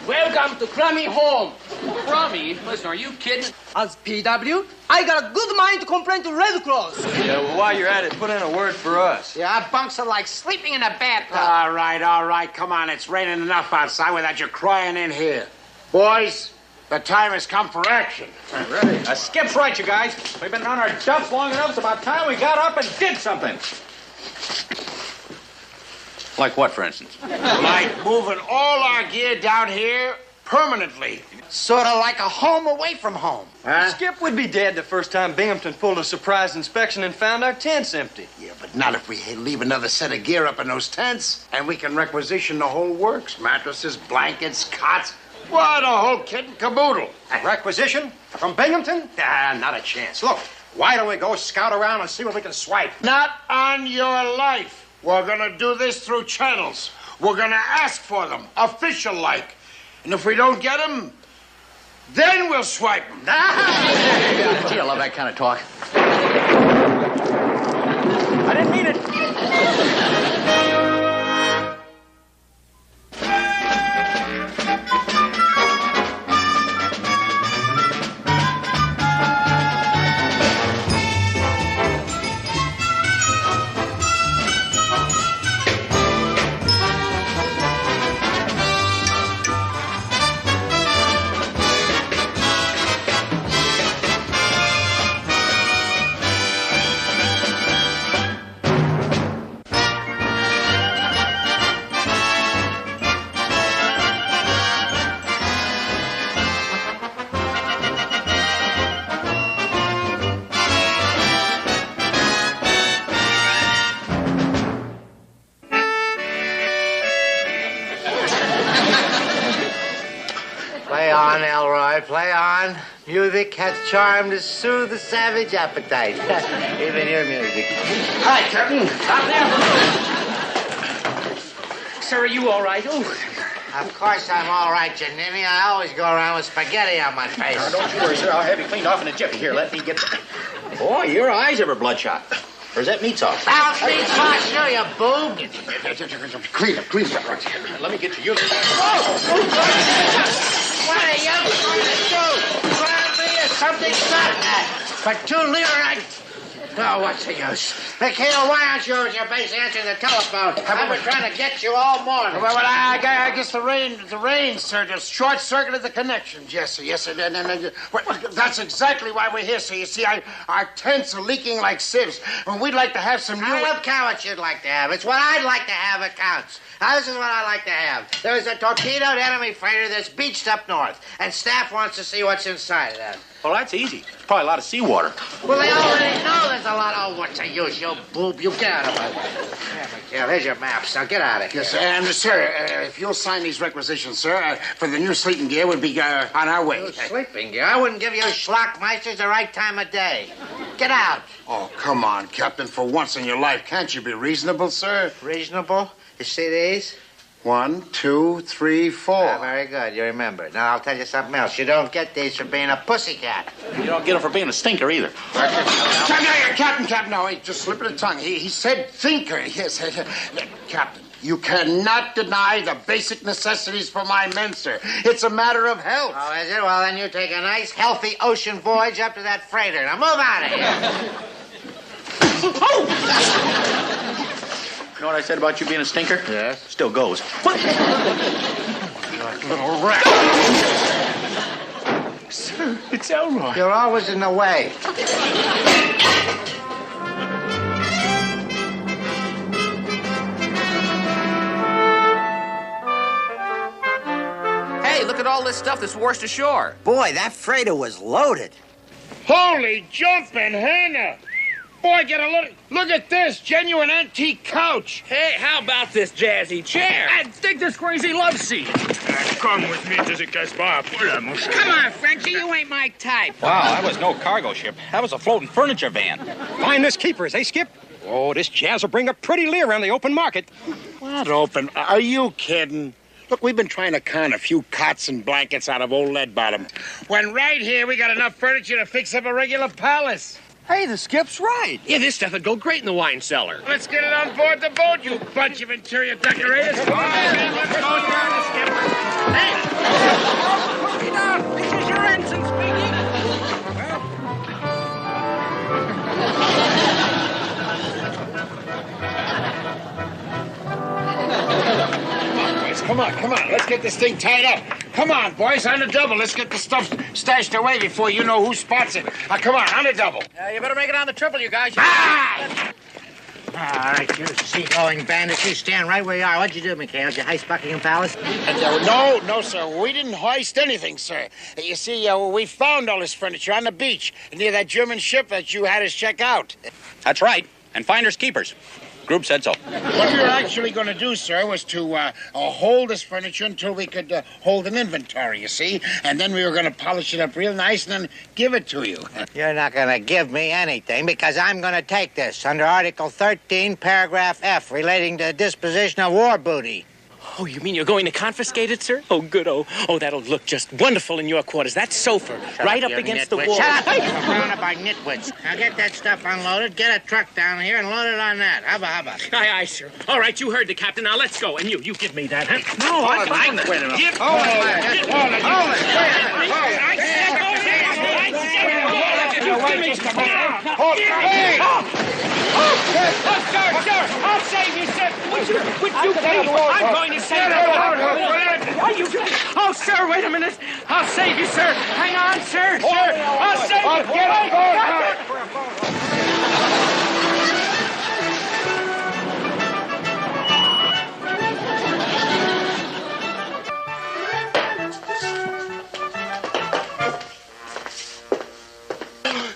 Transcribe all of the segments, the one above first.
Welcome to Crummy home. Crummy? Listen, are you kidding? As PW, I got a good mind to complain to Red Cross. Yeah, well, while you're at it, put in a word for us. Yeah, our bunks are like sleeping in a bathtub. All right. Come on. It's raining enough outside without you crying in here. Boys, the time has come for action. Ready? Skip's right, you guys. We've been on our dumps long enough. It's about time we got up and did something. Like what, for instance? Like moving all our gear down here permanently. Sort of like a home away from home. Huh? Skip would be dead the first time Binghamton pulled a surprise inspection and found our tents empty. Yeah, but not if we leave another set of gear up in those tents. And we can requisition the whole works. Mattresses, blankets, cots. What, a whole kit and caboodle. Requisition? From Binghamton? Not a chance. Look, why don't we go scout around and see what we can swipe? Not on your life. We're gonna do this through channels. We're gonna ask for them, official-like. And if we don't get them, then we'll swipe them. Gee, I love that kind of talk. I didn't mean it. Play on, Elroy, play on. Music has charm to soothe the savage appetite. Even your music. Hi, Captain. Stop there. Sir, are you all right? Oh. Of course I'm all right, you ninny. I always go around with spaghetti on my face. Now, don't you worry, sir. I'll have you cleaned off in a jiffy. Here, let me get the... Boy, your eyes ever bloodshot. Or is that meat sauce? Bounce me, sauce, you boob. Clean up. Let me get you. What are you going to do? Grab me or something? Stop that. For 2 lira, Oh, what's the use? McHale, why aren't you at your base answering the telephone? I've been trying to get you all morning. Well, I guess the rain, sir, just short-circuited the connections. Yes, sir. Well, that's exactly why we're here, sir. You see, our tents are leaking like sieves, and we'd like to have some new... I don't care what you'd like to have. It's what I'd like to have that counts. Now, this is what I'd like to have. There's a torpedoed enemy freighter that's beached up north, and staff wants to see what's inside of that. Well, that's easy. There's probably a lot of seawater. Well, they already know there's a lot. Oh, what's the use, you boob? You get out of my way. Yeah, McHale, here's your maps. Now, get out of here. Yes, and, sir, if you'll sign these requisitions, sir, for the new sleeping gear, we'll be on our way. New sleeping gear? I wouldn't give you schlockmeisters the right time of day. Get out. Oh, come on, Captain. For once in your life, can't you be reasonable, sir? Reasonable? You see these? 1, 2, 3, 4. Ah, very good. You remember. Now, I'll tell you something else. You don't get these for being a pussycat. You don't get them for being a stinker either. Captain, no, just slip of the tongue. He said thinker. Yes, Captain, you cannot deny the basic necessities for my men, sir. It's a matter of health. Oh, is it? Well, then you take a nice, healthy ocean voyage up to that freighter. Now, move out of here. You know what I said about you being a stinker? Yes. Still goes. Little rat. Sir, it's Elroy. You're always in the way. Hey, look at all this stuff that's washed ashore. Boy, that freighter was loaded. Holy jumping Hannah! Boy, get a look at this genuine antique couch. Hey, how about this jazzy chair? And take this crazy love seat. Come with me to the Gaspar. Come on, Frenchie, you ain't my type. Wow, that was no cargo ship. That was a floating furniture van. Find this keepers, eh, Skip? Oh, this jazz will bring a pretty leer on the open market. What open? Are you kidding? Look, we've been trying to con a few cots and blankets out of old lead bottom. When right here we got enough furniture to fix up a regular palace. Hey, the Skip's right. Yeah, this stuff would go great in the wine cellar. Let's get it on board the boat, you bunch of interior decorators. Come on, let's go, Skipper. Come on, let's get this thing tied up. Come on, boys, on the double. Let's get the stuff stashed away before you know who spots it. Come on, on the double. You better make it on the triple, you guys. Ah! All right, you seagoing bandits, you stand right where you are. What'd you do, McHale? Did you heist Buckingham Palace? No, sir. We didn't hoist anything, sir. You see, we found all this furniture on the beach near that German ship that you had us check out. That's right. And finders keepers. Group said so. What we were actually going to do, sir, was to hold this furniture until we could hold an inventory, you see? And then we were going to polish it up real nice and then give it to you. You're not going to give me anything because I'm going to take this under Article 13, Paragraph F, relating to disposition of war booty. Oh, you mean you're going to confiscate it, sir? Oh, good. Oh, that'll look just wonderful in your quarters. That sofa, right up against the wall. Shut up! I'm surrounded by nitwits. Now get that stuff unloaded, get a truck down here, and load it on that. Hubba. Aye, sir. All right, you heard the captain. Now let's go. And you give me that, huh? No, Hold it. Sir, I'll save you, sir. Would you please? I'm going to save you. Why you do? Oh, sir, wait a minute. I'll save you, sir. Hang on, sir. I'll save you.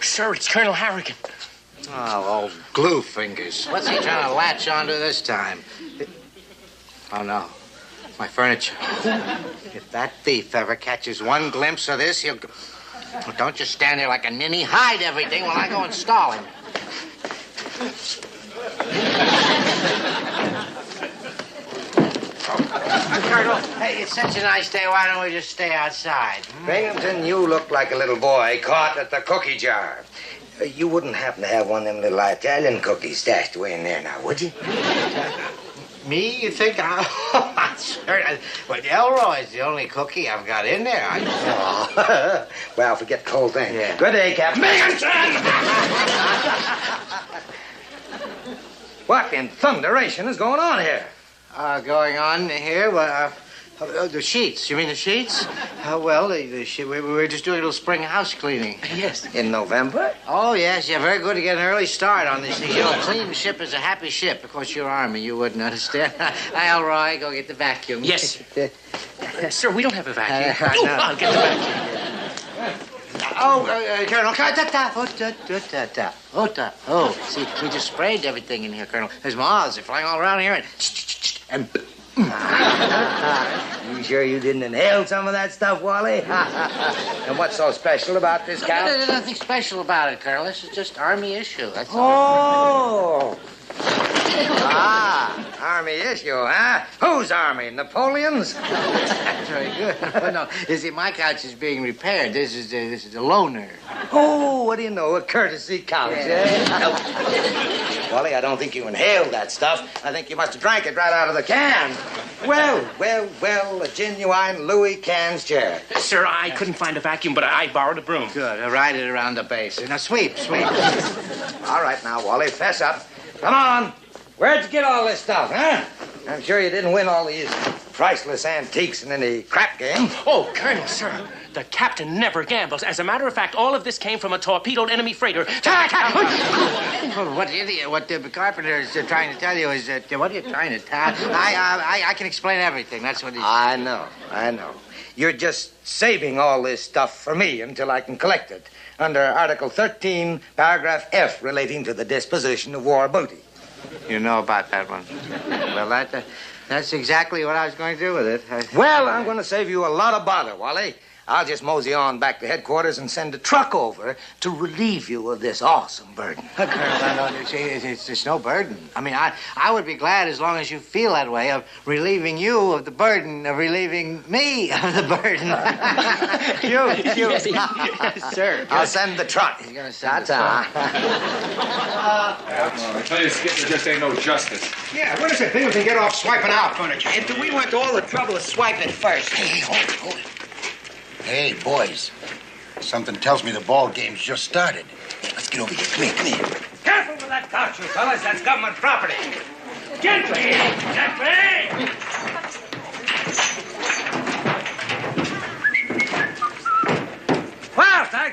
Sir, it's Colonel Harrigan. Oh, old glue fingers. What's he trying to latch onto this time? Oh, no. My furniture. If that thief ever catches one glimpse of this, he'll... Well, don't just stand there like a ninny. Hide everything while I go install him. Colonel, hey, it's such a nice day. Why don't we just stay outside? Binghamton, you look like a little boy caught at the cookie jar. You wouldn't happen to have one of them little Italian cookies stashed away in there now, would you? Me? You think? Oh, sure. Well, Elroy's the only cookie I've got in there. Oh. Well, forget the whole thing. Yeah. Good day, Captain. What in thunderation is going on here? Going on here? Well, the sheets. You mean the sheets? Well, we were just doing a little spring house cleaning. Yes. In November? Oh, yes. Yeah, very good to get an early start on this thing. You know, a clean ship is a happy ship. Of course, you're Army. You wouldn't understand. Hi, Elroy. Go get the vacuum. Yes. Sir, we don't have a vacuum. No. I'll get the vacuum. Colonel. Oh, see, we just sprayed everything in here, Colonel. There's moths. They're flying all around here and... You sure you didn't inhale some of that stuff, Wally? And what's so special about this cow? There's nothing special about it, Colonel. This is just Army issue. That's all. Oh! Army issue, huh? Whose army? Napoleon's? That's very good. No, you see, my couch is being repaired. This is a loaner. Oh, what do you know? A courtesy couch, eh? Wally, I don't think you inhaled that stuff. I think you must have drank it right out of the can. Well, a genuine Louis Cannes chair. Sir, I couldn't find a vacuum, but I borrowed a broom. Good. I'll ride it around the base. Now, sweep. All right, now, Wally, fess up. Come on. Where'd you get all this stuff, huh? I'm sure you didn't win all these priceless antiques in any crap game. Oh, Colonel, sir, the captain never gambles. As a matter of fact, all of this came from a torpedoed enemy freighter. What the carpenter is trying to tell you is that... What are you trying to tell? I can explain everything. That's what he's... I know. You're just saving all this stuff for me until I can collect it under Article 13, Paragraph F, relating to the disposition of war booty. You know about that one. Well, that's exactly what I was going to do with it. Well, I'm going to save you a lot of bother, Wally. I'll just mosey on back to headquarters and send a truck over to relieve you of this awesome burden. Colonel, it's no burden. I mean, I would be glad as long as you feel that way of relieving you of the burden of relieving me of the burden. You. Yes, sir. I'll send the truck. He's going to send Ta-ta. I tell you, Skip, there just ain't no justice. Yeah, what is it? People can get off swiping out furniture. And we went to all the trouble of swiping first. Hey, hold it. Hey, boys. Something tells me the ball game's just started. Let's get over here. Come here. Careful with that couch, you fellas. That's government property. Gently.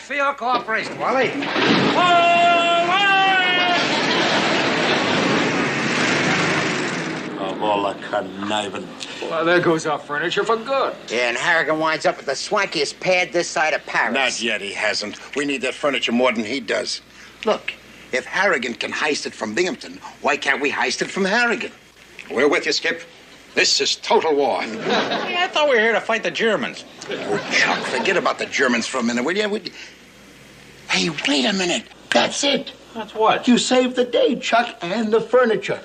Thanks for your cooperation, Wally. Of all the conniving. Well, there goes our furniture for good. Yeah, and Harrigan winds up with the swankiest pad this side of Paris. Not yet, he hasn't. We need that furniture more than he does. Look, if Harrigan can heist it from Binghamton, why can't we heist it from Harrigan? We're with you, Skip. This is total war. Yeah, I thought we were here to fight the Germans. Oh, Chuck, forget about the Germans for a minute, will you? Hey, wait a minute. That's it. That's what? You saved the day, Chuck, and the furniture.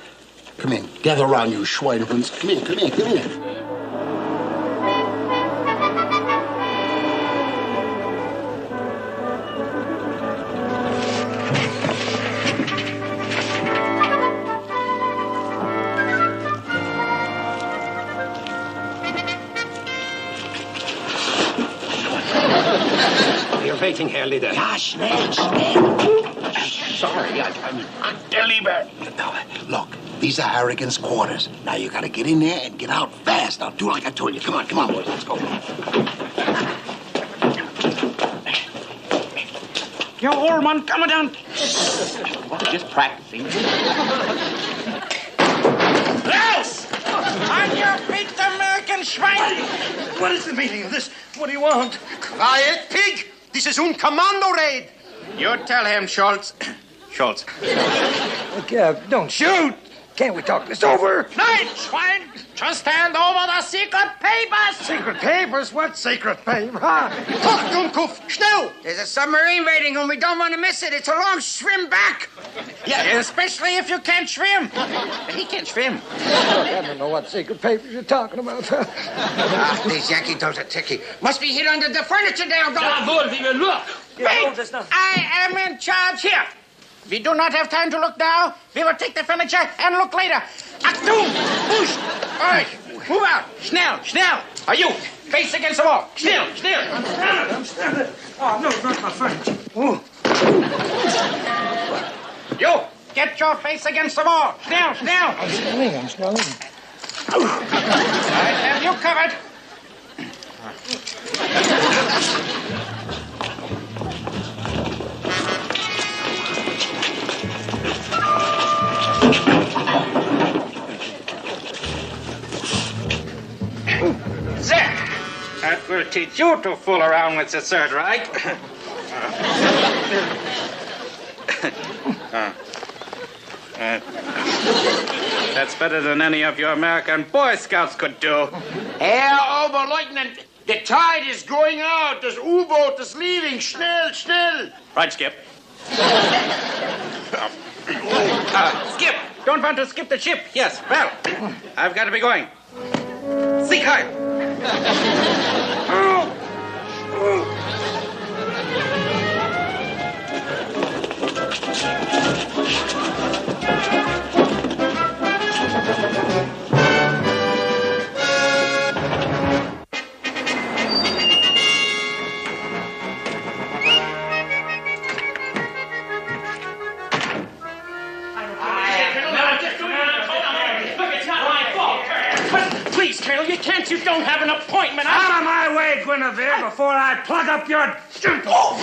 Come in. Gather around, you Schweinhunds. Come in, come in, come in. You're waiting here, leader. Ja, schnell, schnell. Sorry, I'm delivered. Look, these are Harrigan's quarters. Now you gotta get in there and get out fast. Now do like I told you. Come on, boys, let's go. Yo, old man, coming down. Just practicing. Klaus! On your feet, American Schwein! What is the meaning of this? What do you want? Quiet, pig! This is un commando raid. You tell him, Schultz. Schultz. Okay, don't shoot. Can't we talk this over? Nein, Schwein! Just hand over the secret papers! Secret papers? What secret paper? Hoch, Dummkopf, schnell! There's a submarine waiting and we don't want to miss it. It's a long swim back. Yeah, especially if you can't swim. But he can't swim. Look, I don't know what secret papers you're talking about. These Yankee dolls are tricky. Must be hid under the furniture there, though. Jawohl, wie wir look. Wait! I am in charge here. We do not have time to look now. We will take the furniture and look later. Achtung! Push! All right, move out. Schnell, schnell. Are you? Face against the wall. Schnell, schnell. I'm standing. Oh, no, not my furniture. You, get your face against the wall. Schnell, schnell. I'm smelling. I have you covered. There. That will teach you to fool around with the Third Reich. That's better than any of your American Boy Scouts could do. Herr Oberleutnant, the tide is going out. Das U-boat is leaving. Schnell, schnell. Right, Skip. Skip! Don't want to skip the ship. Yes, well, I've got to be going. Sieg Heil! You don't have an appointment. Out of my way, Guinevere, before I plug up your dimple. All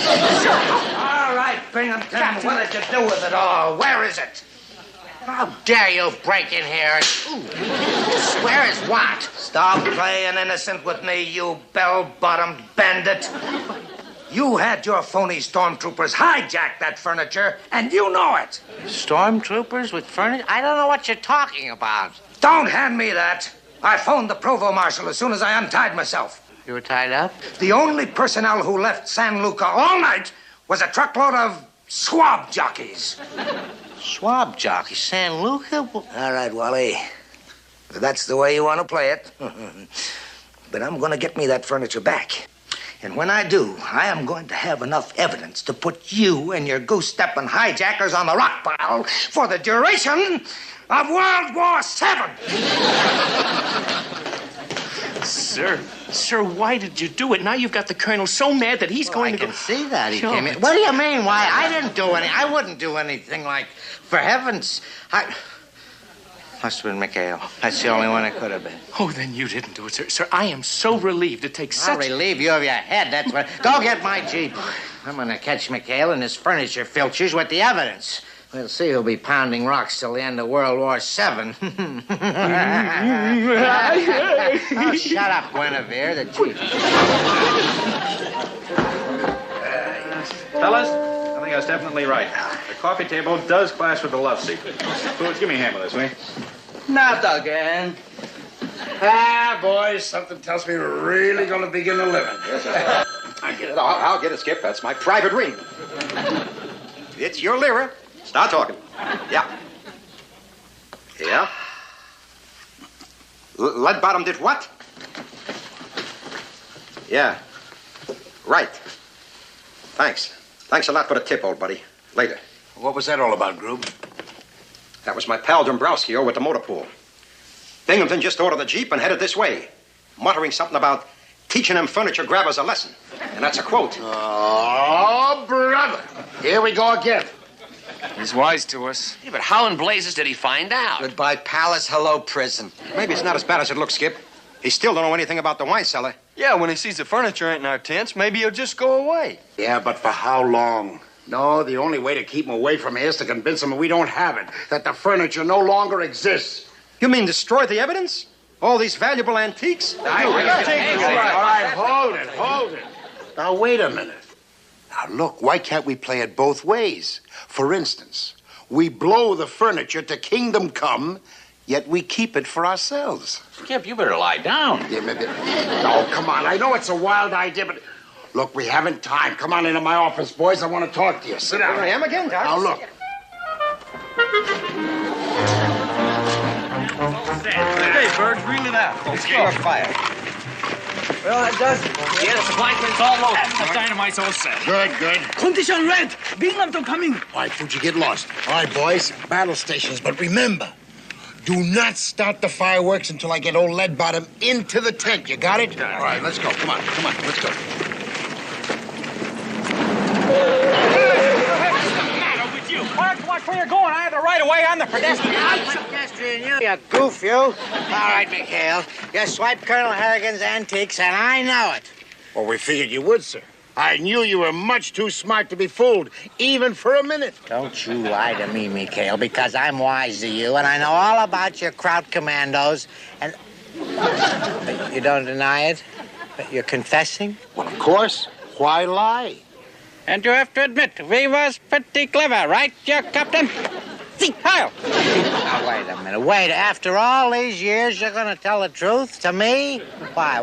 right, Binghamton, what did you do with it all? Where is it? How dare you break in here? Where is what? Stop playing innocent with me, you bell-bottomed bandit. You had your phony stormtroopers hijack that furniture, and you know it. Stormtroopers with furniture? I don't know what you're talking about. Don't hand me that. I phoned the provost marshal as soon as I untied myself. You were tied up? The only personnel who left San Luca all night was a truckload of swab jockeys. Swab jockey, San Luca? All right, Wally. If that's the way you want to play it. But I'm going to get me that furniture back. And when I do, I am going to have enough evidence to put you and your goose-stepping hijackers on the rock pile for the duration of World War VII. Sir, why did you do it? Now you've got the colonel so mad that he's going I to can see that he came in. What do you mean, why? I didn't do any. I wouldn't do anything like, for heavens. Must have been McHale. That's the only one it could have been. Oh, then you didn't do it, sir. Sir, I am so relieved. It takes I'll such... relieve you of your head, that's what. Go get my Jeep. I'm gonna catch McHale and his furniture filchers with the evidence. We'll see who'll be pounding rocks till the end of World War VII. Oh, shut up, Guinevere, the chief. Fellas, I think I was definitely right. The coffee table does clash with the love seat. Foods, give me a hand with this, will you? Not again. Ah, boys, something tells me we're really going to begin a living. I get it. I'll get it, Skip. That's my private ring. It's your lira. Start talking. Yeah. Yeah? Leadbottom did what? Yeah. Right. Thanks. Thanks a lot for the tip, old buddy. Later. What was that all about, Grube? That was my pal Dombrowski over at the motor pool. Binghamton just ordered the Jeep and headed this way, muttering something about teaching them furniture grabbers a lesson. And that's a quote. Oh, brother. Here we go again. He's wise to us. Yeah, but how in blazes did he find out? Goodbye, palace. Hello, prison. Maybe it's not as bad as it looks, Skip. He still don't know anything about the wine cellar. Yeah, when he sees the furniture ain't in our tents, maybe he'll just go away. Yeah, but for how long? No, the only way to keep him away from here is to convince him we don't have it, that the furniture no longer exists. You mean destroy the evidence? All these valuable antiques? All right, hold it. Now, wait a minute. Now, look, why can't we play it both ways? For instance, we blow the furniture to kingdom come, yet we keep it for ourselves. Skip, you better lie down. Yeah, maybe. No, come on. I know it's a wild idea, but look, we haven't time. Come on into my office, boys. I want to talk to you. Sit down. Here I am again, Doc. Now, look. Hey, Bird, really now. Okay. Fire. Well, that does it. Yeah, the supply crate's all loaded. The dynamite's all set. Good. Condition red. Binghamton coming. All right, don't you get lost. All right, boys, battle stations. But remember, do not start the fireworks until I get old Leadbottom into the tent. You got it? All right, let's go. Come on, let's go. Watch where you're going. I have the right of way on the pedestrian. Pedestrian, you goof, you. All right, McHale. You swiped Colonel Harrigan's antiques, and I know it. Well, we figured you would, sir. I knew you were much too smart to be fooled, even for a minute. Don't you lie to me, McHale, because I'm wise to you, and I know all about your Kraut commandos, and... You don't deny it? You're confessing? Well, of course. Why lie? And you have to admit, we was pretty clever, right, your captain? Heil! Now, wait a minute. Wait, after all these years, you're going to tell the truth to me? Why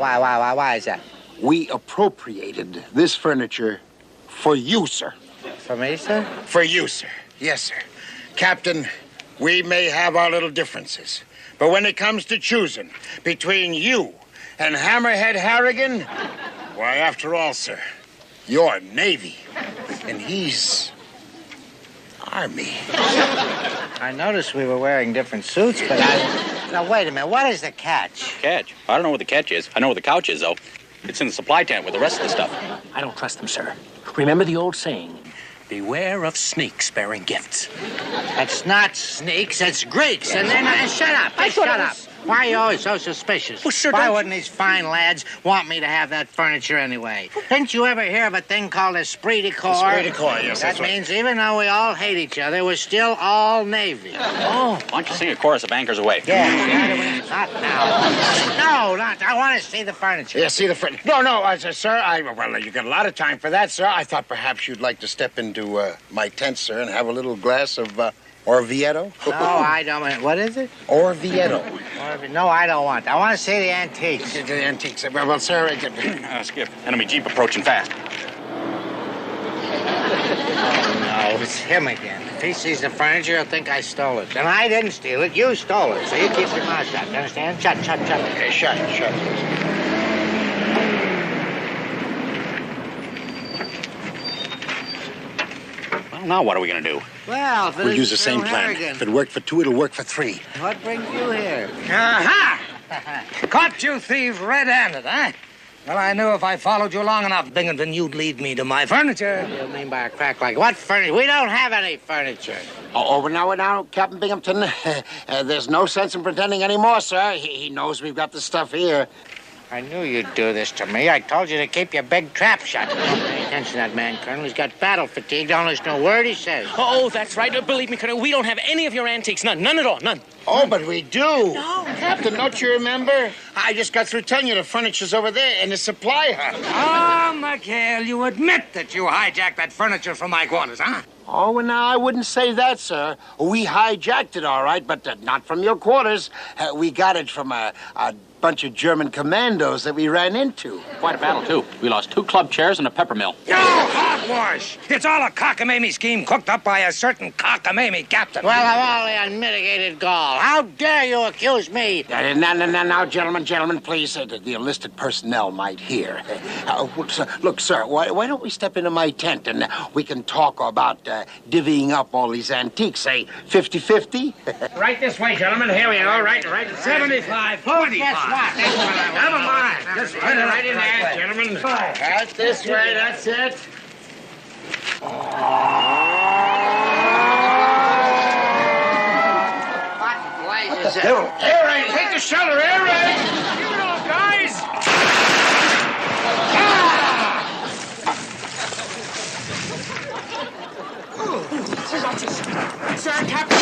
is that? We appropriated this furniture for you, sir. For me, sir? For you, sir. Yes, sir. Captain, we may have our little differences, but when it comes to choosing between you and Hammerhead Harrigan, why, after all, sir, you're Navy, and he's Army. I noticed we were wearing different suits, but Now, wait a minute. What is the catch? Catch? I don't know what the catch is. I know what the couch is, though. It's in the supply tent with the rest of the stuff. I don't trust them, sir. Remember the old saying, beware of snakes bearing gifts. It's not sneaks, it's Greeks, and they're not... Shut up. Shut up. Why are you always so suspicious? Well, sir, Why wouldn't these fine lads want me to have that furniture anyway? Didn't you ever hear of a thing called esprit de corps? Esprit de corps, yes, That that's right. means even though we all hate each other, we're still all Navy. Oh. Why don't you sing a chorus of Anchors Away? Yeah. Not now. No, not. I want to see the furniture. Yeah, see the furniture. No, sir, well, you got a lot of time for that, sir. I thought perhaps you'd like to step into my tent, sir, and have a little glass of Orvieto. No, I don't. What is it? Orvieto. No, I don't want. I want to see the antiques. The antiques. Well, sir, Skip. Enemy Jeep approaching fast. No, it's him again. If he sees the furniture, he'll think I stole it. And I didn't steal it. You stole it. So you keep your mouth shut. You understand? Shut. Okay, shut. Well, now what are we going to do? Well, if it We'll isn't use the same Colonel plan. Harrigan. If it worked for two, it'll work for three. What brings you here? Aha! Caught you thieves red-handed, huh? Well, I knew if I followed you long enough, Binghamton, you'd lead me to my furniture. What do you mean by a crack like what furniture? We don't have any furniture. Oh, now, Captain Binghamton, there's no sense in pretending anymore, sir. He knows we've got the stuff here. I knew you'd do this to me. I told you to keep your big trap shut. Pay attention to that man, Colonel. He's got battle fatigue. Don't listen to a word he says. Oh, that's right. Believe me, Colonel, we don't have any of your antiques. None at all. None. Oh, but we do. No. Captain, don't you remember? I just got through telling you the furniture's over there in the supply hut. Oh, McHale, you admit that you hijacked that furniture from my quarters, huh? Oh, well, now, I wouldn't say that, sir. We hijacked it, all right, but not from your quarters. We got it from a bunch of German commandos that we ran into. Quite a battle, too. We lost 2 club chairs and a pepper mill. No, hogwash! It's all a cockamamie scheme cooked up by a certain cockamamie captain. Well, of all the unmitigated gall, how dare you accuse me? Now, gentlemen, please. The enlisted personnel might hear. Look, sir, why don't we step into my tent and we can talk about divvying up all these antiques, say 50-50? Right this way, gentlemen. Here we go. Right. 75, 25. Never mind. Just put it right in there, gentlemen. Right this way, that's it. What blazes it? Air raid! Take the shelter! Air raid! You know, guys. Sir, Captain,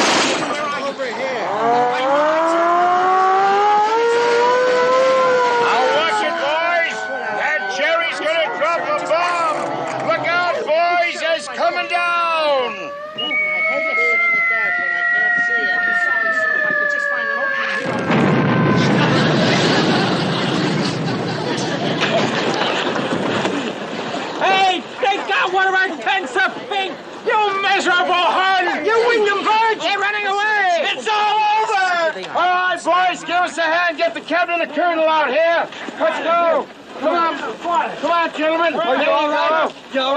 where are you? Over here. Coming down! Hey, they got one of our tents up, Bink! You miserable Hun! You winged birds! They're running away! It's all over! All right, boys, give us a hand. Get the captain and the colonel out here. Let's go. Come on, gentlemen. Are you all right? Go.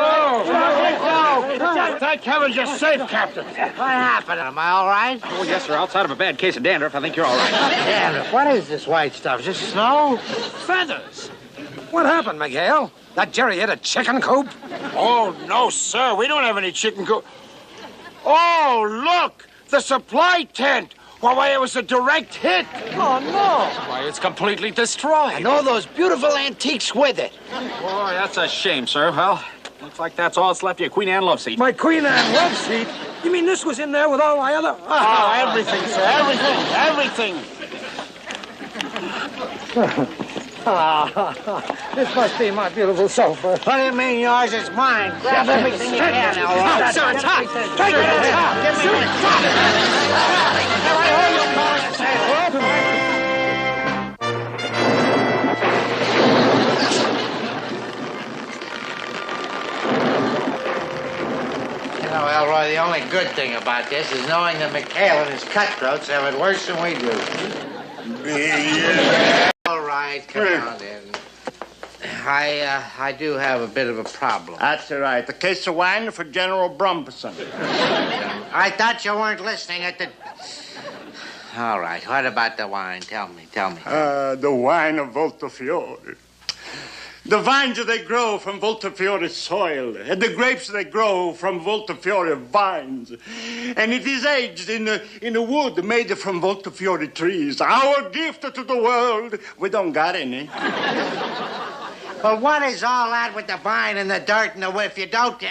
Thank heavens you're safe, Captain. What happened? Am I all right? Oh, yes, sir. Outside of a bad case of dandruff, I think you're all right. Dandruff? What is this white stuff? Is this snow? Feathers. What happened, McHale? That Jerry hit a chicken coop? Oh, no, sir. We don't have any chicken coop. Oh, look. The supply tent. Why, it was a direct hit. Oh, no. Why, it's completely destroyed. And all those beautiful antiques with it. Boy, that's a shame, sir. Well, looks like that's all that's left of your Queen Anne love seat. My Queen Anne love seat? You mean this was in there with all my other... Oh, everything, sir. Everything. This must be my beautiful sofa. What do you mean yours? It's mine. Grab everything you can, all right? Sir, it's hot. Take it, it's hot. Give me the top. I hold you, boys. You know, Elroy, the only good thing about this is knowing that McHale and his cutthroats have it worse than we do. All right, come on in. I do have a bit of a problem. That's all right. A case of wine for General Brumperson. I thought you weren't listening at the... All right, what about the wine? Tell me. The wine of Voltafiore. The vines that they grow from Voltafiore soil, and the grapes they grow from Voltafiore vines. And it is aged in a wood made from Voltafiore trees. Our gift to the world. We don't got any. But what is all that with the vine and the dirt and the if you don't...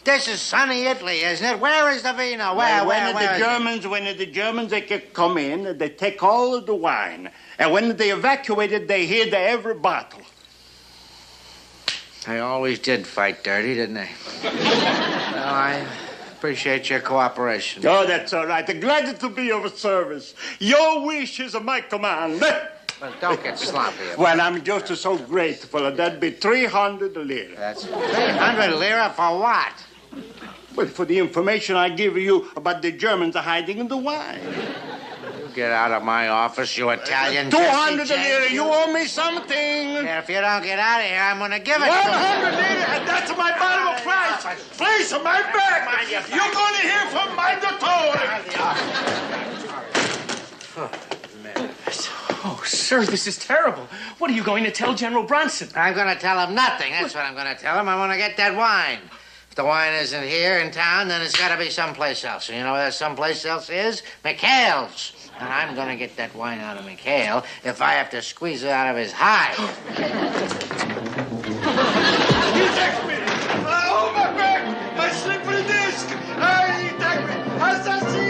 this is sunny Italy, isn't it? Where is the vino? When the Germans they can come in, they take all of the wine. And when they evacuate it, they hid every bottle. They always did fight dirty, didn't they? Well, I appreciate your cooperation. Oh, that's all right. Glad to be of service. Your wish is my command. Well, don't get sloppy. Well, I'm just so grateful. That'd be 300 lira. That's 300 lira for what? Well, for the information I give you about the Germans hiding in the wine. Get out of my office, you Italian. 200 lira. You owe me something. Yeah, if you don't get out of here, I'm going to give it to you. 100 lira, and that's my bottom price. Place on my back. You're going to hear from my dottore. Oh, sir, this is terrible. What are you going to tell General Bronson? I'm going to tell him nothing. That's what I'm going to tell him. I want to get that wine. If the wine isn't here in town, then it's got to be someplace else. And you know where that someplace else is? McHale's. And I'm going to get that wine out of McHale if I have to squeeze it out of his hide. You take me! Oh, my back! My slippery disc! You take me! Assassin!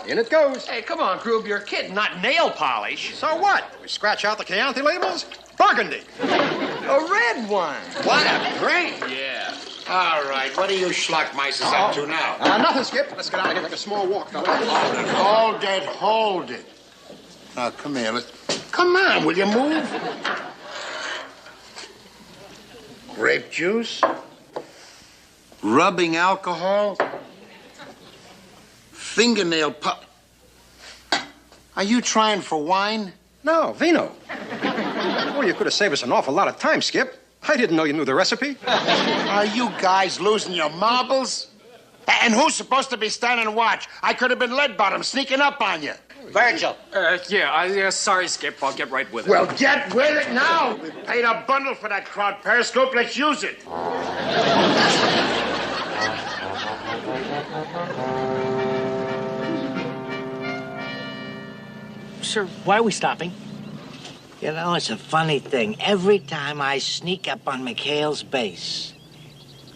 In it goes. Hey, come on, Groob, you're kidding, not nail polish. So what? We scratch out the Chianti labels? Burgundy. A red one. What a drink! Yeah. All right, what are you schlockmeisters up to now? Nothing, Skip. Let's get out of here, take a small walk, fella. Hold it, hold it. Now, come here. Come on, will you move? Grape juice? Rubbing alcohol? Fingernail Are you trying for wine? No, vino. Well, you could have saved us an awful lot of time, Skip. I didn't know you knew the recipe. Are you guys losing your marbles? And who's supposed to be standing watch? I could have been lead bottom sneaking up on you. Virgil. Sorry, Skip. I'll get right with it. Well, get with it now. We paid a bundle for that crowd periscope. Let's use it. Sir, why are we stopping? You know, it's a funny thing. Every time I sneak up on McHale's base,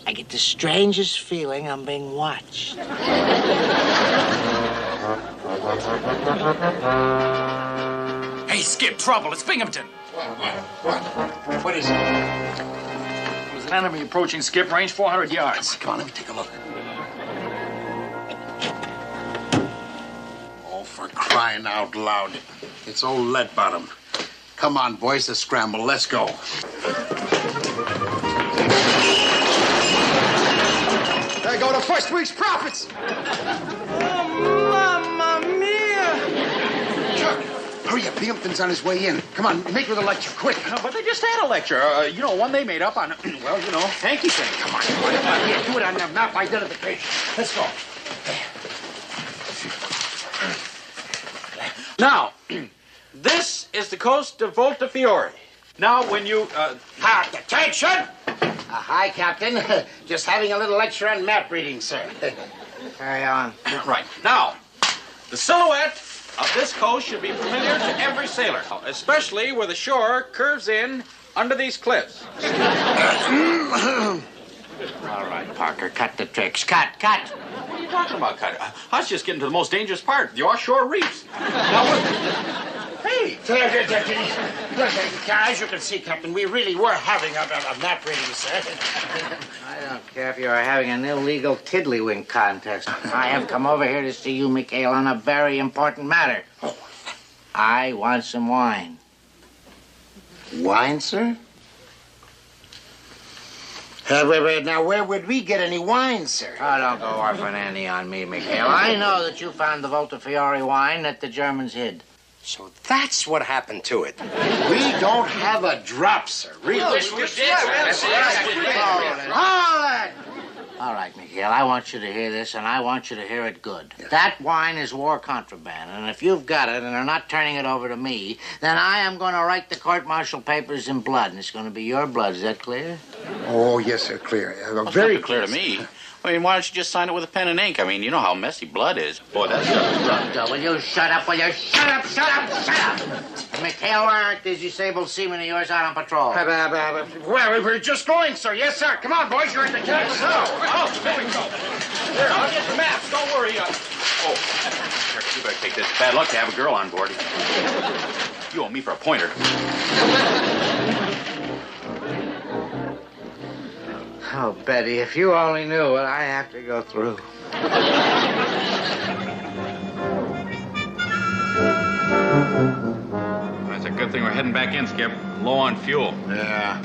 I get the strangest feeling I'm being watched. Hey, Skip, trouble. It's Binghamton. What is it? There's an enemy approaching Skip, range 400 yards. Come on, let me take a look. Oh, for crying out loud. It's old lead bottom. Come on, boys, let's scramble. Let's go. There go the first week's profits. Oh, Mamma Mia! Chuck, hurry up. Binghamton's on his way in. Come on, make with a lecture, quick. But they just had a lecture. One they made up on, hanky thing. Come on. Here, do it on the map identification. Let's go. Now, this is the coast of Voltafiore. Now, when you, Attention! Hi, Captain. Just having a little lecture on map reading, sir. Carry on. Right. Now, the silhouette of this coast should be familiar to every sailor, especially where the shore curves in under these cliffs. All right, Parker, cut the tricks. Cut. What are you talking about, Cut? I was just getting to the most dangerous part, the offshore reefs. Hey! As you can see, Captain, we really were having a map reading, sir. I don't care if you're having an illegal tiddlywink contest. I have come over here to see you, McHale, on a very important matter. I want some wine. Wine, sir? Now, where would we get any wine, sir? Oh, don't go orphan Andy on me, McHale. I know that you found the Voltafiore wine that the Germans hid. So that's what happened to it. We don't have a drop, sir. Really? Hold it! All right, McHale, I want you to hear this, and I want you to hear it good. Yeah. That wine is war contraband, and if you've got it and are not turning it over to me, then I am going to write the court-martial papers in blood, and it's going to be your blood. Is that clear? Oh, yes, sir, clear. Very clear to me. I mean, why don't you just sign it with a pen and ink? I mean, you know how messy blood is. Boy, that's just Will you shut up? Will you shut up? McHale, why aren't these disabled seamen of yours out on patrol? Well, we're just going, sir. Yes, sir. Come on, boys. You're in the cab. Here we go. Here, I'll get the maps. Don't worry. You better take this. Bad luck to have a girl on board. You owe me for a pointer. Oh, Betty, if you only knew what I have to go through. That's a good thing we're heading back in, Skip. Low on fuel. Yeah.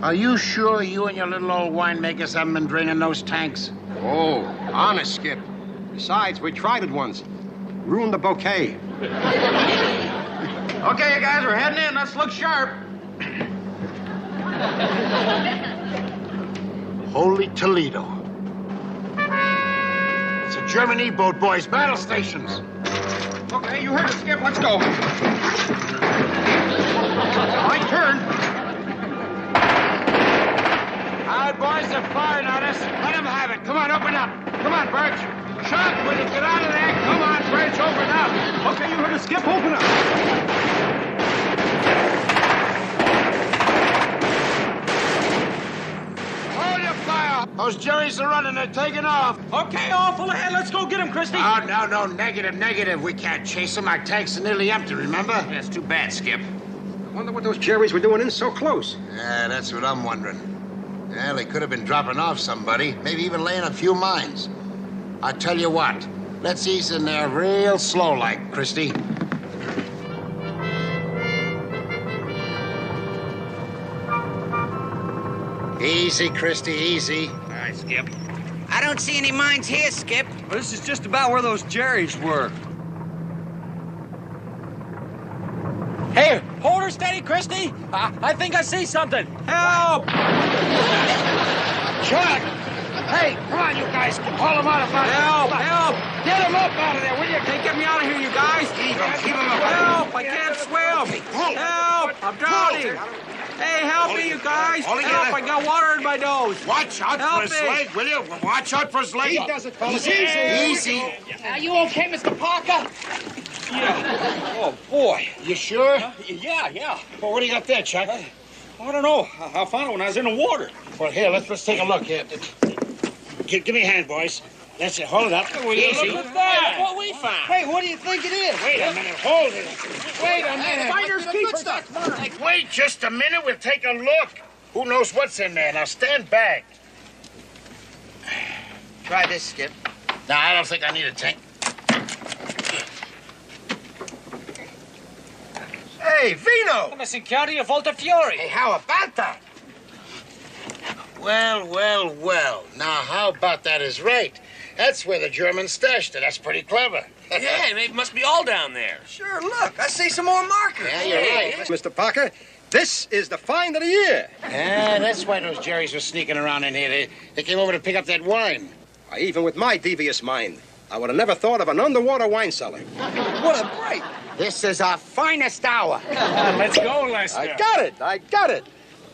Are you sure you and your little old winemakers haven't been draining those tanks? Oh, honest, Skip. Besides, we tried it once. Ruined the bouquet. Okay, you guys, we're heading in. Let's look sharp. Holy Toledo. It's a German E-boat, boys. Battle stations. Okay, you heard it, Skip. Let's go. Right turn. All right, boys, they're firing at us. Let them have it. Come on, open up. Come on, Birch. Shut, will you get out of there? Come on, Birch, open up. Okay, you heard it, Skip. Open up. Hold your fire. Those Jerrys are running. They're taking off. Okay, all full ahead. Let's go get him, Christy. Oh, no. Negative. We can't chase them. Our tanks are nearly empty, remember? That's too bad, Skip. I wonder what those Jerrys were doing in so close. Yeah, that's what I'm wondering. Well, they could have been dropping off somebody, maybe even laying a few mines. I tell you what, let's ease in there real slow-like, Christy. Easy, Christy, easy. All right, Skip. I don't see any mines here, Skip. Well, this is just about where those Jerrys were. Hey, hold her steady, Christy. I think I see something. Help! Chuck! Hey, come on, you guys. Haul them out of there. Help! Get them up out of there, will you? Hey, get me out of here, you guys. Keep them up. Help! I can't swim. Help! I'm drowning. Hey, help me, you guys. Help! I got water in my nose. Watch out for his leg, will you? Watch out for his leg. He does it, fellas. Easy. Are you okay, Mr. Parker? Yeah. Oh, boy. You sure? Yeah. Well, what do you got there, Chuck? I don't know. I found it when I was in the water. Well, here, let's take a look here. Give me a hand, boys. That's it. Hold it up. Easy. Look at that. What we found. Hey, what do you think it is? Wait a minute. Hold it. Wait a minute. Finders keepers. Wait just a minute. We'll take a look. Who knows what's in there? Now, stand back. Try this, Skip. No, I don't think I need a tank. Hey, Vino! Missing County of Volta Fiore. Hey, how about that? Well. Now, how about that is right? That's where the Germans stashed it. That's pretty clever. Yeah, it must be all down there. Sure, look, I see some more markers. Yeah, you're right. Mr. Parker, this is the find of the year. Yeah, that's why those Jerrys were sneaking around in here. They came over to pick up that wine. Even with my devious mind, I would have never thought of an underwater wine cellar. What a break. This is our finest hour. Let's go, Lester. I got it.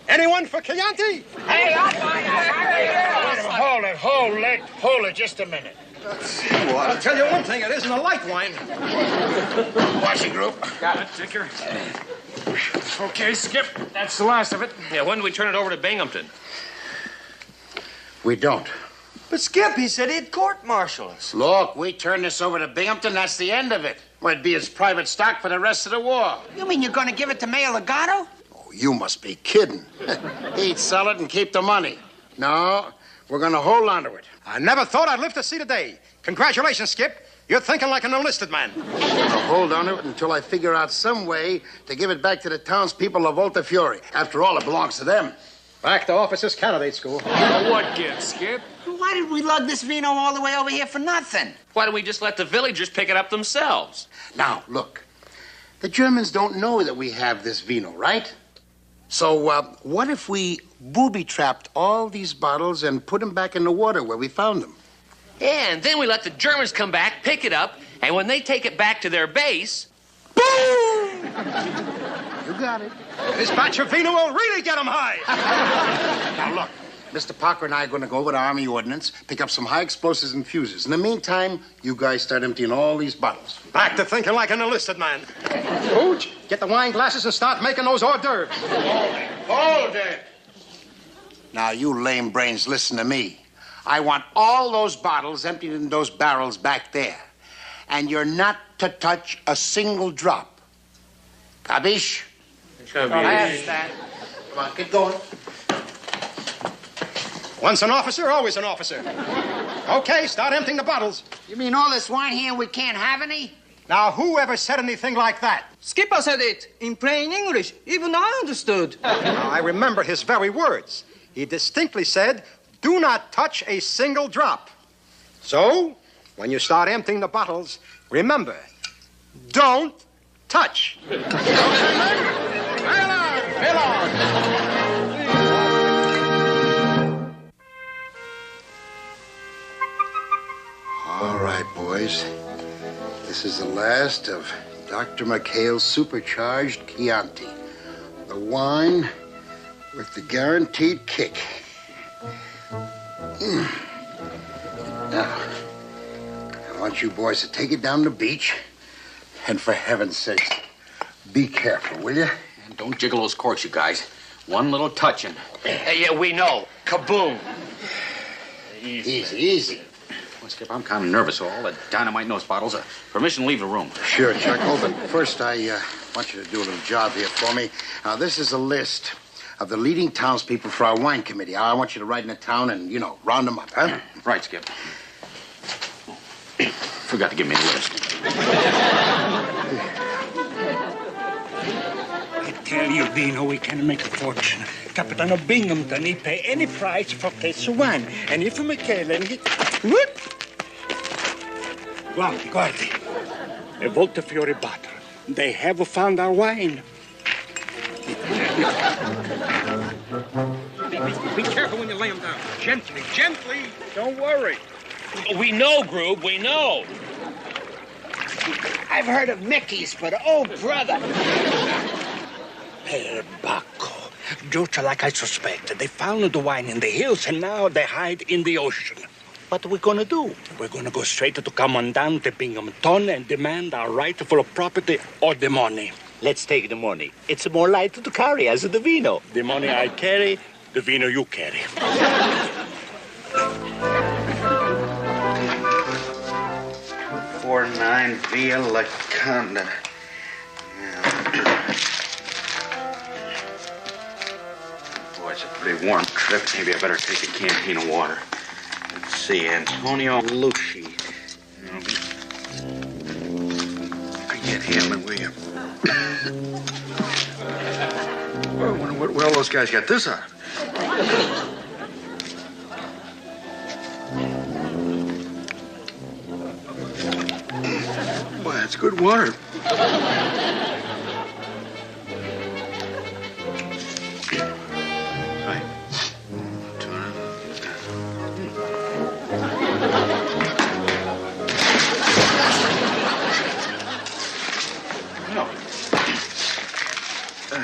Anyone for Chianti? Hey, I'll find out. Hold it just a minute. Well, I'll tell you one thing, it isn't a light wine. Washing group. Got it, Tinker. Okay, Skip. That's the last of it. Yeah, when do we turn it over to Binghamton? We don't. But Skip, he said he'd court-martial us. Look, we turn this over to Binghamton, that's the end of it. Well, it'd be his private stock for the rest of the war. You mean you're going to give it to Mayor Legato? Oh, you must be kidding. He'd sell it and keep the money. No, we're going to hold on to it. I never thought I'd live to see the day. Congratulations, Skip. You're thinking like an enlisted man. I'll hold on to it until I figure out some way to give it back to the townspeople of Volta Fiore. After all, it belongs to them. Back to officers' candidate school. What gift, Skip? Why did we lug this vino all the way over here for nothing? Why don't we just let the villagers pick it up themselves? Now, look. The Germans don't know that we have this vino, right? So, what if we booby-trapped all these bottles and put them back in the water where we found them? Yeah, and then we let the Germans come back, pick it up, and when they take it back to their base, boom! You got it. This batch of vino will really get them high. Now, look. Mr. Parker and I are going to go over to Army Ordnance, pick up some high explosives and fuses. In the meantime, you guys start emptying all these bottles. Back to thinking like an enlisted man. Hooch, get the wine glasses and start making those hors d'oeuvres. Hold it. Now, you lame brains, listen to me. I want all those bottles emptied in those barrels back there. And you're not to touch a single drop. Capiche? I understand. Come on, get going. Once an officer, always an officer. Okay, start emptying the bottles. You mean all this wine here and we can't have any? Now, who ever said anything like that? Skipper said it in plain English. Even I understood. Now, I remember his very words. He distinctly said, do not touch a single drop. So, when you start emptying the bottles, remember, don't touch. All right, boys. This is the last of Dr. McHale's supercharged Chianti. The wine with the guaranteed kick. Now, I want you boys to take it down the beach. And for heaven's sake, be careful, will you? And don't jiggle those corks, you guys. One little touching. Yeah, we know. Kaboom. Easy. Well, Skip, I'm kind of nervous, so all the dynamite in those bottles. Permission to leave the room. Sure, Chuckle, but first I want you to do a little job here for me. Now, this is a list of the leading townspeople for our wine committee. I want you to ride in the town and, round them up, huh? Right, Skip. Forgot to give me the list. I tell you, Dino, we can make a fortune. Capitano Binghamton, he pay any price for a case of wine. And if McHale and he... Whoop! Guardi. A Voltafiore bottle. They have found our wine. Be careful when you lay them down. Gently. Don't worry. We know, Groob, we know. I've heard of Mickey's, but oh, brother. Bacco. Just like I suspected. They found the wine in the hills, and now they hide in the ocean. What are we going to do? We're going to go straight to Commandante Binghamton and demand our rightful property or the money. Let's take the money. It's more light to carry as the vino. The money I carry, the vino you carry. 49 Via La Conda. Boy, it's a pretty warm trip. Maybe I better take a canteen of water. Let's see, Antonio Lucci. Get him, will you? Well, I wonder where all those guys got this on. Boy, that's good water.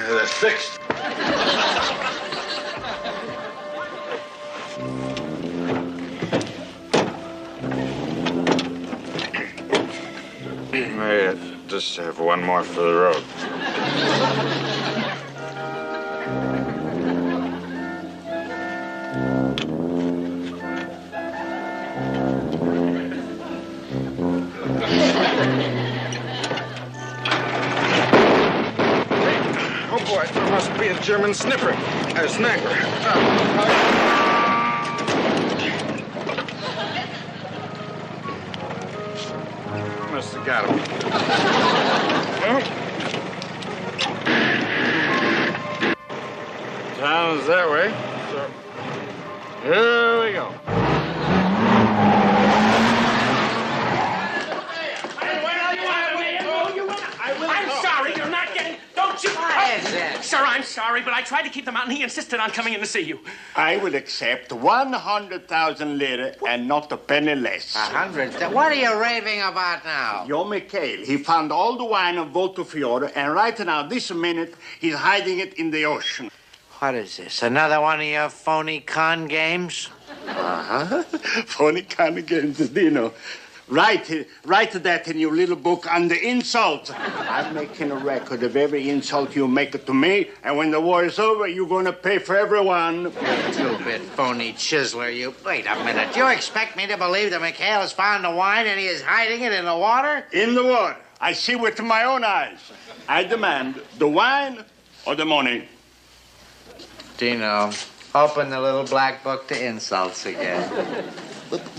That's fixed. May I just have one more for the road? Oh, boy, there must be a German sniffer. A sniper. Must have got him. Well, town's that way, so here we go. I'm sorry, you're not getting... Don't you... Sir, I'm sorry, but I tried to keep them out, and he insisted on coming in to see you. I will accept 100,000 lire and not a penny less. 100? What are you raving about now? Your McHale, he found all the wine of Voltafiore, and right now, this minute, he's hiding it in the ocean. What is this? Another one of your phony con games? Uh-huh. Phony kind of games, Dino. Write that in your little book under insult. I'm making a record of every insult you make it to me, and when the war is over, you're going to pay for everyone. You two-bit phony chiseler, you. Wait a minute. You expect me to believe that McHale has found the wine and he is hiding it in the water? In the water. I see with my own eyes. I demand the wine or the money. Dino, Open the little black book to insults again.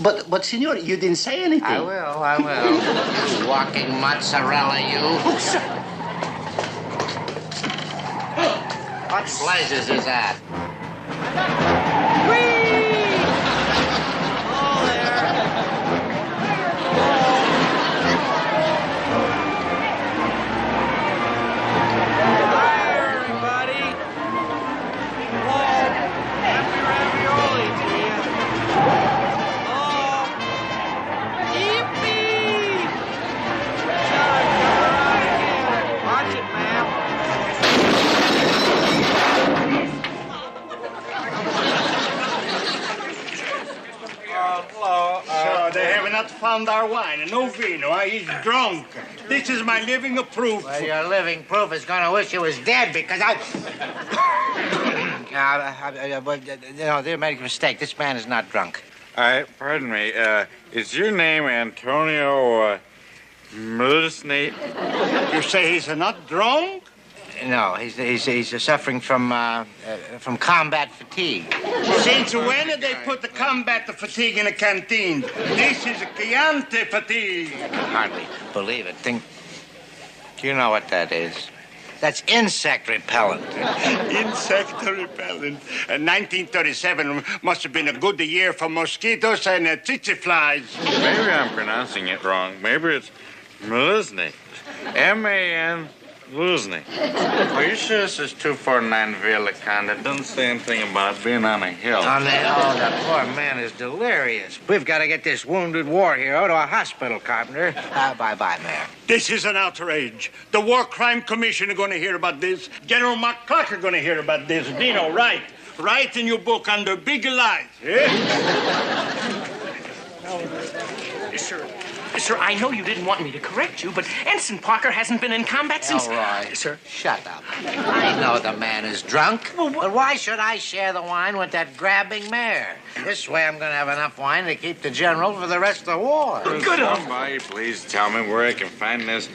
But, senor, you didn't say anything. I will. You walking mozzarella, you. Oh, sir. What blazes is that? Found our wine, and no vino. He's drunk. This is my living proof. Well, your living proof is going to wish you was dead because I... They made a mistake. This man is not drunk. Pardon me. Is your name Antonio Milsney? You say he's not drunk? No, he's suffering from combat fatigue. Since when did they put the combat fatigue in a canteen? This is Chianti fatigue. I hardly believe it. Do you know what that is? That's insect repellent. Insect repellent. 1937 must have been a good year for mosquitoes and tsetse flies. Maybe I'm pronouncing it wrong. Maybe it's Milsney. M-A-N... Losney. Are you sure this is 249 Via Laconda? It doesn't say anything about being on a hill. The poor man is delirious. We've got to get this wounded war hero to a hospital, Carpenter. Bye-bye, Mayor. This is an outrage. The War Crime Commission are going to hear about this. General McClock are going to hear about this. Dino, write in your book under big lies. Eh? Sir, I know you didn't want me to correct you, but Ensign Parker hasn't been in combat since... Elroy. Sir. Shut up. I know the man is drunk, but why should I share the wine with that grabbing mayor? This way I'm going to have enough wine to keep the general for the rest of the war. Good. Somebody please tell me where I can find this...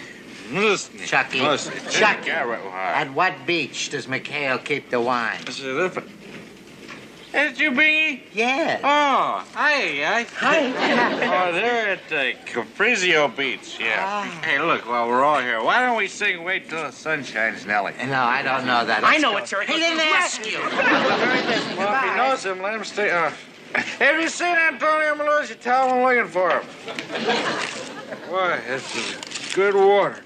Chucky. At what beach does McHale keep the wine? Is you Bingy? Yeah. Oh, hi. Hi. Oh, they're at Caprizio Beach, yeah. Hey, look, while we're all here, why don't we sing Wait Till the Sun Shines, Nellie? No, I don't know that. I know it, sir. He didn't ask you. Well, if he knows him, let him stay. Have you seen Antonio Maluzzi? Tell him I'm looking for him. Boy, this is good water.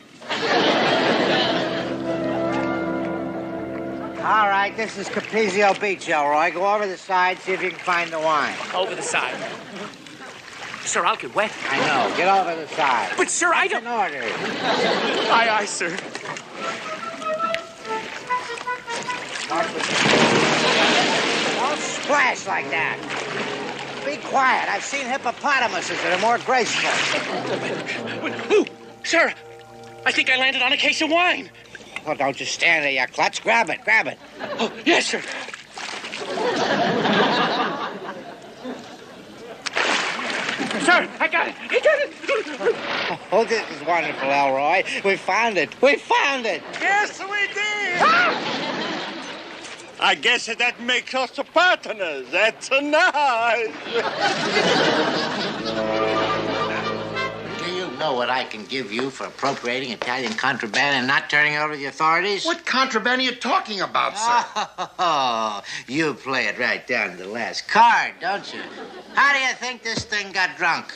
All right, this is Caprizio Beach, Elroy. Go over the side, see if you can find the wine. Over the side. Sir, I'll get wet. I know. Get over the side. But, sir, I don't... An order. Aye, sir. Don't splash like that. Be quiet. I've seen hippopotamuses that are more graceful. Ooh, sir, I think I landed on a case of wine. Well, don't just stand there, you klutz. Grab it. Oh, yes, sir. Sir, I got it. Oh, this is wonderful, Elroy. We found it. Yes, we did. I guess that makes us partners. That's nice. Do you know what I can give you for appropriating Italian contraband and not turning it over to the authorities? What contraband are you talking about, sir? Oh, you play it right down to the last card, don't you? How do you think this thing got drunk?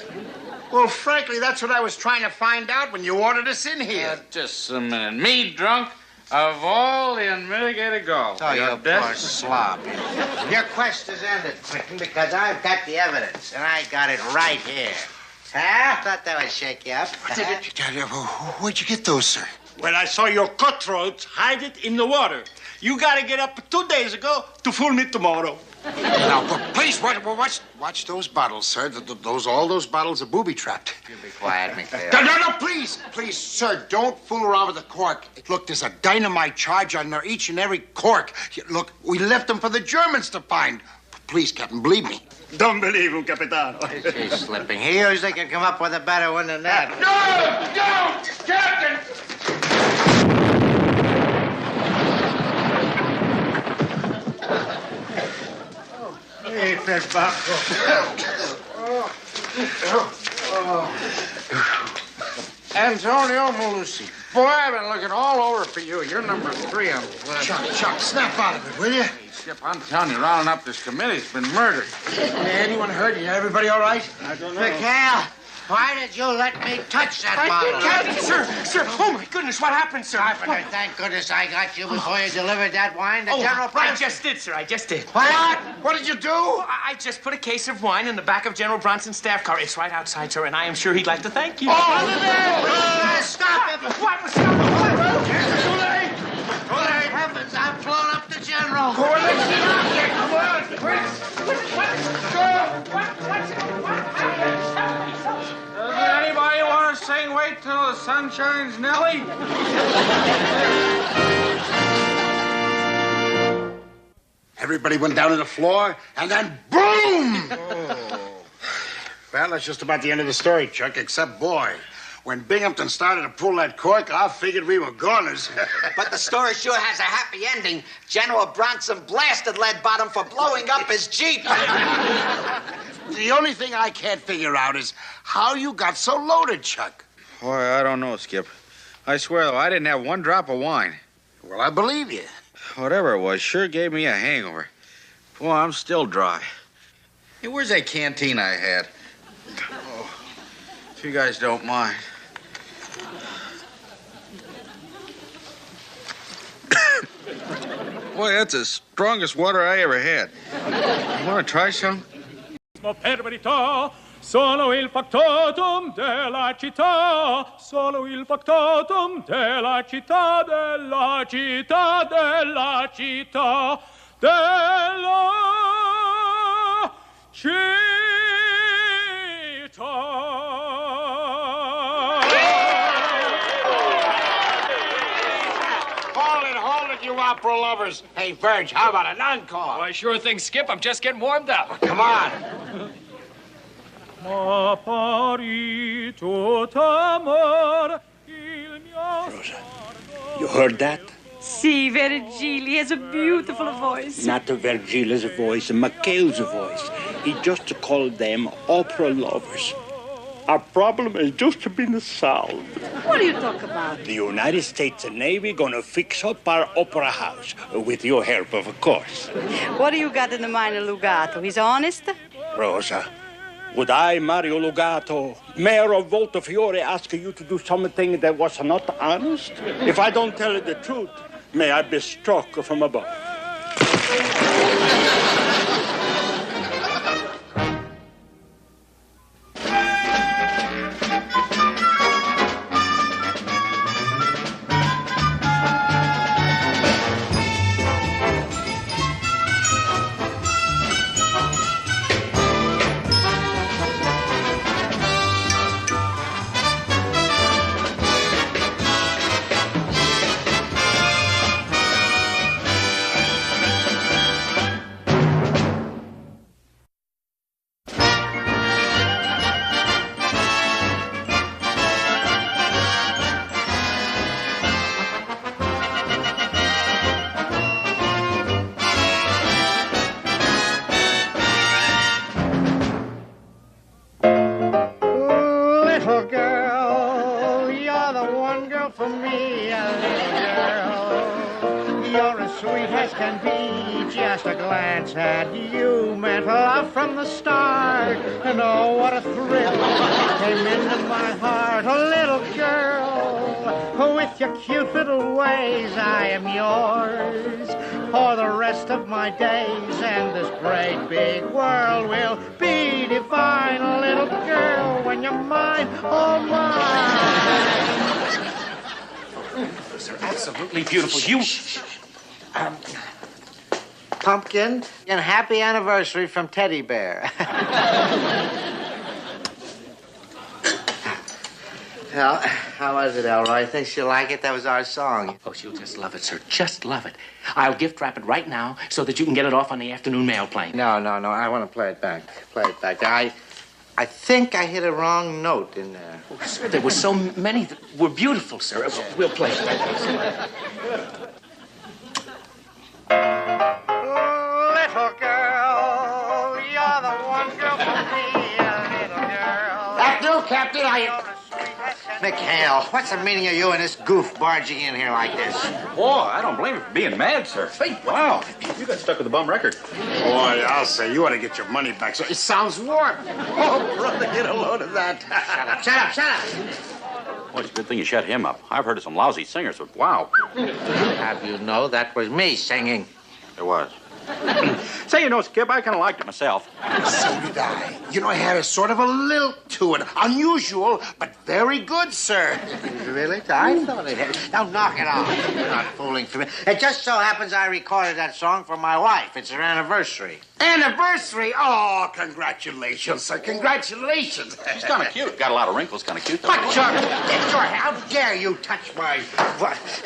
Well, frankly, that's what I was trying to find out when you ordered us in here. Just a minute. Me drunk? Of all the unmitigated golf. Oh, you poor slob. Your quest is ended, Clinton, because I've got the evidence, and I got it right here. Huh? Thought that would shake you up. Where'd you get those, sir? Well, I saw your cutthroats hide it in the water. You gotta get up 2 days ago to fool me tomorrow. Now, please, watch those bottles, sir. All those bottles are booby-trapped. You be quiet, McHale. No, please, sir, don't fool around with the cork. Look, there's a dynamite charge on each and every cork. Look, we left them for the Germans to find. Please, Captain, believe me. Don't believe him, Capitano. He's slipping. He usually can come up with a better one than that. No, Captain! there, Bob. Antonio Malusi. Boy, I've been looking all over for you. You're number 3 on the list. Chuck, snap out of it, will you? Hey, Skip, I'm telling you, rounding up this committee's been murdered. Anyone hurt? Everybody all right? I don't know. McHale, why did you let me touch that bottle? Sir, oh my goodness, what happened, sir? Thank goodness I got you before you delivered that wine to General I Bronson. just did, sir, I just did. What? What did you do? I just put a case of wine in the back of General Bronson's staff car. It's right outside, sir, and I am sure he'd like to thank you. Stop it! What? Stop it! Too late. Heavens, I've blown up the General. Come on, Does anybody want to sing Wait Till the Sun Shines, Nellie? Everybody went down to the floor, and then boom! Well, that's just about the end of the story, Chuck, except, boy, when Binghamton started to pull that cork, I figured we were goners. But the story sure has a happy ending. General Bronson blasted Lead Bottom for blowing up his Jeep. The only thing I can't figure out is how you got so loaded, Chuck. Boy, I don't know, Skip. I swear, though, I didn't have one drop of wine. Well, I believe you. Whatever it was, sure gave me a hangover. Boy, I'm still dry. Hey, where's that canteen I had? Oh, if you guys don't mind. Boy, that's the strongest water I ever had. You want to try some? Per verità, sono il factotum della città, sono il factotum della città, della città, della città, della Hold it, you opera lovers. Hey, Verge, how about an encore? Why, sure thing, Skip. I'm just getting warmed up. Come on. Rosa, you heard that? Si, Virgil. He has a beautiful voice. Not Virgilia's voice, McHale's voice. He just called them opera lovers. Our problem has just been solved. What do you talk about? The United States Navy gonna fix up our opera house, with your help, of course. What do you got in the mind of Lugato? He's honest? Rosa, would I, Mario Lugato, mayor of Voltafiore, ask you to do something that was not honest? If I don't tell you the truth, may I be struck from above. Sweet as can be, just a glance at you meant love from the start. And oh, what a thrill came into my heart. A little girl, with your cute little ways, I am yours for the rest of my days. And this great big world will be divine. A little girl, when you're mine, oh mine. Those are absolutely beautiful. You... Pumpkin, and happy anniversary from Teddy Bear. Well, how was it, Elroy? Think she'll like it? That was our song. Oh, she'll just love it, sir. Just love it. I'll gift wrap it right now so that you can get it off on the afternoon mail plane. No. I want to play it back. I think I hit a wrong note in there. Oh, sir, there were so many that were beautiful, sir. We'll play it back. Little girl, you're McHale, what's the meaning of you and this goof barging in here like this? Oh, I don't blame you for being mad, sir. Hey, wow. You got stuck with a bum record. Boy, I'll say, you ought to get your money back. So it sounds warped. Oh, brother, get a load of that. Shut up. Well, it's a good thing you shut him up. I've heard of some lousy singers, but wow. Have you know that was me singing? It was. Say, you know, Skip, I kind of liked it myself. So did I. You know, I had a sort of a lilt to it. Unusual, but very good, sir. Really? I thought it had. Now, knock it off. You're not fooling for me. It just so happens I recorded that song for my wife. It's her anniversary. Anniversary? Oh, congratulations, sir. Congratulations. She's kind of cute. Got a lot of wrinkles. Kind of cute, though. But, how dare you touch my...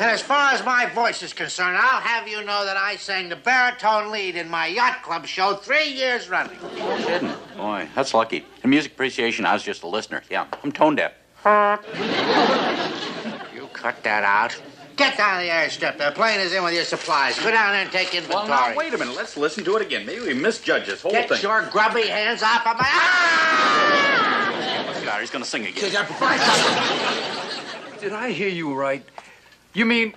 And as far as my voice is concerned, I'll have you know that I sang the baritone lead in my yacht club show 3 years running. No kidding. Boy, that's lucky. In music appreciation, I was just a listener. Yeah, I'm tone deaf. You cut that out. Get down the airstrip. The plane is in with your supplies. Go down there and take inventory. Well, now, wait a minute. Let's listen to it again. Maybe we misjudged this whole thing. Get your grubby hands off of my... Look at he's going to sing again. Did I hear you right? You mean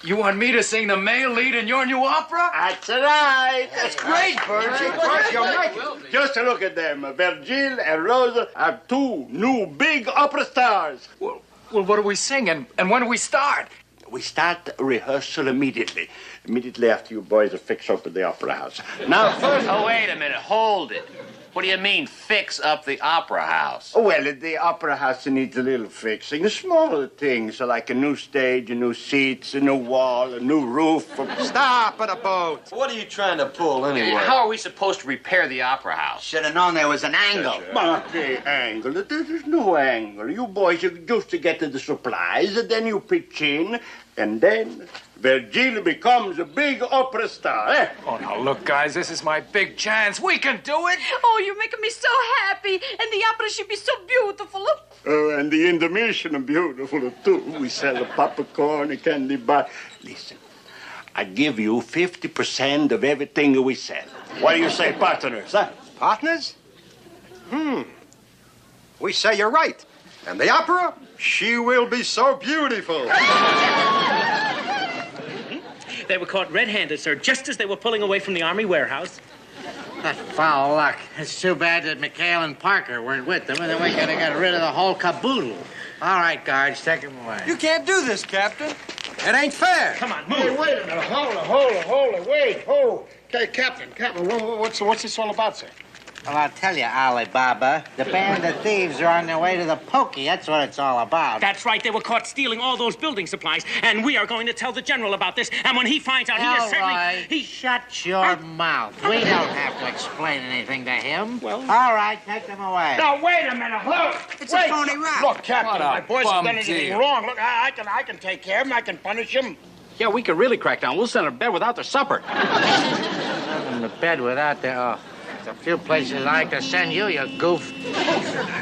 you want me to sing the male lead in your new opera? That's right. That's great, Virgil. Of course, you'll make it. Just look at them. Virgil and Rosa are two new big opera stars. Well, what are we singing, and when do we start? We start rehearsal immediately. Immediately after you boys are fixed up at the opera house. Now, first... Oh, wait a minute. Hold it. What do you mean, fix up the opera house? Well, the opera house needs a little fixing. The smaller things, like a new stage, a new seats, a new wall, a new roof. Stop at a boat. What are you trying to pull anyway? How are we supposed to repair the opera house? Should have known there was an angle. But the angle, there's no angle. You boys are just to get to the supplies, and then you pitch in, and then Virgil becomes a big opera star, eh? Oh, now, look, guys, this is my big chance. We can do it. Oh, you're making me so happy. And the opera should be so beautiful. Oh, and the intermission is beautiful, too. We sell the popcorn, a candy bar. Listen, I give you 50% of everything we sell. What do you say, partners, huh? Partners? We say you're right. And the opera, she will be so beautiful. They were caught red-handed, sir, just as they were pulling away from the Army warehouse. That's foul luck. It's too bad that McHale and Parker weren't with them, and then we could have got rid of the whole caboodle. All right, guards, take them away. You can't do this, Captain. It ain't fair. Come on, move. Hey, wait a minute. Hold it. Wait. Oh, okay, Captain, what's this all about, sir? Well, I'll tell you, Alibaba. The band of thieves are on their way to the pokey. That's what it's all about. That's right. They were caught stealing all those building supplies, and we are going to tell the general about this. And when he finds out, he is certainly... Right. Shut your mouth. We don't have to explain anything to him. Well... All right, take them away. Now, wait a minute. Look. It's a phony rap. Look, Captain, my boys have done anything wrong. Look, I can take care of him. I can punish him. Yeah, we could really crack down. We'll send them to bed without their supper. Send them to bed without their... Oh. There's a few places I like to send you, you goof.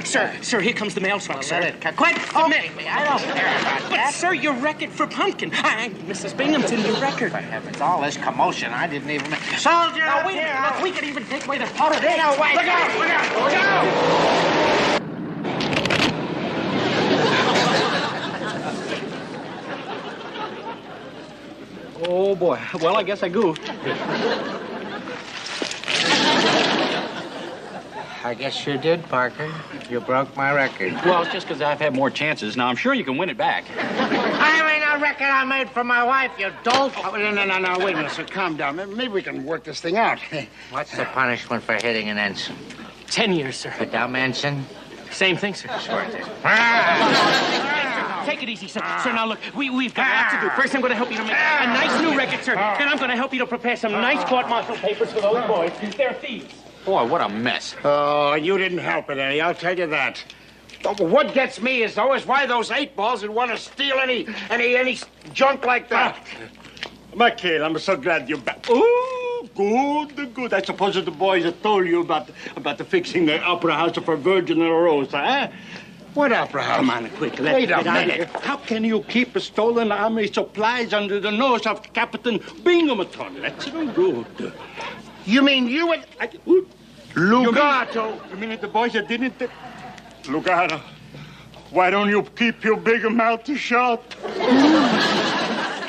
Sir, here comes the mail truck, sir. Let it cut. Quit a minute. Me. I don't care about But, that. sir, your record for pumpkin. Mrs. Binghamton, your record. For heavens, all this commotion, I didn't even... Soldier, now, wait a minute. We could even take away the powder. Get away. Look out! Oh, boy. Well, I guess I goofed. I guess you did, Parker. You broke my record. Well, it's just because I've had more chances. Now, I'm sure you can win it back. I mean, a record I made for my wife, you dolt. Oh, no. Wait a minute, sir. Calm down. Maybe we can work this thing out. What's the punishment for hitting an ensign? 10 years, sir. A dumb ensign? Same thing, sir. Sure it is. Take it easy, sir. Sir, now look, we've got a lot to do. First, I'm going to help you to make a nice new record, sir. Then I'm going to help you to prepare some nice court-martial papers for those boys. They're thieves. Boy, what a mess. Oh, you didn't help it any, I'll tell you that. But what gets me is why those 8-balls would want to steal any junk like that. McHale, I'm so glad you're back. Oh, good. I suppose the boys have told you about the fixing the opera house for Virgin and Rosa, eh? What opera house? Come on, quick. Wait a minute. How can you keep stolen army supplies under the nose of Captain Binghamton? That's no good. You mean you and... Lugato. You mean the boys that didn't... Lugato. Why don't you keep your big mouth shut?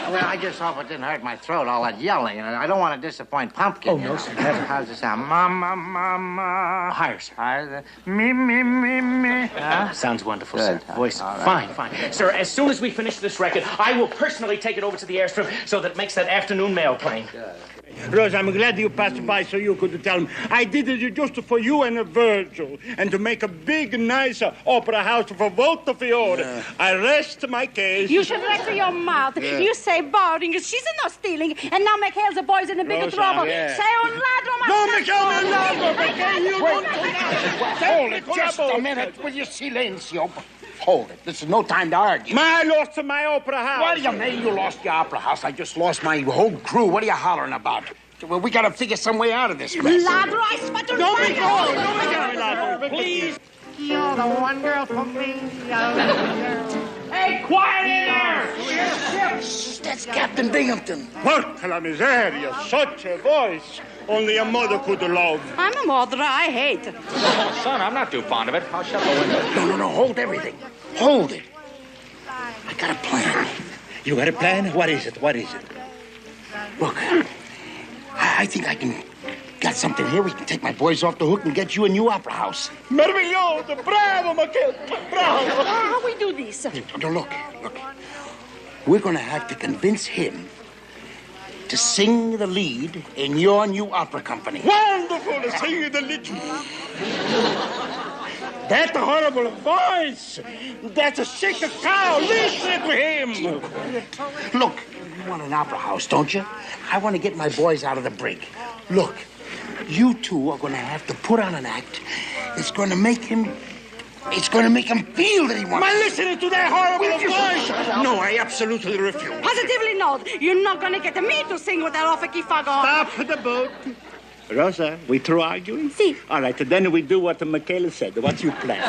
Well, I just hope it didn't hurt my throat, all that yelling. And I don't want to disappoint Pumpkin. Oh, no, sir, never. How's it sound? Mama, mama. Higher, sir. Higher. Me. Huh? Sounds wonderful, Good. sir. Voice, All right. fine. Sir, as soon as we finish this record, I will personally take it over to the airstrip so that it makes that afternoon mail plane. Rose, I'm glad you passed by so you could tell him. I did it just for you and Virgil, and to make a big, nice opera house for both of you. I rest my case. You should rest your mouth. Yeah. You say boarding. She's not stealing. And now McHale's the boys in a big Rosa, trouble. yeah. Say un ladro, No, McHale, un ladro, McHale, you Wait, don't hold it just a minute. Will you silencio? Hold it. This is no time to argue. I lost my opera house. What do you mean you lost your opera house? I just lost my whole crew. What are you hollering about? Well, we gotta figure some way out of this mess. Ladro, I spat on Don't be fire. going, ladro. Please. You're the one girl for me. Hey, quiet in there! That's Captain Binghamton. Porca la miseria, such a voice. Only a mother could love. I'm a mother. I hate it. Oh, son, I'm not too fond of it. I'll shut the window. No. Hold everything. Hold it. I got a plan. You got a plan? What is it? Look, I think I can got something here. We can take my boys off the hook and get you a new opera house. Meraviglioso! Bravo, McHale! Bravo! How we do this? No, look. We're gonna have to convince him to sing the lead in your new opera company. Wonderful! Sing the lead. That horrible voice! That's a sick cow! Listen to him! Look, you want an opera house, don't you? I want to get my boys out of the brig. Look, you two are going to have to put on an act. It's going to make him feel that he wants. Am I listening to that horrible voice? No, I absolutely refuse. Positively not. You're not going to get me to sing with that off-a-key fog on. Stop the boat. Rosa, we through arguing? Si. All right, then we do what McHale said. What's your plan?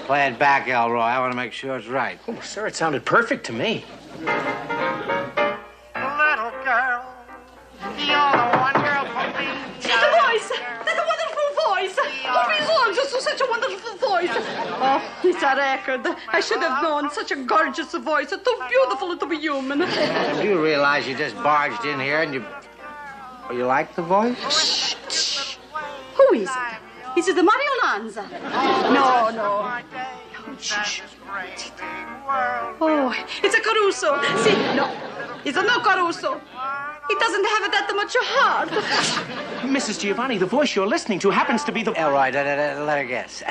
Play it back, Elroy. I want to make sure it's right. Oh, sir, it sounded perfect to me. Little girl, you're the one girl for me. The voice! That's a wonderful voice! Who belongs to such a wonderful voice? Oh, it's a record. I should have known. Such a gorgeous voice. Too beautiful to be human. Do you realize you just barged in here and you like the voice? Shh. Who is it? Is it the Mario Lanza? No. Shh. Oh, it's a Caruso. See, no. It's no Caruso. He doesn't have that much heart. Mrs. Giovanni, the voice you're listening to happens to be the... Elroy, let her guess.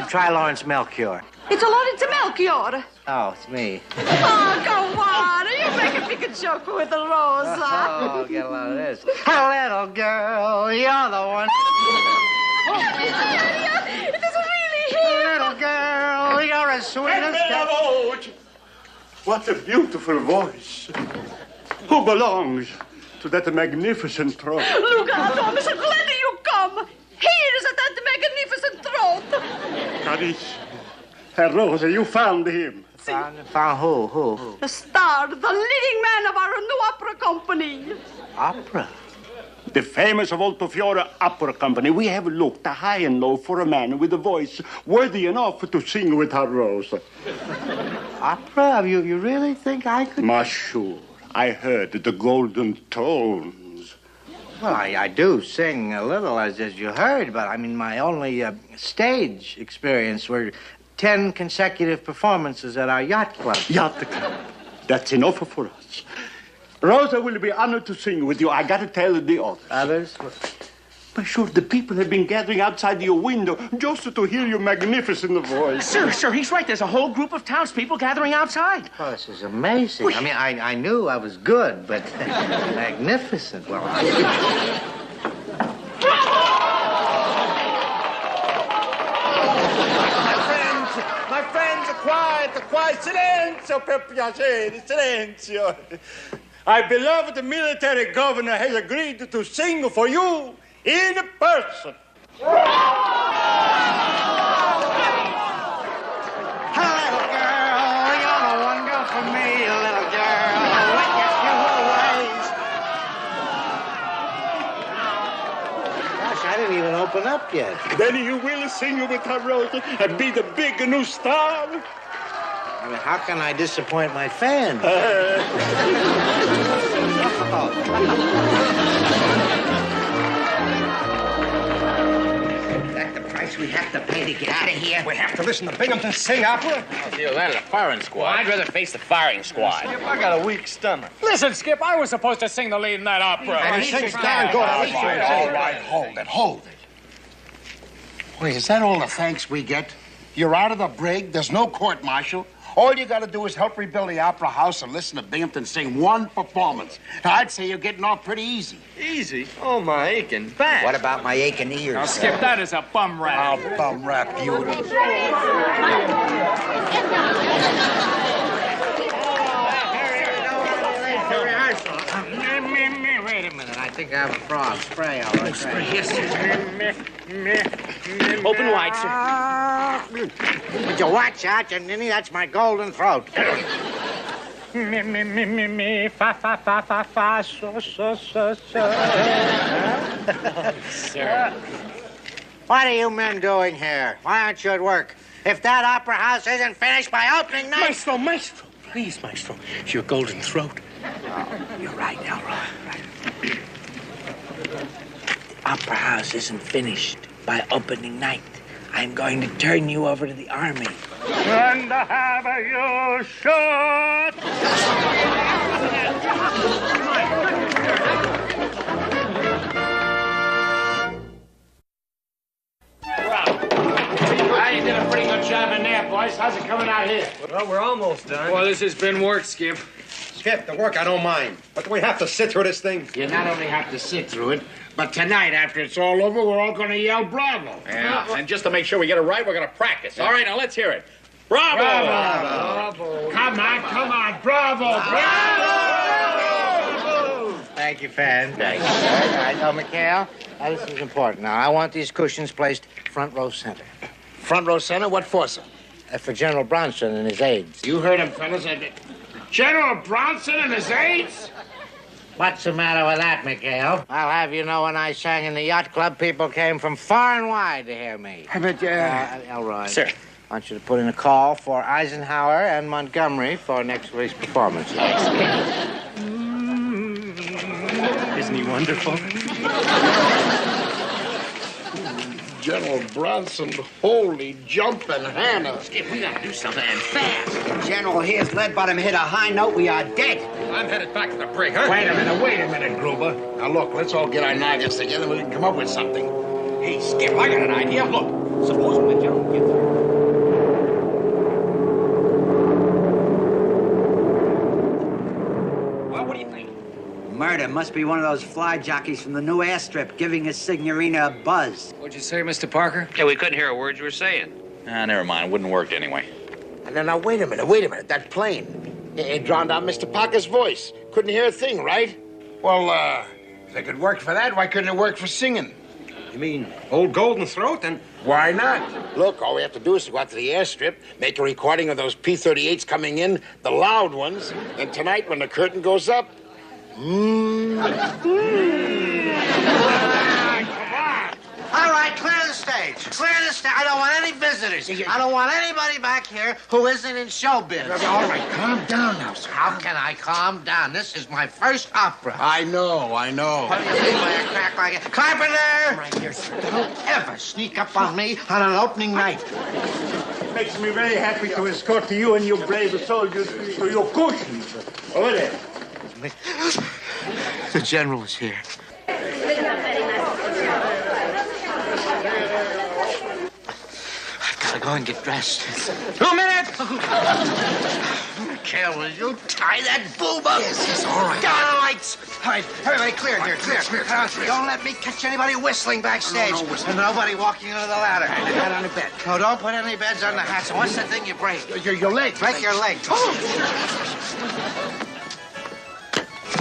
Try Lawrence Melchior. It's a Lawrence Melchior. Oh, it's me. Oh, go on. You make a big joke with the Rosa. Oh, get a lot of this. Little girl, you're the one. It is really him. Little girl, you're as sweet as... What a beautiful voice. Who belongs to that magnificent throne? Lucato, I'm so glad that you come. Here is that magnificent throat. Caris, Herr Rosa, you found him. Found who? The star, the leading man of our new opera company. Opera? The famous Voltofiore Opera Company. We have looked high and low for a man with a voice worthy enough to sing with Herr Rosa. Opera? You really think I could? Monsieur, I heard the golden tones. Well, I do sing a little, as you heard, but I mean, my only stage experience were 10 consecutive performances at our yacht club. Yacht club. That's enough for us. Rosa will be honored to sing with you. I gotta tell the others. Others? But sure, the people have been gathering outside your window just to hear your magnificent voice. Sir, he's right. There's a whole group of townspeople gathering outside. Oh, this is amazing. I mean, I knew I was good, but magnificent. Well, My friends, quiet, silenzio, per piacere, silenzio. Our beloved military governor has agreed to sing for you in person. Little girl, you're the one girl for me, little girl. What you feel always. Gosh, I didn't even open warming up yet. Then you will sing with the rose and be the big new star. I mean, how can I disappoint my fans? We have to pay to get out of here. We have to listen to Binghamton sing opera? I'll deal with that at the firing squad. I'd rather face the firing squad. Skip, I got a weak stomach. Listen, Skip, I was supposed to sing the lead in that opera. And he sings down good. All right, hold it. Wait, is that all the thanks we get? You're out of the brig, there's no court-martial. All you gotta do is help rebuild the opera house and listen to Binghamton sing one performance. Now, I'd say you're getting off pretty easy. Easy? Oh, my aching back. What about my aching ears? Now, Skip, that is a bum rap. I'll bum rap you. Wait a minute. I think I have a frog. Spray, all right. Spray. Yes, Open wide, sir. Would you watch out, you ninny? That's my golden throat. Me, fa, fa, fa, fa, fa, so. Sir. What are you men doing here? Why aren't you at work? If that opera house isn't finished by opening night... Maestro. Please, Maestro. Your golden throat. Oh, you're right, Elroy. Right. The opera house isn't finished by opening night. I'm going to turn you over to the army. And have you shot? You did a pretty good job in there, boys. How's it coming out here? Well, we're almost done. Well, this has been work, Skip. Skip, the work I don't mind. But do we have to sit through this thing? You not only have to sit through it, but tonight, after it's all over, we're all going to yell bravo. Yeah, and just to make sure we get it right, we're going to practice. All right, now let's hear it. Bravo! Bravo! Come on, bravo! Thank you, Fan. Thank you. All right, now, McHale, this is important. Now, I want these cushions placed front row center. Front row center? What for, sir? For General Bronson and his aides. You heard him, fellas. General Bronson and his aides? What's the matter with that, McHale? I'll have you know when I sang in the yacht club, people came from far and wide to hear me. But, Elroy. Sir. I want you to put in a call for Eisenhower and Montgomery for next week's performance. Isn't he wonderful? General Bronson, holy jumping Hannah. Skip, we got to do something and fast. General here's lead bottom hit a high note. We are dead. I'm headed back to the brig, huh? Wait a minute, Gruber. Now, look, let's all get our noggins together. We can come up with something. Hey, Skip, I got an idea. Look, suppose when the general gets there. Well, what do you think? Murder must be one of those fly jockeys from the new airstrip giving his signorina a buzz. What'd you say, Mr. Parker? Yeah, we couldn't hear a word you were saying. Never mind. Wouldn't work anyway. Now, wait a minute. That plane. It drowned out Mr. Parker's voice. Couldn't hear a thing, right? Well, if it could work for that, why couldn't it work for singing? You mean old golden throat? And why not? Look, all we have to do is to go out to the airstrip, make a recording of those P-38s coming in, the loud ones, and tonight when the curtain goes up, All right, clear the stage. Clear the stage. I don't want any visitors. I don't want anybody back here who isn't in showbiz. All right, calm down now, sir. How can I calm down? This is my first opera. I know. What do you mean by a crack like it? Carpenter! Right here, sir. Don't ever sneak up on me on an opening night. It makes me very happy to escort you and your brave soldiers to your cushions. Over there. The general is here. I've got to go and get dressed. 2 minutes! McHale, will you tie that boob up? Yes, all right. Down the lights! All right, everybody clear here, clear. Don't let me catch anybody whistling backstage. No whistling. And nobody walking under the ladder. Not on the bed. No, don't put any beds on the hats. What's the thing you break? Your leg. Break your leg.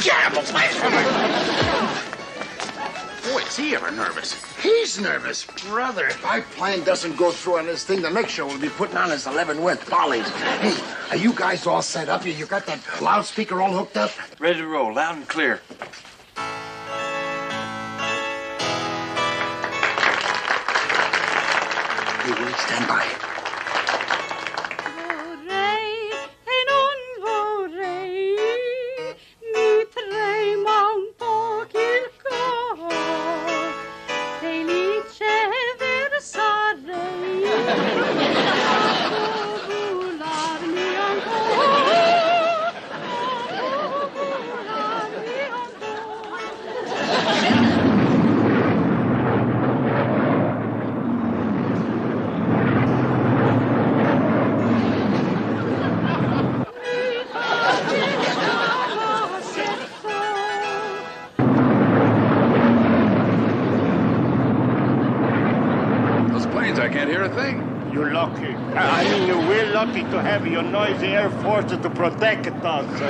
Get him away from her! Boy, is he ever nervous. He's nervous. Brother, if my plan doesn't go through on this thing, the next show we'll be putting on is 11 West Follies. Hey, are you guys all set up? You got that loudspeaker all hooked up? Ready to roll, loud and clear. Okay, Willie, stand by. I can't hear a thing. You're lucky. I mean, we're lucky to have your noisy Air Force to protect us.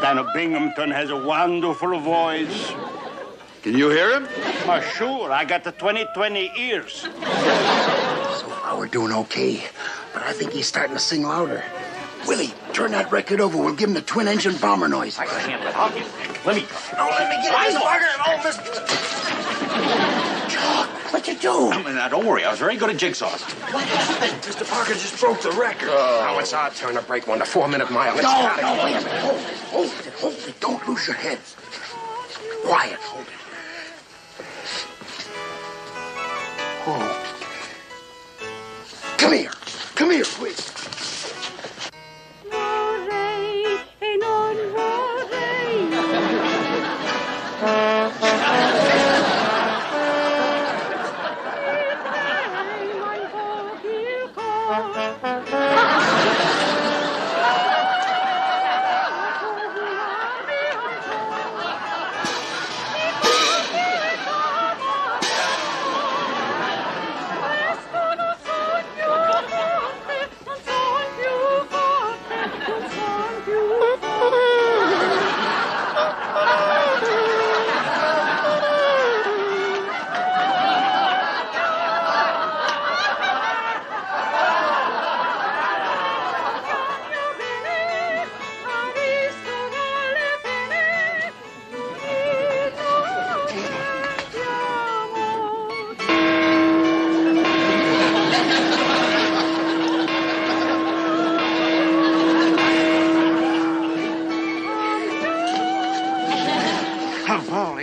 Captain Binghamton has a wonderful voice. Can you hear him? Sure, I got the 20/20 ears. So far, we're doing okay. But I think he's starting to sing louder. Willie, turn that record over. We'll give him the twin-engine bomber noise. I can handle it. I'll get it. Let me. No, let me get it. Chuck, what'd you do? Don't worry. I was very good at jigsaws. What happened? Mr. Parker just broke the record. Now it's our turn to break one, the 4-minute mile. Let's No, wait a minute. Hold it. Don't lose your head. Quiet, hold it. Oh. Come here, please.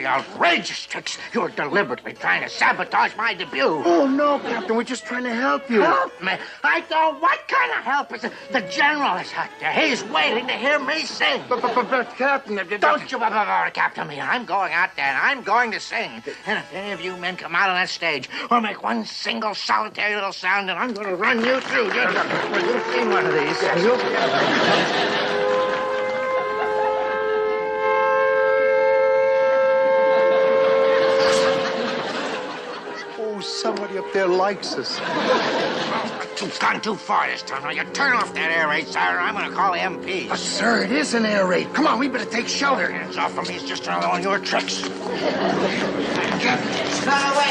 Outrageous tricks. You're deliberately trying to sabotage my debut. Oh, no, Captain. We're just trying to help you. Help me? I don't. What kind of help is it? The general is out there. He's waiting to hear me sing. But Captain... Don't you Captain me. I'm going out there, and I'm going to sing. And if any of you men come out on that stage or make one single solitary little sound, then I'm going to run you through. You've seen one of these. Somebody up there likes us. It's gone too far this time. Now, you turn off that air raid, sir, or I'm going to call the MP. But, sir, it is an air raid. Come on, we better take shelter. Hands off from me. It's just another one of your tricks. No, wait,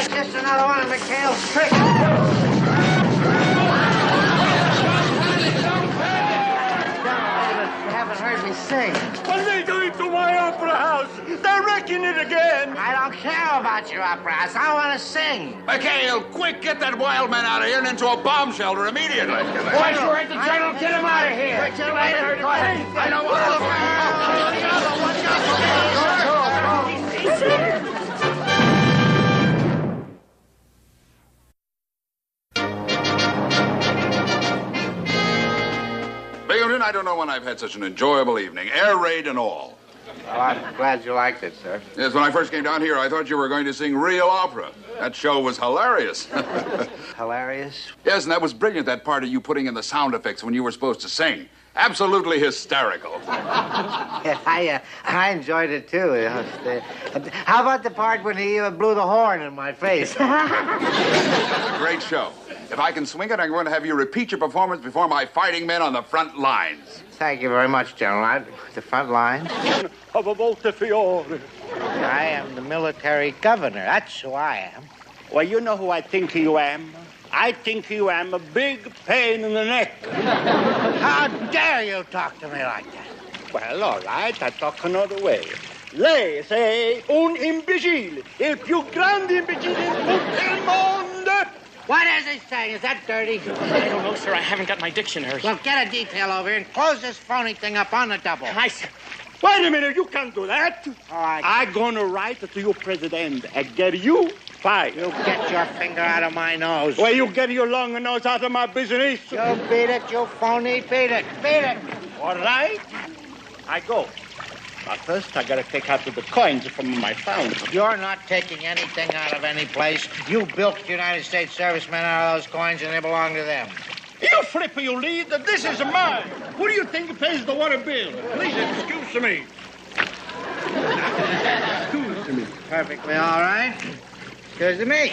just another one of McHale's tricks. You haven't heard me sing. What are they doing to my opera house? They're wrecking it again. I don't care about your opera house. I want to sing. McHale, quick, get that wild man out of here and into a bomb shelter immediately. Boys, we're at the general. Get him out of here. Wait till later. Go ahead. I don't want Binghamton, I don't know when I've had such an enjoyable evening, air raid and all. Well, I'm glad you liked it, sir. Yes, when I first came down here, I thought you were going to sing real opera. That show was hilarious. Hilarious? Yes, and that was brilliant, that part of you putting in the sound effects when you were supposed to sing. Absolutely hysterical. Yeah, I enjoyed it, too. How about the part when he blew the horn in my face? Great show. If I can swing it, I'm going to have you repeat your performance before my fighting men on the front lines. Thank you very much, General. The front lines? Of a Voltefiore. I am the military governor. That's who I am. Well, you know who I think you am? I think you am a big pain in the neck. How dare you talk to me like that? Well, all right, I talk another way. Lei sei un imbecille, il più grande imbecille in tutto il mondo. What is he saying? Is that dirty? I don't know, sir. I haven't got my dictionary. Well, get a detail over here and close this phony thing up on the double. Wait a minute, you can't do that. All right. I'm gonna write to your president and get you fired. You get your finger out of my nose. Well, you get your long nose out of my business. You beat it, you phony. Beat it. Beat it. All right. I go. But first, I gotta take out the coins from my phone. You're not taking anything out of any place. You bilked United States servicemen out of those coins, and they belong to them. You flip your lead. This is mine. Who do you think pays the water bill? Please excuse me. Excuse me. Perfectly all right. Excuse me.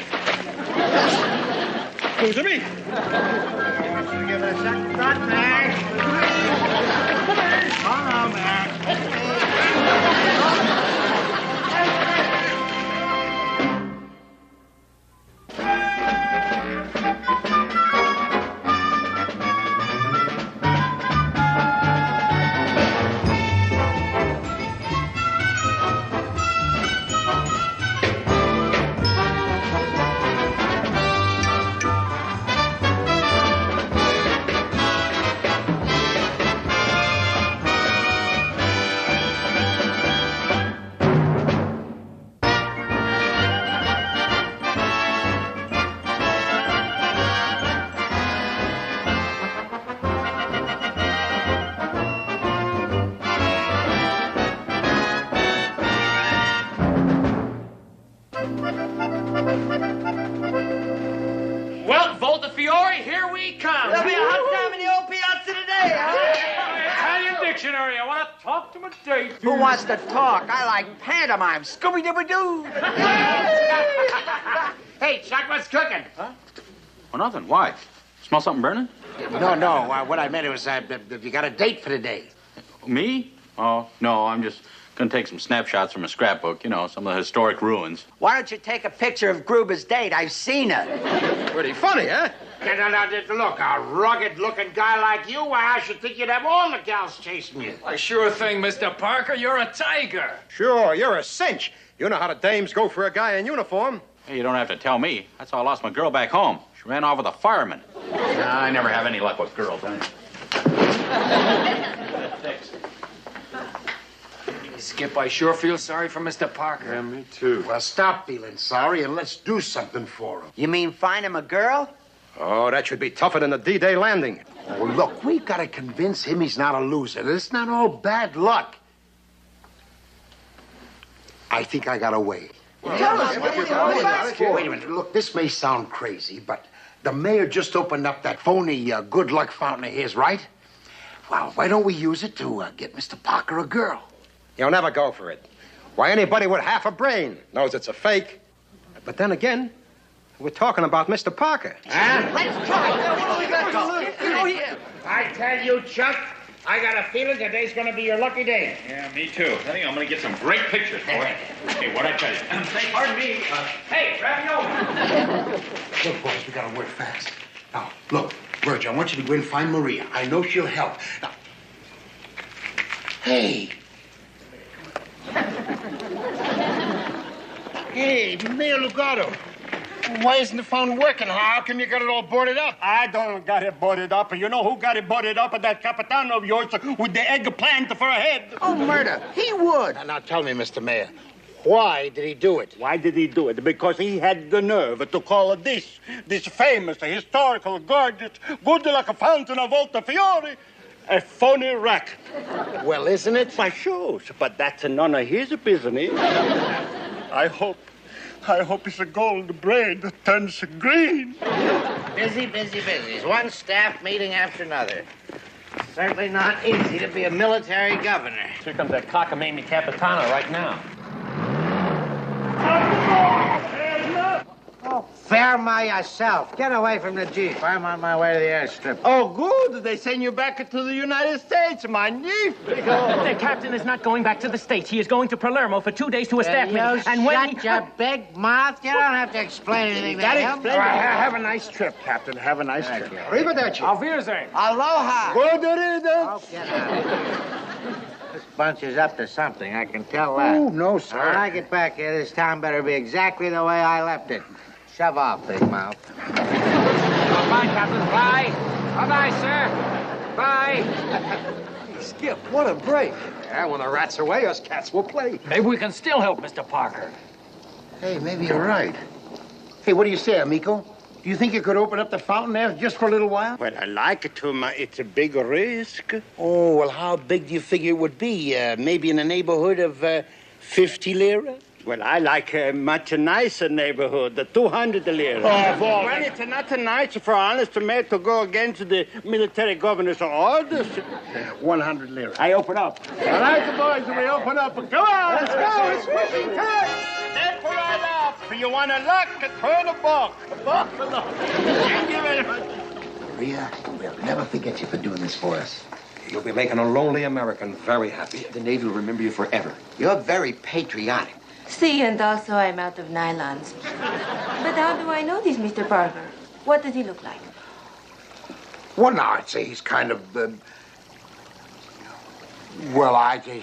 Excuse me. I want you to give it a second thought, Mac. Oh, no, Mac. Well, Voltefiore, here we come. There'll be a hot time in the old piazza today, huh? Italian dictionary. I want to talk to my date. Who wants to talk? I like pantomime. Scooby-Dooby-Doo. Hey, Chuck, what's cooking? Huh? Oh, nothing. Why? Smell something burning? No. What I meant was, you got a date for today. Me? Oh, no, I'm just gonna take some snapshots from a scrapbook, you know, some of the historic ruins. Why don't you take a picture of Gruber's date? I've seen her. Pretty funny, huh? Now, look, a rugged-looking guy like you, why, I should think you'd have all the gals chasing you. Why, sure thing, Mr. Parker. You're a tiger. Sure, you're a cinch. You know how the dames go for a guy in uniform. Hey, you don't have to tell me. That's how I lost my girl back home. She ran off with a fireman. I never have any luck with girls, huh? Skip, I sure feel sorry for Mr. Parker. Yeah, me too. Well, stop feeling sorry and let's do something for him. You mean find him a girl? Oh, that should be tougher than the D-Day landing. Oh, look, we've got to convince him he's not a loser. It's not all bad luck. I think I got a way. Tell us. Wait a minute. Look, this may sound crazy, but the mayor just opened up that phony good luck fountain of his, right? Well, why don't we use it to get Mr. Parker a girl? You'll never go for it. Why, anybody with half a brain knows it's a fake. But then again, we're talking about Mr. Parker. Huh? Let's try. What do we got to lose? I tell you, Chuck, I got a feeling today's going to be your lucky day. Yeah, me too. I think I'm gonna get some great pictures for it. Hey, what'd I tell you? Say, pardon me. Hey, Ravioli. Look, boys, we got to work fast. Now, look, Virgil, I want you to go and find Maria. I know she'll help. Now, hey. Hey, Mayor Lugato. Why isn't the phone working? How come you got it all boarded up? I don't got it boarded up. You know who got it boarded up? That Capitan of yours with the eggplant for a head. Oh, murder. He would. Now tell me, Mr. Mayor, why did he do it? Why did he do it? Because he had the nerve to call this famous, historical, gorgeous, good like a fountain of Voltefiore, a phony racket. Well, isn't it? My shoes, but that's none of his business. I hope it's a gold braid that turns green. Busy, busy, busy. It's one staff meeting after another. Certainly not easy to be a military governor. Here comes that cockamamie Capitano right now. Fair my yourself. Get away from the Jeep. I'm on my way to the airstrip. Oh, good. They send you back to the United States, magnifique. The captain is not going back to the States. He is going to Palermo for 2 days to a staff meeting. And when shut your big mouth. You don't have to explain anything to him. Have a nice trip, Captain. Have a nice trip. Arrivederci. Auf Wiedersehen. Aloha. Good riddance. Oh, get out. This bunch is up to something, I can tell that. Oh, no, sir. When I get back here, this town better be exactly the way I left it. Shove off, big mouth. Bye, Captain. Bye. Bye-bye, sir. Bye. Skip, what a break. Yeah, when the rat's away, us cats will play. Maybe we can still help Mr. Parker. Hey, maybe you're right. Hey, what do you say, amigo? Do you think you could open up the fountain there just for a little while? Well, I like it to, it's a big risk. Oh, well, how big do you figure it would be? Maybe in the neighborhood of 50 lira? Well, I like a much nicer neighborhood, the 200 lira. Well, it's not nice for honest man to go against the military governor's orders. 100 lira. I open up. All right, boys, we open up. Come on, let's go. It's whipping time. Step right up. You want to luck, turn a buck. A buck for luck. Thank you very much. Maria, we'll never forget you for doing this for us. You'll be making a lonely American very happy. The Navy will remember you forever. You're very patriotic. See, and also I'm out of nylons. But how do I know this Mr. Parker? What does he look like? Well, now, I'd say he's kind of,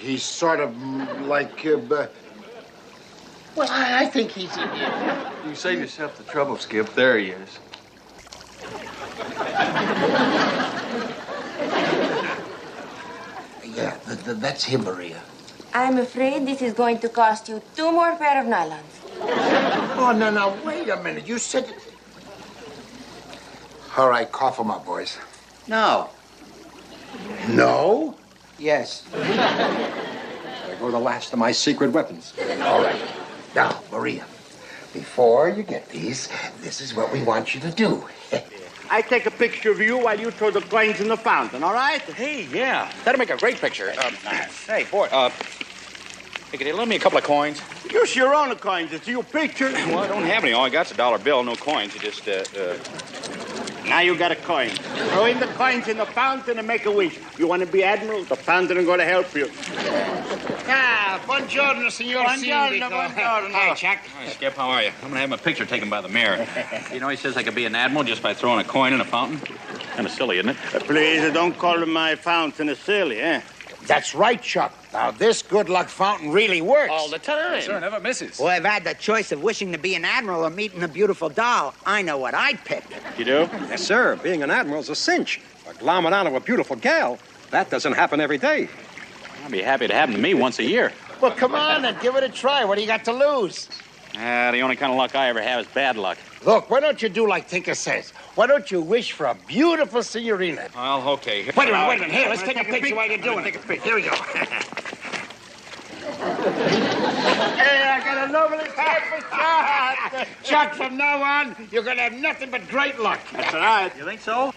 he's sort of like, I think he's... You save yourself the trouble, Skip. There he is. Yeah, that's him, Maria. I'm afraid this is going to cost you 2 more pair of nylons. Oh, no, wait a minute. You said... All right, cough them up, boys. No. No? Yes. There go the last of my secret weapons. All right. Now, Maria, before you get these, this is what we want you to do. I take a picture of you while you throw the coins in the fountain, all right? Hey, yeah. That'll make a great picture. Hey, boy, Pickety, lend me a couple of coins. Use your own coins. It's your picture. Well, I don't have any. All I got's a dollar bill, no coins. You just, Now you got a coin. Throw in the coins in the fountain and make a wish. You want to be admiral? The fountain is going to help you. Buongiorno, signor Sindico. Buongiorno. Hey, Chuck. Hi, Skip, how are you? I'm gonna have my picture taken by the mayor. You know, he says I could be an admiral just by throwing a coin in a fountain. Kind of silly, isn't it? Please, don't call my fountain silly, eh? That's right, Chuck. Now, this good luck fountain really works. All the time. Sure, never misses. Well, if I had the choice of wishing to be an admiral or meeting a beautiful doll, I know what I'd pick. You do? Yes, sir. Being an admiral's a cinch. But glomming onto a beautiful gal, that doesn't happen every day. I'd be happy to happen to me once a year. Well, come on and give it a try. What do you got to lose? The only kind of luck I ever have is bad luck. Look, why don't you do like Tinker says? Why don't you wish for a beautiful signorina? Well, okay. Wait a minute. Here, let's take a picture while you're doing it. Here we go. Hey, I got a lovely type shot. Chuck, from now on, you're going to have nothing but great luck. That's right. You think so?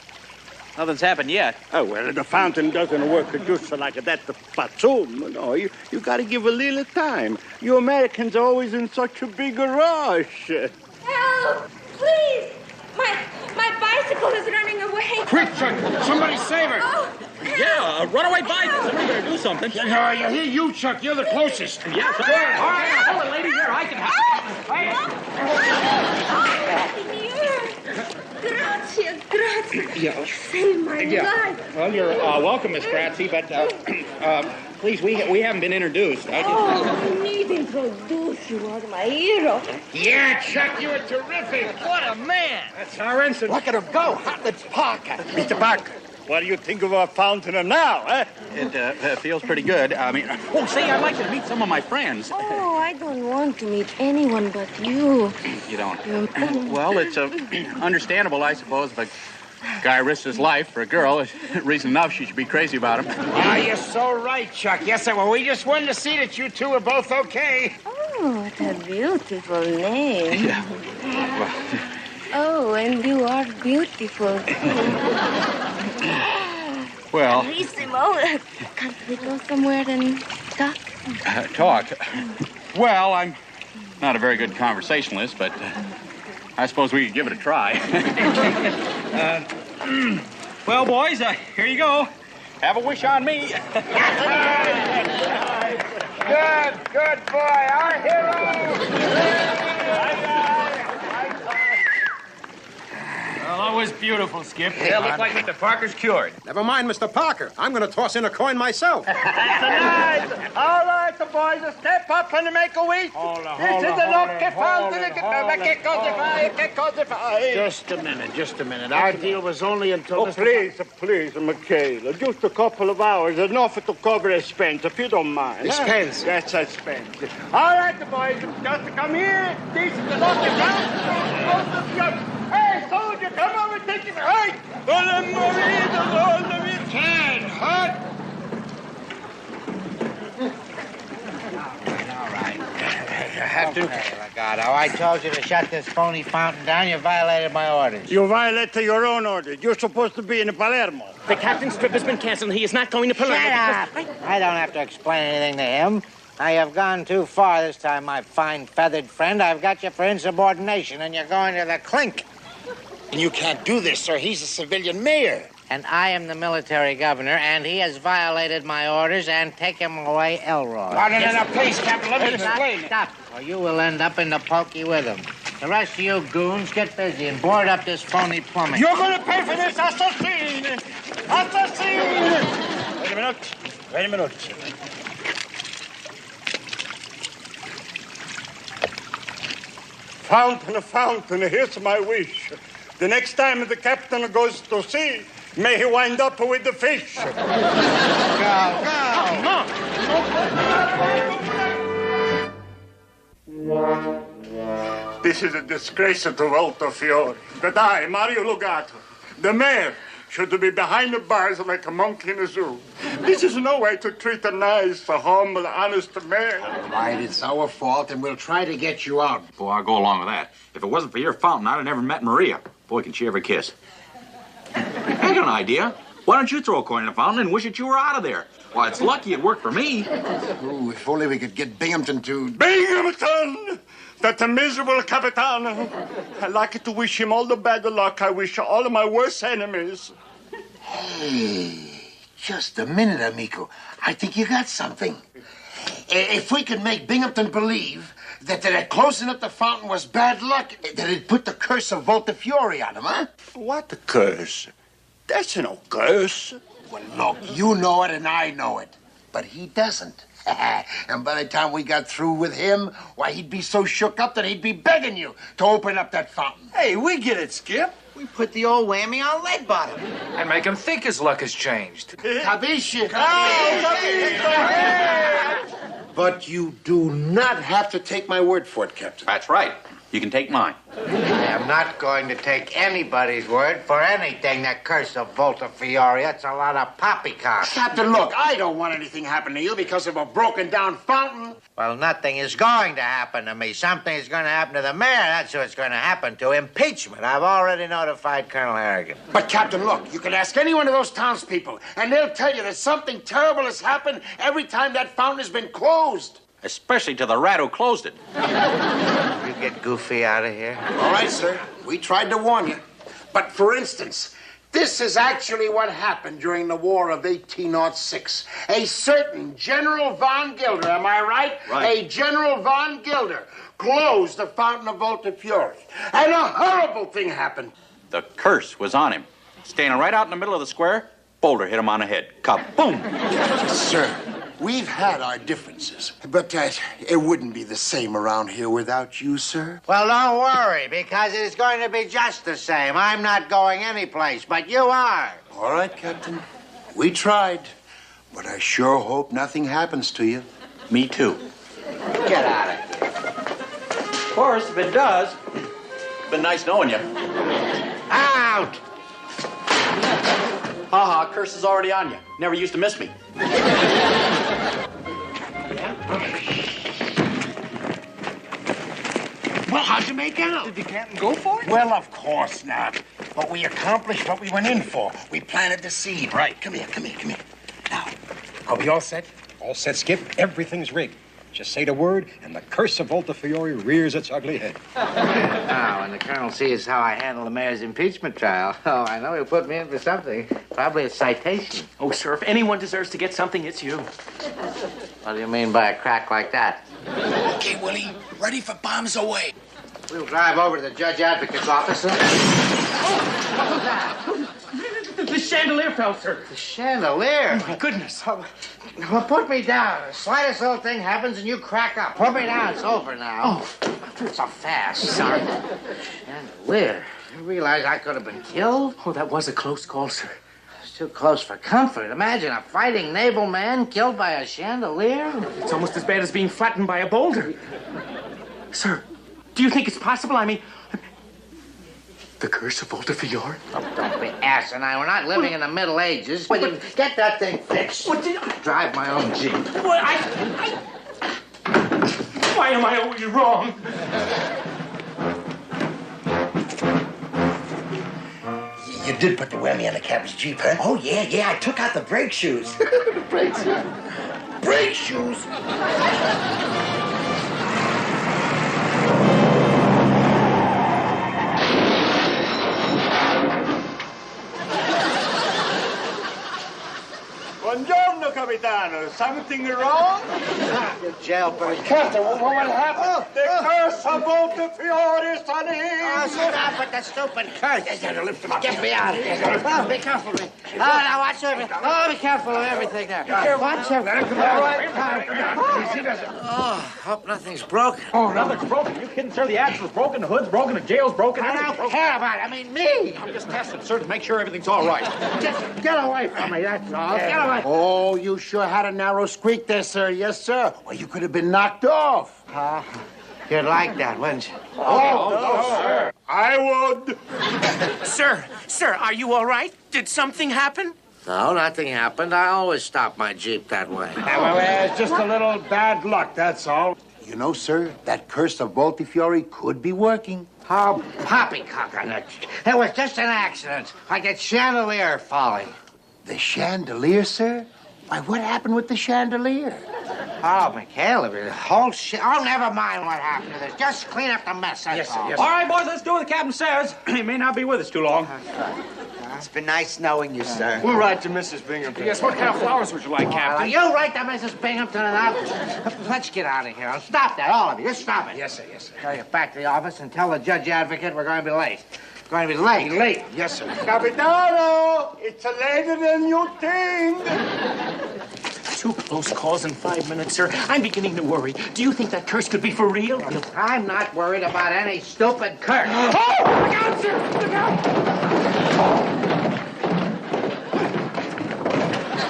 Nothing's happened yet. Oh, well, the fountain doesn't work just like that. Patum. No, you got to give a little time. You Americans are always in such a big rush. Help! Please! My bicycle is running away. Quick, Chuck. Somebody save her. Oh, Yeah, a runaway bike. Somebody better do something. Here, you, Chuck. You're the closest. Yes, Good. All right, hold it, lady. Here, I can help. Grazie. You saved my life. Well, you're welcome, Miss Grazzi, but please, we haven't been introduced. I need to introduce you as my hero. Yeah, Chuck, you were terrific. What a man. That's our ensign. Look at him go. Let's Parker. Mr. Parker, what do you think of our fountain now, eh? It feels pretty good. I mean, say, I'd like to meet some of my friends. Oh, I don't want to meet anyone but you. You don't? Well, it's understandable, I suppose, but Guy risked his life for a girl. Reason enough she should be crazy about him. Ah, you're so right, Chuck. Yes, sir. Well, we just wanted to see that you two are both okay. Oh, what a beautiful name. Yeah. Well, Oh, and you are beautiful. well, Carissimo. Can't we go somewhere and talk? talk. Well, I'm not a very good conversationalist, but I suppose we could give it a try. Well, boys, here you go. Have a wish on me. Good boy. Our hero. Well, that was beautiful, Skip. Yeah, looked like Mr. Parker's cured. Never mind, Mr. Parker. I'm going to toss in a coin myself. Tonight, all right, the boys will step up and make a wish. This is the lucky fountain. Just a minute. Our deal was only until... Oh, please, McHale. Just a couple of hours. Enough to cover expense, if you don't mind. Expense? That's expense. All right, the boys, just come here. This is the lucky fountain. Hey, soldier, come over and take it. Hey! Can hurt. All right. Legato, I told you to shut this phony fountain down. You violated my orders. You violated your own orders. You're supposed to be in Palermo. The captain's trip has been canceled. He is not going to Palermo. Shut up. I don't have to explain anything to him. Now, you've gone too far this time, my fine feathered friend. I've got you for insubordination, and you're going to the clink. And you can't do this, sir. He's a civilian mayor. And I am the military governor, and he has violated my orders, and take him away, Elroy. No, please, Captain, let me explain. Stop, or you will end up in the pokey with him. The rest of you goons, get busy and board up this phony plumbing. You're going to pay for this, assassin! Assassin! Wait a minute. Fountain, here's my wish. The next time the captain goes to sea, may he wind up with the fish. Go. This is a disgrace to Volta Fiore. That I, Mario Lugato, the mayor, should be behind the bars like a monkey in a zoo. This is no way to treat a nice, humble, honest mayor. All right, it's our fault, and we'll try to get you out. Boy, I'll go along with that. If it wasn't for your fountain, I'd have never met Maria. Boy, can she ever kiss. I got an idea. Why don't you throw a coin in the fountain and wish that you were out of there? Well, it's lucky it worked for me. Ooh, if only we could get Binghamton to... Binghamton! That miserable Capitan. I'd like to wish him all the bad luck I wish all of my worst enemies. Hey, just a minute, amigo. I think you got something. If we could make Binghamton believe that closing up the fountain was bad luck, that it put the curse of Volta Fiore on him, huh? What curse? That's no curse. Well, look, you know it and I know it, but he doesn't. And by the time we got through with him, why, he'd be so shook up that he'd be begging you to open up that fountain. Hey, we get it, Skip. We put the old whammy on lead bottom. And make him think his luck has changed. Capisce? But you do not have to take my word for it, Captain. That's right. You can take mine. I am not going to take anybody's word for anything that curse of Volta Fiore. That's a lot of poppycock. Captain, look, I don't want anything happen to you because of a broken down fountain. Well, nothing is going to happen to me. Something is going to happen to the mayor. That's what's going to happen to impeachment. I've already notified Colonel Harrigan. But, Captain, look, you can ask any one of those townspeople, and they'll tell you that something terrible has happened every time that fountain has been closed. Especially to the rat who closed it. You get Goofy out of here. All right, sir. We tried to warn you. But, for instance, this is actually what happened during the War of 1806. A certain General Von Gilder, am I right? Right. A General Von Gilder closed the Fountain of Volta Fiore. And a horrible thing happened. The curse was on him. Standing right out in the middle of the square, boulder hit him on the head. Kaboom! Sir, we've had our differences, but it wouldn't be the same around here without you, sir. Well, don't worry, because it's going to be just the same. I'm not going anyplace, but you are. All right, Captain. We tried, but I sure hope nothing happens to you. Me too. Get out of here. Of course, if it does, it's been nice knowing you. Out! Ha-ha, curse is already on you. Never used to miss me. Well, how'd you make out? Did the captain go for it? Well, of course not. But we accomplished what we went in for. We planted the seed. Right. Come here. Now, are we all set? All set, Skip. Everything's rigged. Just say the word, and the curse of Voltafiore rears its ugly head. Now, when the colonel sees how I handle the mayor's impeachment trial, I know he'll put me in for something. Probably a citation. Oh, sir, if anyone deserves to get something, it's you. What do you mean by a crack like that? Okay, Willie. Ready for bombs away. We'll drive over to the judge advocate's office. The chandelier fell, sir. The chandelier? Oh, my goodness. Well, put me down. The slightest little thing happens and you crack up. Put me down. It's over now. Oh, so fast. Sorry. Chandelier? You realize I could have been killed? Oh, that was a close call, sir. It's too close for comfort. Imagine a fighting naval man killed by a chandelier. It's almost as bad as being flattened by a boulder. Sir, do you think it's possible? I mean, the curse of Voltafiore? Oh, don't be asinine. We're not living in the Middle Ages. Get that thing fixed. What did I... Drive my own Jeep. What, Why am I always wrong? You did put the whammy on the captain's Jeep, huh? Oh, yeah. I took out the brake shoes. Brake shoes? Brake shoes? Buongiorno, Capitano. Something wrong? You jailbird. Captain, what happened? The curse of Voltafiore, sonny. Oh, stop with the stupid curse. Get me out of here. Oh, be careful of me. Oh, now watch everything. Oh, be careful of everything there. Watch everything. Oh, hope nothing's broken. Oh, nothing's broken. You kidding, sir? The axle's broken, the hood's broken, the jail's broken. I don't care about it. I mean, me. I'm just testing, sir, to make sure everything's all right. Just get away from me, that's all. Get away. Oh, you sure had a narrow squeak there, sir. Yes, sir. Well, you could have been knocked off. You'd like that, wouldn't you? Oh, sir. I would. Sir, are you all right? Did something happen? No, nothing happened. I always stop my Jeep that way. Well, it's just a little bad luck, that's all. You know, sir, that curse of Voltafiore could be working. Oh, poppycock on it. It was just an accident, like a chandelier falling. The chandelier, sir? Why, what happened with the chandelier? Oh, McHale, the whole shit. Oh, never mind what happened to this. Just clean up the mess, that's all. All right, boys, let's do what the captain says. He may not be with us too long. It's been nice knowing you, sir. We'll write to Mrs. Binghamton. Yes, what kind of flowers would you like, Captain? You write to Mrs. Binghamton and let's get out of here. I'll stop that, all of you. Just stop it. Yes, sir. Tell you back to the office and tell the judge advocate we're going to be late. Going to be late. Yes, sir. Capitano, it's later than you think. 2 close calls in 5 minutes, sir. I'm beginning to worry. Do you think that curse could be for real? I'm not worried about any stupid curse. Oh! Look out, sir! Look out!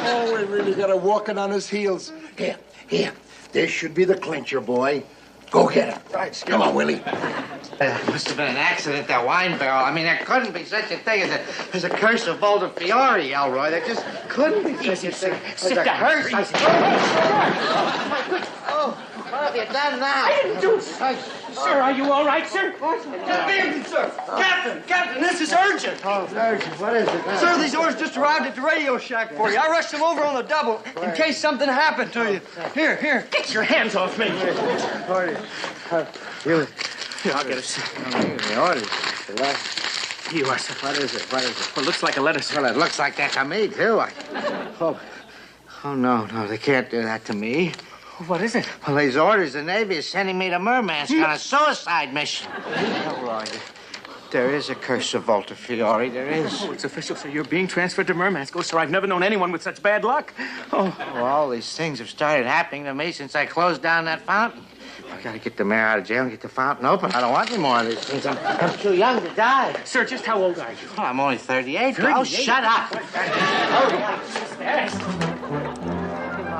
Oh, we really got a walking on his heels. Here. This should be the clincher, boy. Go get him. Right, come on, Willie. Must have been an accident, that wine barrel. I mean, there couldn't be such a thing as a curse of Voltafiore, Elroy. There just couldn't be such a thing as a curse. Oh, my goodness. Oh, what have you done now? I didn't do it. Sir, are you all right, sir? Sir, Captain, this is urgent. Oh, urgent. What is it now? Sir, these orders just arrived at the radio shack for you. I rushed them over on the double in case something happened to you. Here. Get your hands off me. I'll get it. The orders. Here you are, sir. What is it? Well, it looks like a letter, sir. Well, it looks like that to me, too. Oh, no, they can't do that to me. What is it? Well, these orders, the Navy is sending me to Murmansk on a suicide mission. Elroy, there is a curse of Voltafiore, there is. Oh, it's official, sir. You're being transferred to Murmansk. Oh, sir, I've never known anyone with such bad luck. Oh. Well, all these things have started happening to me since I closed down that fountain. I gotta get the mayor out of jail and get the fountain open. I don't want any more of these things. I'm too young to die. Sir, just how old are you? Oh, I'm only 38. 38? Oh, shut up. Hurry up.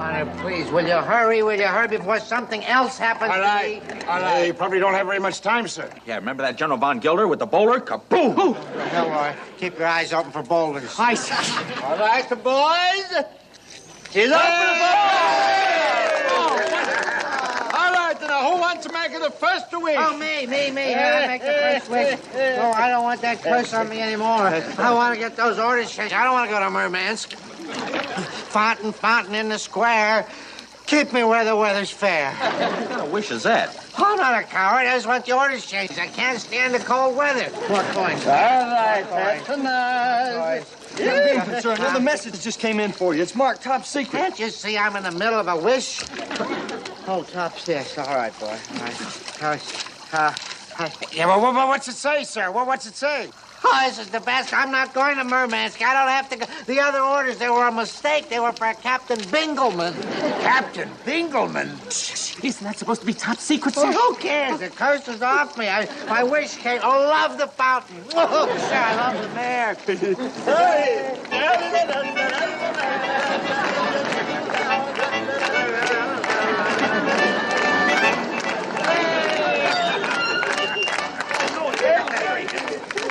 Honor, please, will you hurry? Will you hurry before something else happens All right. to me? All right. You probably don't have very much time, sir. Yeah, remember that General Von Gilder with the bowler? Kaboom! The hell, Roy. Keep your eyes open for boulders. I All right, the boys. She's up for the ball. All right, then who wants to make it the first to win? Oh, me. I'll make the first wish. No, I don't want that curse on me anymore. I want to get those orders changed. I don't want to go to Murmansk. Fountain in the square. Keep me where the weather's fair. What kind of wish is that? Oh, I'm not a coward. I just want the orders changed. I can't stand the cold weather. More coins. All right, that's nice. Yeah, sir, another message just came in for you. It's marked top secret. Can't you see I'm in the middle of a wish? Oh, top six. All right, boy. All right. Yeah, well, what's it say, sir? What's it say? Oh, this is the best. I'm not going to Murmansk. I don't have to go. The other orders, they were a mistake. They were for Captain Bingelman. Captain Bingelman? Isn't that supposed to be top secret, sir? Well, who cares? The curse is off me. My wish came. Oh, love the fountain. Oh, sure, I love the mayor.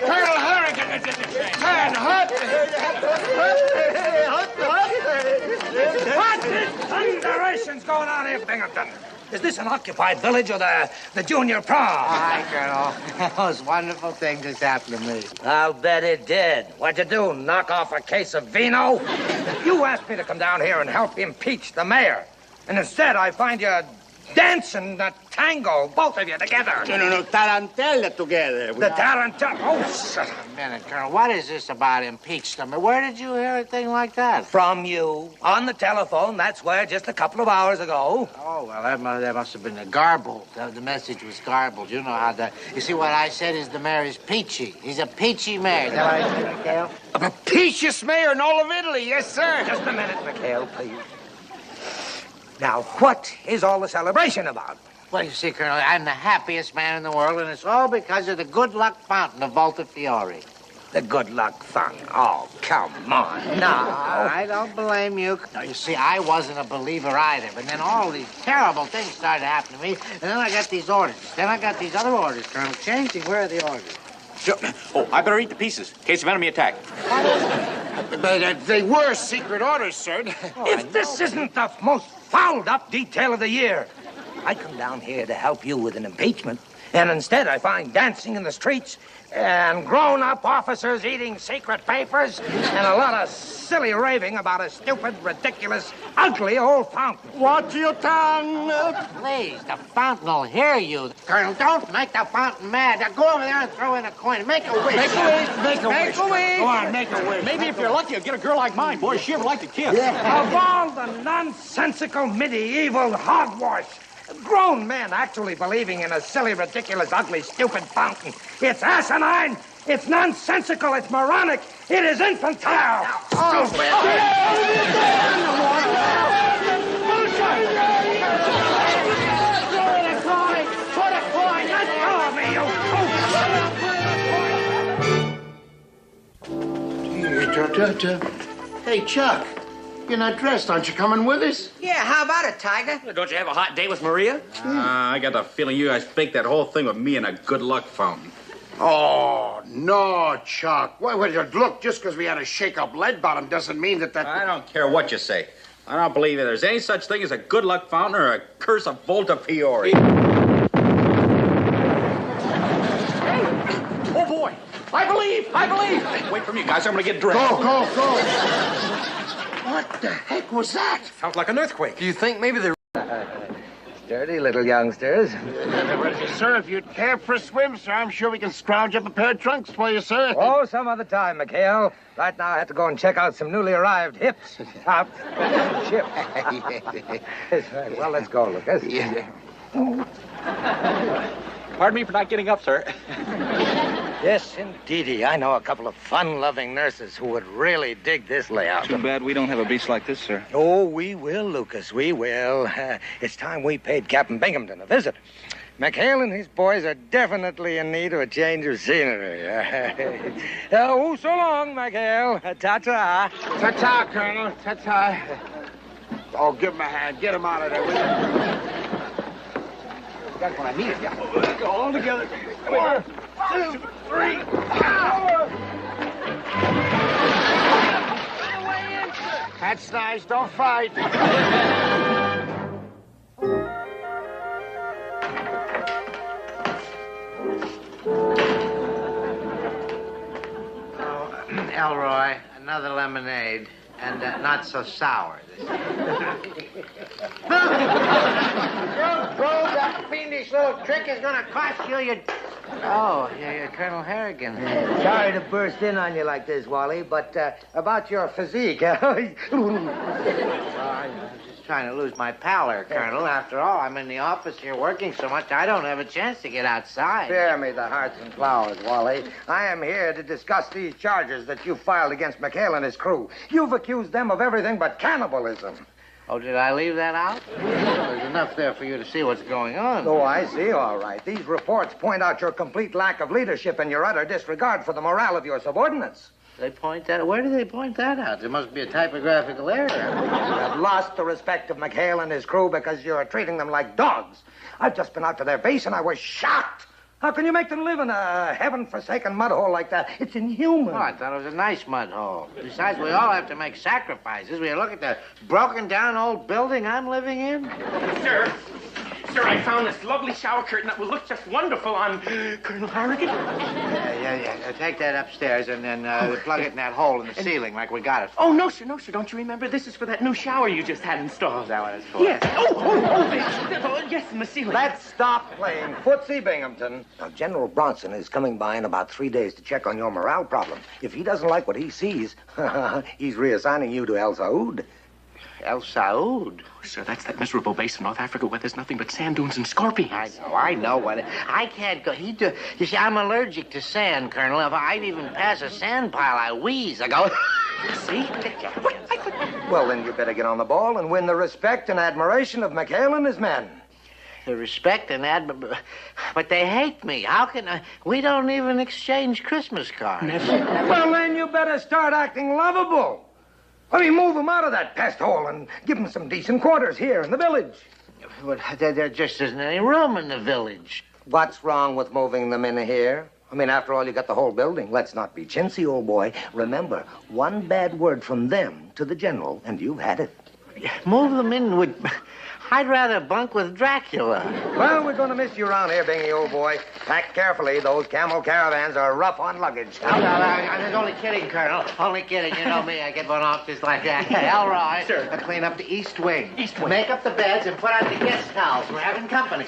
Colonel Harrigan, turn hot. What thunderation going on here, Binghamton? Is this an occupied village or the junior prom? Hi, Colonel. Those wonderful things just happened to me. I'll bet it did. What'd you do, knock off a case of vino? You asked me to come down here and help impeach the mayor. And instead, I find you dancing the tango, both of you together. No, tarantella together. The tarantella. Oh, shut up. A minute, Colonel. What is this about impeach them? Where did you hear a thing like that? From you, on the telephone. That's where, just a couple of hours ago. Oh, well, that must have been garbled. The message was garbled. You know how that... You see, what I said is the mayor is peachy. He's a peachy mayor. Is that what I said, Mikhail? The peachiest mayor in all of Italy. Yes, sir. Just a minute, Mikhail, please. Now, what is all the celebration about? Well, you see, Colonel, I'm the happiest man in the world, and it's all because of the good luck fountain of Volta Fiore. The good luck fountain? Oh, come on, now. I don't blame you. Now, you see, I wasn't a believer either, but then all these terrible things started happening to me, and then I got these orders. Then I got these other orders, Colonel, changing. Where are the orders? Oh, I better eat the pieces. In case of enemy attack. But they were secret orders, sir. If this isn't the most fouled-up detail of the year, I come down here to help you with an impeachment, and instead I find dancing in the streets and grown-up officers eating secret papers and a lot of silly raving about a stupid, ridiculous, ugly old fountain. Watch your tongue. Please, the fountain will hear you. Colonel, don't make the fountain mad. Now, go over there and throw in a coin. Make a wish. Make a wish. Make a wish. Go on, make a wish. Maybe if you're lucky, you'll get a girl like mine. Boy, she ever liked a kiss. Of all the nonsensical medieval hogwash, grown men actually believing in a silly, ridiculous, ugly, stupid fountain. It's asinine, it's nonsensical, it's moronic, it is infantile. Stupid. Hey, Chuck, you're not dressed. Aren't you coming with us? Yeah, how about it, Tiger? Don't you have a hot date with Maria? I got the feeling you guys faked that whole thing with me and a good luck fountain. Oh, no, Chuck. Well, look, just because we had a shake-up lead bottom doesn't mean that... I don't care what you say. I don't believe that there's any such thing as a good luck fountain or a curse of Volta Fiore. Oh, boy. I believe. Wait for me, guys. I'm going to get dressed. Go. What the heck was that? Sounds like an earthquake. Do you think maybe they're... Sturdy little youngsters. Sir, if you'd care for a swim, sir, I'm sure we can scrounge up a pair of trunks for you, sir. Oh, some other time, McHale. Right now, I have to go and check out some newly arrived hips out the ship. Well, let's go, Lucas. Yeah. Pardon me for not getting up, sir. Yes, indeedy. I know a couple of fun-loving nurses who would really dig this layout. Too bad we don't have a beach like this, sir. Oh, we will, Lucas, we will. It's time we paid Captain Binghamton a visit. McHale and his boys are definitely in need of a change of scenery. So long, McHale. Ta-ta. Ta-ta, Colonel. Ta-ta. Oh, give him a hand. Get him out of there, will you? That's what I needed, yeah. Let's go all together. 1, 2, 3, 4. That's nice. Don't fight. Elroy, another lemonade, and not so sour. That fiendish little trick is gonna cost you your... Oh, you're Colonel Harrigan. Sorry to burst in on you like this, Wally, but about your physique. I'm just trying to lose my pallor, Colonel. After all, I'm in the office here working so much, I don't have a chance to get outside. Spare me the hearts and flowers, Wally. I am here to discuss these charges that you filed against McHale and his crew. You've accused them of everything but cannibalism. Oh, did I leave that out? Well, there's enough there for you to see what's going on. Oh, I see, all right. These reports point out your complete lack of leadership and your utter disregard for the morale of your subordinates. They point that... Where do they point that out? There must be a typographical error. You have lost the respect of McHale and his crew because you're treating them like dogs. I've just been out to their base and I was shocked. How can you make them live in a heaven-forsaken mud hole like that? It's inhuman. Oh, I thought it was a nice mud hole. Besides, we all have to make sacrifices. We look at the broken-down old building I'm living in. Sir, I found this lovely shower curtain that will look just wonderful on Colonel Harrigan. Yeah. Take that upstairs and then plug it in that hole in the ceiling like we got it. Oh, no, sir. Don't you remember? This is for that new shower you just had installed. Is that what it's for? Yes. Yes, in the ceiling. Let's stop playing footsie, Binghamton. Now, General Bronson is coming by in about 3 days to check on your morale problem. If he doesn't like what he sees, he's reassigning you to El Saud. El Saud? Sir, that's that miserable base in North Africa where there's nothing but sand dunes and scorpions. I know what... I can't go... You see, I'm allergic to sand, Colonel. If I'd even pass a sand pile, I wheeze. I go... See? Well, then you better get on the ball and win the respect and admiration of McHale and his men. The respect and but they hate me. How can I... We don't even exchange Christmas cards. Well, then you better start acting lovable. I mean, move them out of that pest hole and give them some decent quarters here in the village. But there just isn't any room in the village. What's wrong with moving them in here? I mean, after all, you got the whole building. Let's not be chintzy, old boy. Remember, one bad word from them to the general, and you've had it. Move them in with... I'd rather bunk with Dracula. Well, we're going to miss you around here, Bingy, old boy. Pack carefully. Those camel caravans are rough on luggage. I was only kidding, Colonel. Only kidding. You know me. I get one off just like that. Elroy, sir. Clean up the east wing. East wing. Make up the beds and put out the guest towels. We're having company.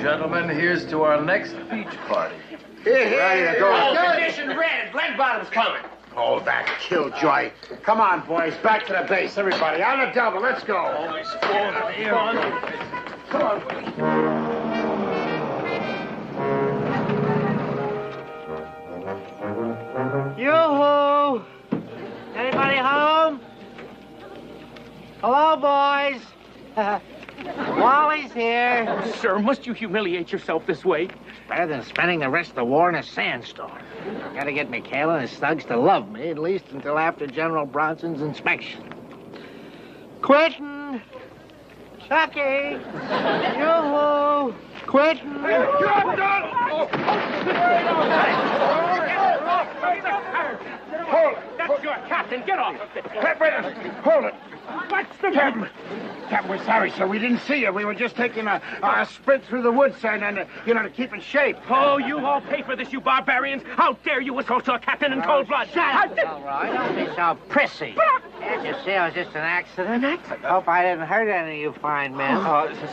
Gentlemen, here's to our next beach party. Here. Ready to go. Oh, condition red. Glenn Bottom's coming. Oh, that killjoy. Come on, boys. Back to the base, everybody. On the double. Let's go. Come on. Yoo-hoo! Anybody home? Hello, boys. Wally's here. Sir, must you humiliate yourself this way? Better than spending the rest of the war in a sandstorm. Gotta get McHale and his thugs to love me, at least until after General Bronson's inspection. Quentin! Chucky! Yoo-hoo! Quentin! Hold it. That's your captain. Get off of it. Hold it. What's the... Captain, we're sorry, sir. We didn't see you. We were just taking a sprint through the woods and, to keep in shape. Oh, you all pay for this, you barbarians. How dare you assault your captain in cold blood? Shut up. All right, don't be so prissy. Can't you see it was just an accident? Hope I didn't hurt any of you fine men.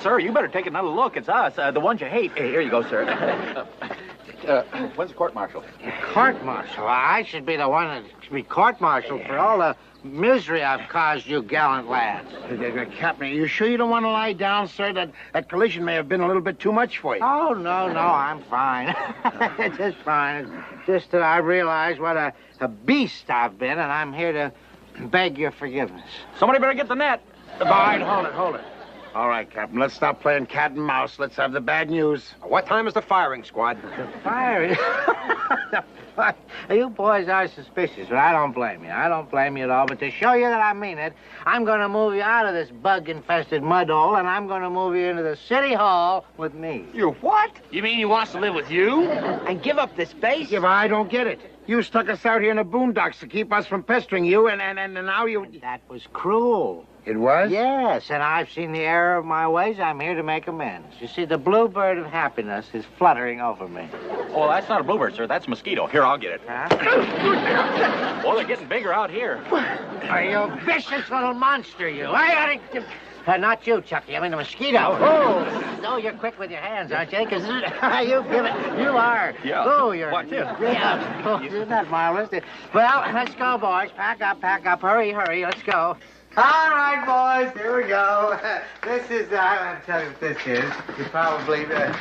Sir, you better take another look. It's us, the ones you hate. Here you go, sir. When's the court-martial? Court-martial? I should be the one that should be court-martialed for all the misery I've caused you gallant lads. Captain, are you sure you don't want to lie down, sir? That collision may have been a little bit too much for you. Oh, no, I'm fine. Just fine. Just that I realize what a beast I've been, and I'm here to beg your forgiveness. Somebody better get the net. All right, hold it. All right, Captain, let's stop playing cat and mouse. Let's have the bad news. What time is the firing squad? Firing? You boys are suspicious, but I don't blame you. I don't blame you at all. But to show you that I mean it, I'm going to move you out of this bug-infested mud hole, and I'm going to move you into the city hall with me. You what? You mean you want us to live with you? And give up this base? Yeah, but I don't get it. You stuck us out here in the boondocks to keep us from pestering you, and now you... That was cruel. It was? Yes, and I've seen the error of my ways. I'm here to make amends. You see, the bluebird of happiness is fluttering over me. Oh, that's not a bluebird, sir. That's a mosquito. Here, I'll get it. Huh? Well, they're getting bigger out here. Are you a vicious little monster, you? Not you, Chucky. I mean the mosquito. Oh, no, you're quick with your hands, aren't you? Because you give it. You are. Yeah. Oh, you're. What, too? Yeah. Oh, isn't that marvelous? Well, let's go, boys. Pack up. Hurry. Let's go. All right, boys, here we go. This is, I'll tell you what this is. You probably, yes,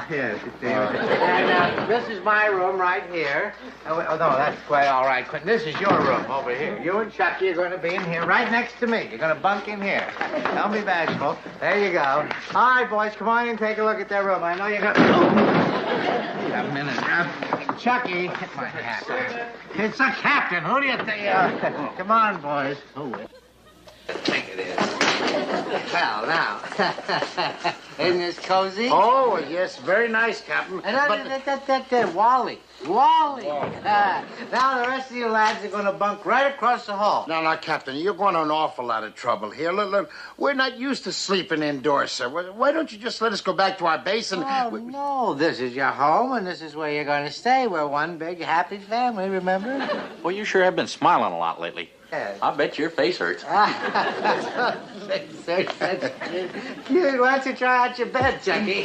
it is. And this is my room right here. Oh, no, that's quite all right, Quentin. This is your room over here. You and Chucky are going to be in here right next to me. You're going to bunk in here. Don't be bashful. There you go. All right, boys, come on in and take a look at their room. I know you're going to... Wait a minute. Chucky, hit my hat. It's the captain. Who do you think? Come on, boys. I think it is. Well, now, isn't this cozy? Oh, yes, very nice, Captain. Wally. Now the rest of you lads are going to bunk right across the hall. Now, Captain, you're going to an awful lot of trouble here. Look, we're not used to sleeping indoors, sir. Why don't you just let us go back to our base and... Oh, no, this is your home, and this is where you're going to stay. We're one big, happy family, remember? Well, you sure have been smiling a lot lately. Yes. I bet your face hurts. Face hurts. That's cute. Why don't you try out your bed, Chucky?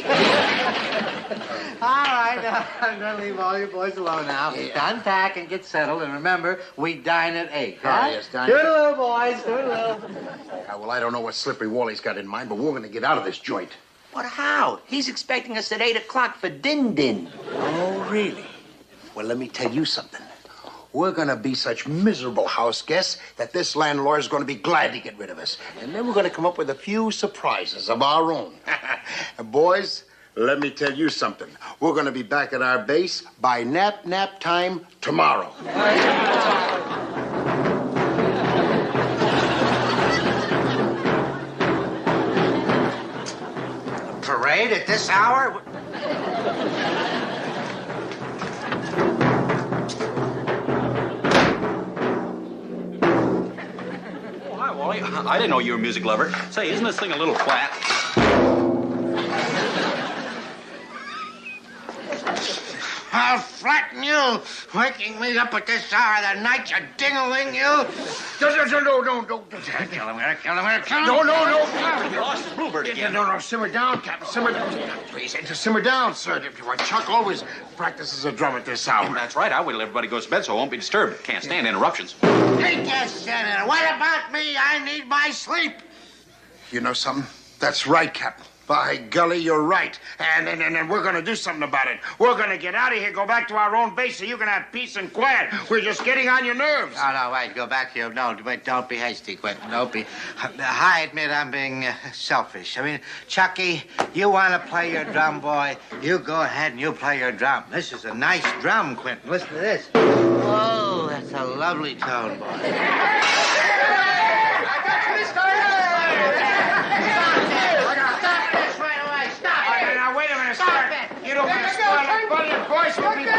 All right, I'm going to leave all you boys alone now. Yeah. Unpack and get settled, and remember, we dine at 8. Huh? Yes, dine. Toodaloo, boys, toodaloo. Well, I don't know what Slippery Wally's got in mind, but we're going to get out of this joint. But how? He's expecting us at 8 o'clock for din-din. Oh, really? Well, let me tell you something. We're going to be such miserable house guests that this landlord's going to be glad to get rid of us. And then we're going to come up with a few surprises of our own. And boys, let me tell you something. We're going to be back at our base by nap time tomorrow. A parade at this hour? Wally, I didn't know you were a music lover. Say, isn't this thing a little flat? I'll flatten you, waking me up at this hour of the night, you ding-a-ling, you. No. Kill him. No. You lost the bluebird again. No, simmer down, Captain. Simmer down. Please, simmer down, sir. Chuck always practices a drum at this hour. That's right. I wait till everybody goes to bed so I won't be disturbed. Can't stand interruptions. He can't stand it. What about me? I need my sleep. You know something? That's right, Captain. By golly, you're right. And we're going to do something about it. We're going to get out of here, go back to our own base so you can have peace and quiet. We're just getting on your nerves. No, wait. Go back here. No, wait, don't be hasty, Quentin. Don't be. I admit I'm being selfish. I mean, Chucky, you want to play your drum, boy? You go ahead and you play your drum. This is a nice drum, Quentin. Listen to this. Whoa, that's a lovely tone, boy. You don't want to spoil a brilliant voice with me, boys.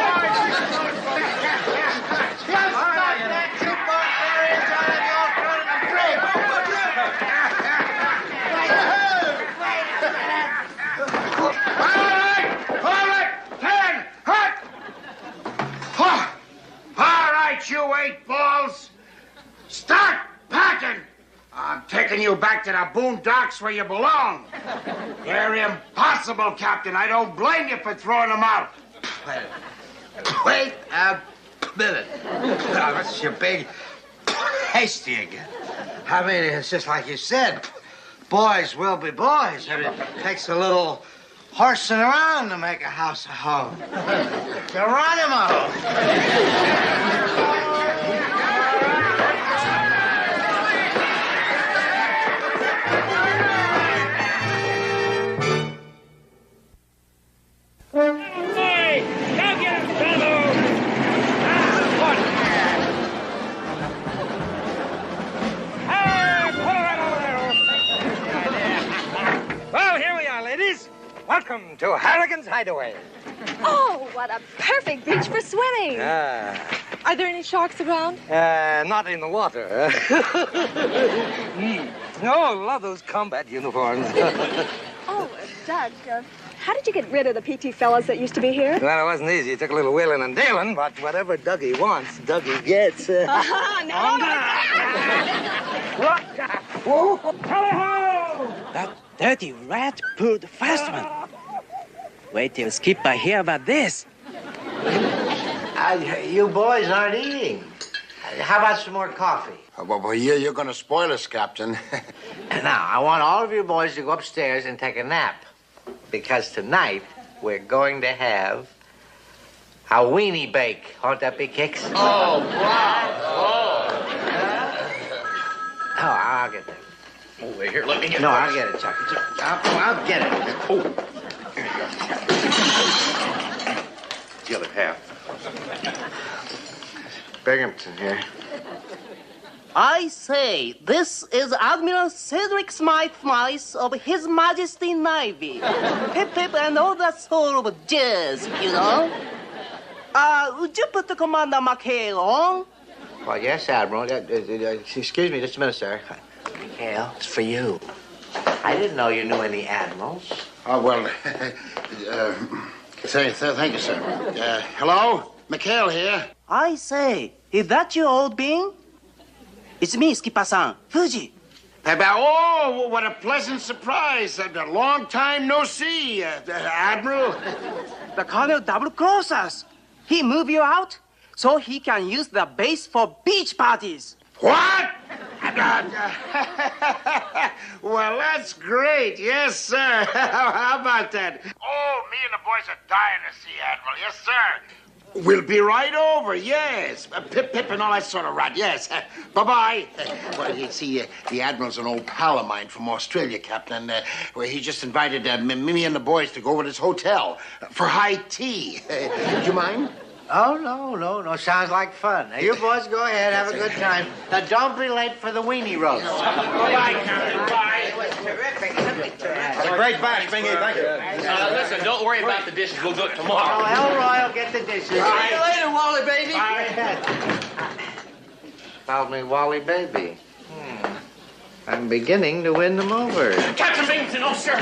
All right, Ken, hut. All right, you 8 balls. Start packing. I'm taking you back to the boondocks where you belong. They're impossible, Captain. I don't blame you for throwing them out. Wait a minute. Now, that's your big hasty again. I mean, it's just like you said. Boys will be boys. I mean, it takes a little horsing around to make a house a home. Geronimo! Welcome to Harrigan's Hideaway. Oh, what a perfect beach for swimming. Are there any sharks around? Not in the water. No, I love those combat uniforms. Oh, Doug, how did you get rid of the PT fellas that used to be here? Well, it wasn't easy. It took a little wheeling and dealing, but whatever Dougie wants, Dougie gets. No. That dirty rat pulled fast one. Wait till Skipper hear about this. You boys aren't eating. How about some more coffee? Well, you're going to spoil us, Captain. Now, I want all of you boys to go upstairs and take a nap. Because tonight, we're going to have a weenie bake. Won't that be kicks? Oh, wow. Oh, I'll get that. Oh, here, let me get No, I'll get it, Chuck. I'll get it. Oh. The other half. Binghamton here. I say, this is Admiral Cedric Smythe of His Majesty Navy. Pip Pip and all that sort of jazz, you know? Would you put the Commander McHale on? Well, yes, Admiral. Excuse me just a minute, sir. McHale, it's for you. I didn't know you knew any admirals. Oh, well, thank you, sir. Hello? McHale here. I say, is that your old being? It's me, Skipper-san. Fuji. Oh, what a pleasant surprise. A long time no see, Admiral. The Colonel double-crossed us. He moved you out so he can use the base for beach parties. What? Well, that's great. Yes, sir. How about that? Oh, me and the boys are dying to see Admiral. Yes, sir. We'll be right over, yes. Pip and all that sort of rot, yes. Bye-bye. Well, you see, the Admiral's an old pal of mine from Australia, Captain. Well, he just invited me and the boys to go over to his hotel for high tea. Do you mind? Oh, no. Sounds like fun. Now, you boys go ahead, have a good time. Now, don't be late for the weenie roast. Bye, Captain. Bye. Terrific. That's a great batch, Bingy. Thank you. Listen, don't worry about the dishes. We'll do it tomorrow. Oh, Elroy will get the dishes. See you later, Wally, baby. Called me Wally Baby. I'm beginning to win them over. Captain Binghamton, oh, sir,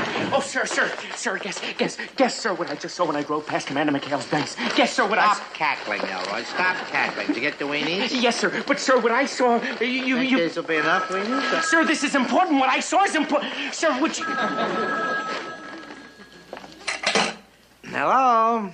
guess, sir, what I just saw when I drove past Commander McHale's base. Guess, sir, what I... Stop cackling, Elroy. Stop cackling. Did you get the weenies? Yes, sir, but, sir, what I saw... You think this will be enough weenies? Sir, this is important. What I saw is important. Sir, would you... Hello?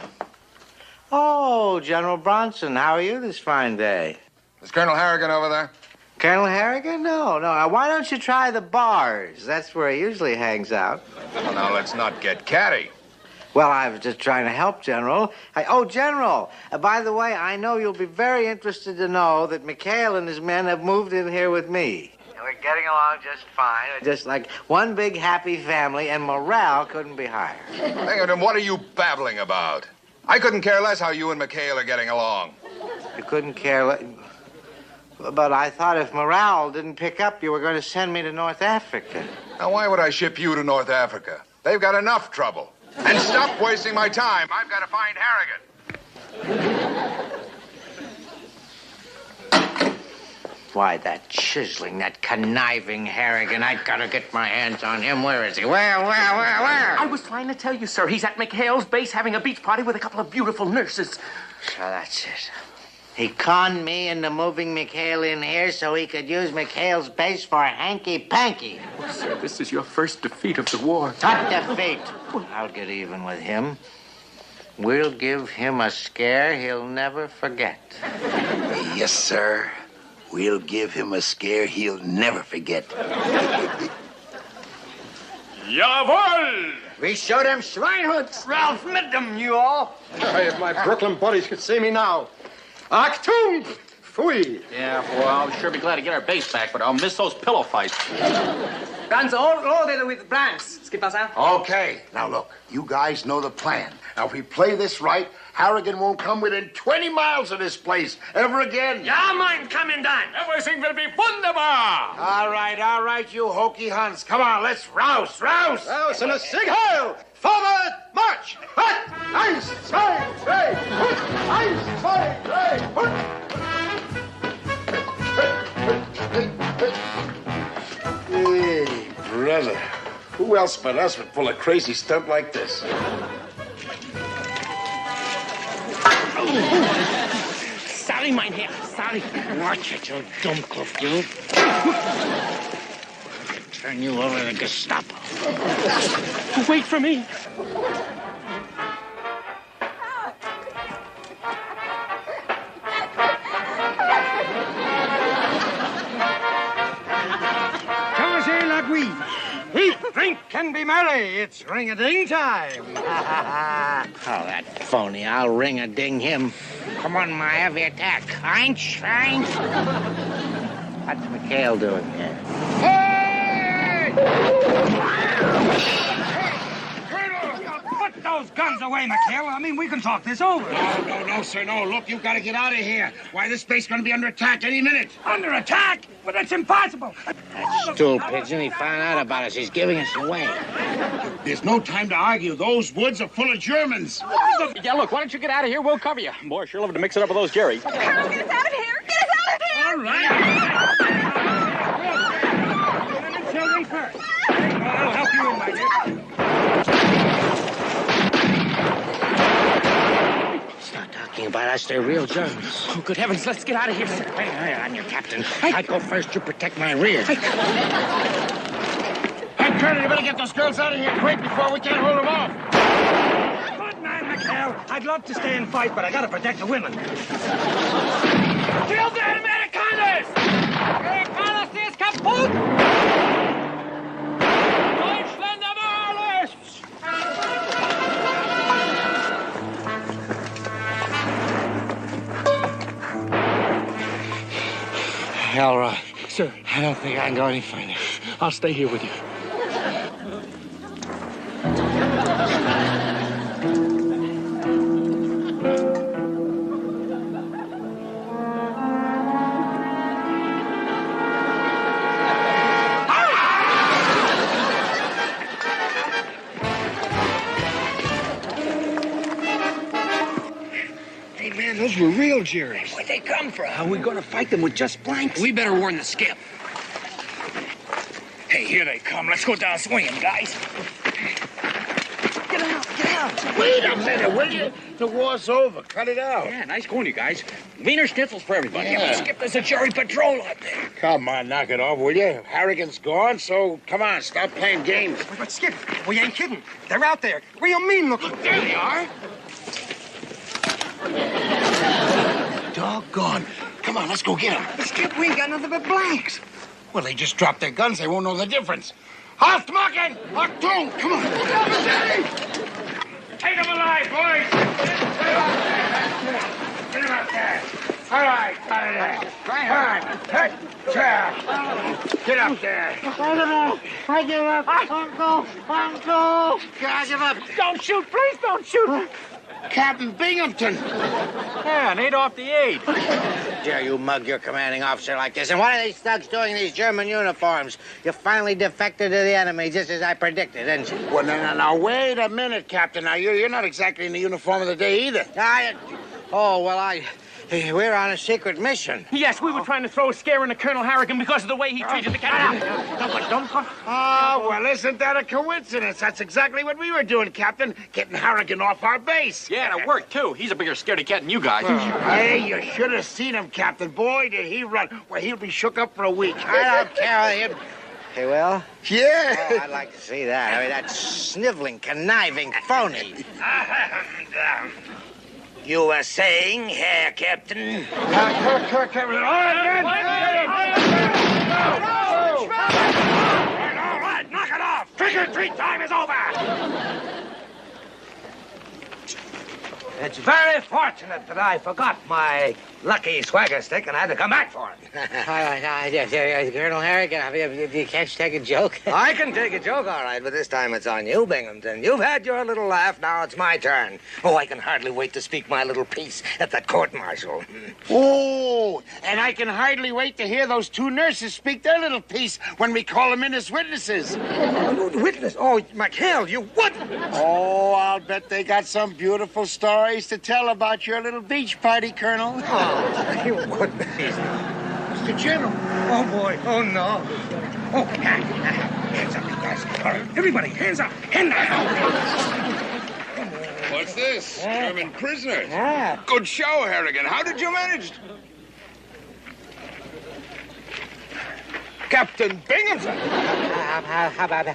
Oh, General Bronson, how are you this fine day? Is Colonel Harrigan over there? Colonel Harrigan? No. Now, why don't you try the bars? That's where he usually hangs out. Well, now, let's not get catty. Well, I was just trying to help, General. General, by the way, I know you'll be very interested to know that McHale and his men have moved in here with me. And we're getting along just fine. Just like one big happy family, and morale couldn't be higher. Binghamton, what are you babbling about? I couldn't care less how you and McHale are getting along. You couldn't care less... But I thought if morale didn't pick up, you were going to send me to North Africa. Now, why would I ship you to North Africa? They've got enough trouble. And stop wasting my time. I've got to find Harrigan. Why, that chiseling, that conniving Harrigan. I've got to get my hands on him. Where is he? Where? I was trying to tell you, sir. He's at McHale's base having a beach party with a couple of beautiful nurses. So that's it. He conned me into moving McHale in here so he could use McHale's base for hanky-panky. Well, sir, this is your first defeat of the war. Not defeat. I'll get even with him. We'll give him a scare he'll never forget. Yes, sir. We'll give him a scare he'll never forget. Jawohl! We show them Schweinhunds. Ralph Midden, you all. Hey, if my Brooklyn buddies could see me now. Achtung! Fui! Yeah, well, I'll sure be glad to get our base back, but I'll miss those pillow fights. Guns all loaded with blanks, Skipper-san. Okay. Now, look, you guys know the plan. Now, if we play this right, Harrigan won't come within 20 miles of this place ever again. Ja, mein Kommandant. Everything will be wunderbar. All right, you hokey Huns. Come on, let's rouse. Rouse and a sig heil! Forward, march! Hut! Eins, zwei, drei! Hut! Eins, zwei, drei! Hut! Hey, brother. Who else but us would pull a crazy stunt like this? Sorry, mein Herr. Sorry. Watch it, you dummkopf, you. Turn you over to the Gestapo. Wait for me. Commencez la guy. Eat, drink, and be merry. It's ring-a-ding time. Oh, that phony. I'll ring-a-ding him. Come on, my heavy attack. Eins, eins. What's McHale doing here? Put those guns away, McHale. I mean, we can talk this over. No, sir, no. Look, you've got to get out of here. Why, this space is going to be under attack any minute. Under attack? But that's impossible. That stool pigeon, he found out about us. He's giving us away. There's no time to argue. Those woods are full of Germans. Yeah, look, why don't you get out of here? We'll cover you. Boy, sure love to mix it up with those Jerry. Colonel, get us out of here! Get us out of here! All right. Children first. I'll help you in, my dear. Start talking about us. They're real Germans. Oh, good heavens, let's get out of here, sir. Hey, I'm your captain. I go first, you protect my rear. Hey, Colonel, you better get those girls out of here quick before we can't hold them off. Good man, McHale. I'd love to stay and fight, but I gotta protect the women. Kill the Amerikaners! Amerikaner ist kaputt! Deutschland über alles! Elroy. Sir. I don't think I can go any further. I'll stay here with you. Hey, man, those were real Jerry's. Where'd they come from? How are we going to fight them with just blanks? We better warn the skip. Hey, here they come. Let's go down swinging, guys. Get out, get out. Wait a minute, will you? The war's over. Cut it out. Yeah, nice going, you guys. Wiener schnitzels for everybody. Yeah. Skip, there's a Jerry patrol out there. Come on, knock it off, will you? Harrigan's gone, so come on, stop playing games. But Skip, we ain't kidding. They're out there. Real mean looking. There they are. Doggone. Come on, let's go get them. But Skip, we ain't got nothing but blanks. Well, they just dropped their guns. They won't know the difference. Haftmachen! Achtung! Come on. Take them alive, boys! Get them up there. All right, got it there. All right. Hey, chair. Get up there. I give up. Uncle. I give up. Don't shoot, please don't shoot. Captain Binghamton. Yeah, and 8 off the 8. Dare you mug your commanding officer like this? And what are these thugs doing in these German uniforms? You finally defected to the enemy, just as I predicted, didn't you? Well, no. Wait a minute, Captain. Now, you're not exactly in the uniform of the day either. We're on a secret mission. Yes, we were trying to throw a scare into Colonel Harrigan because of the way he treated the captain. Oh, well, isn't that a coincidence? That's exactly what we were doing, Captain. Getting Harrigan off our base. Yeah, and it worked, too. He's a bigger scaredy cat than you guys. Hey, you should have seen him, Captain. Boy, did he run. Well, he'll be shook up for a week. I don't care. Hey, Will? Yeah. Oh, I'd like to see that. I mean, that sniveling, conniving phony. You were saying, Herr Captain? Captain. All right, knock it off. Trick or treat time is over. It's very fortunate that I forgot my lucky swagger stick and had to come back for it. Colonel Harrigan, if you can't take a joke. I can take a joke, all right, but this time it's on you, Binghamton. You've had your little laugh, now it's my turn. Oh, I can hardly wait to speak my little piece at that court-martial. Oh, and I can hardly wait to hear those two nurses speak their little piece when we call them in as witnesses. Witness? Oh, McHale, you what? Oh, I'll bet they got some beautiful stories to tell about your little beach party, Colonel. Oh, you wouldn't. Mr. General. Oh, boy. Oh, no. Oh, hands up, you guys. All right, everybody, hands up. And now. What's this? German prisoners? Yeah. Good show, Harrigan. How did you manage? Captain Binghamton. How about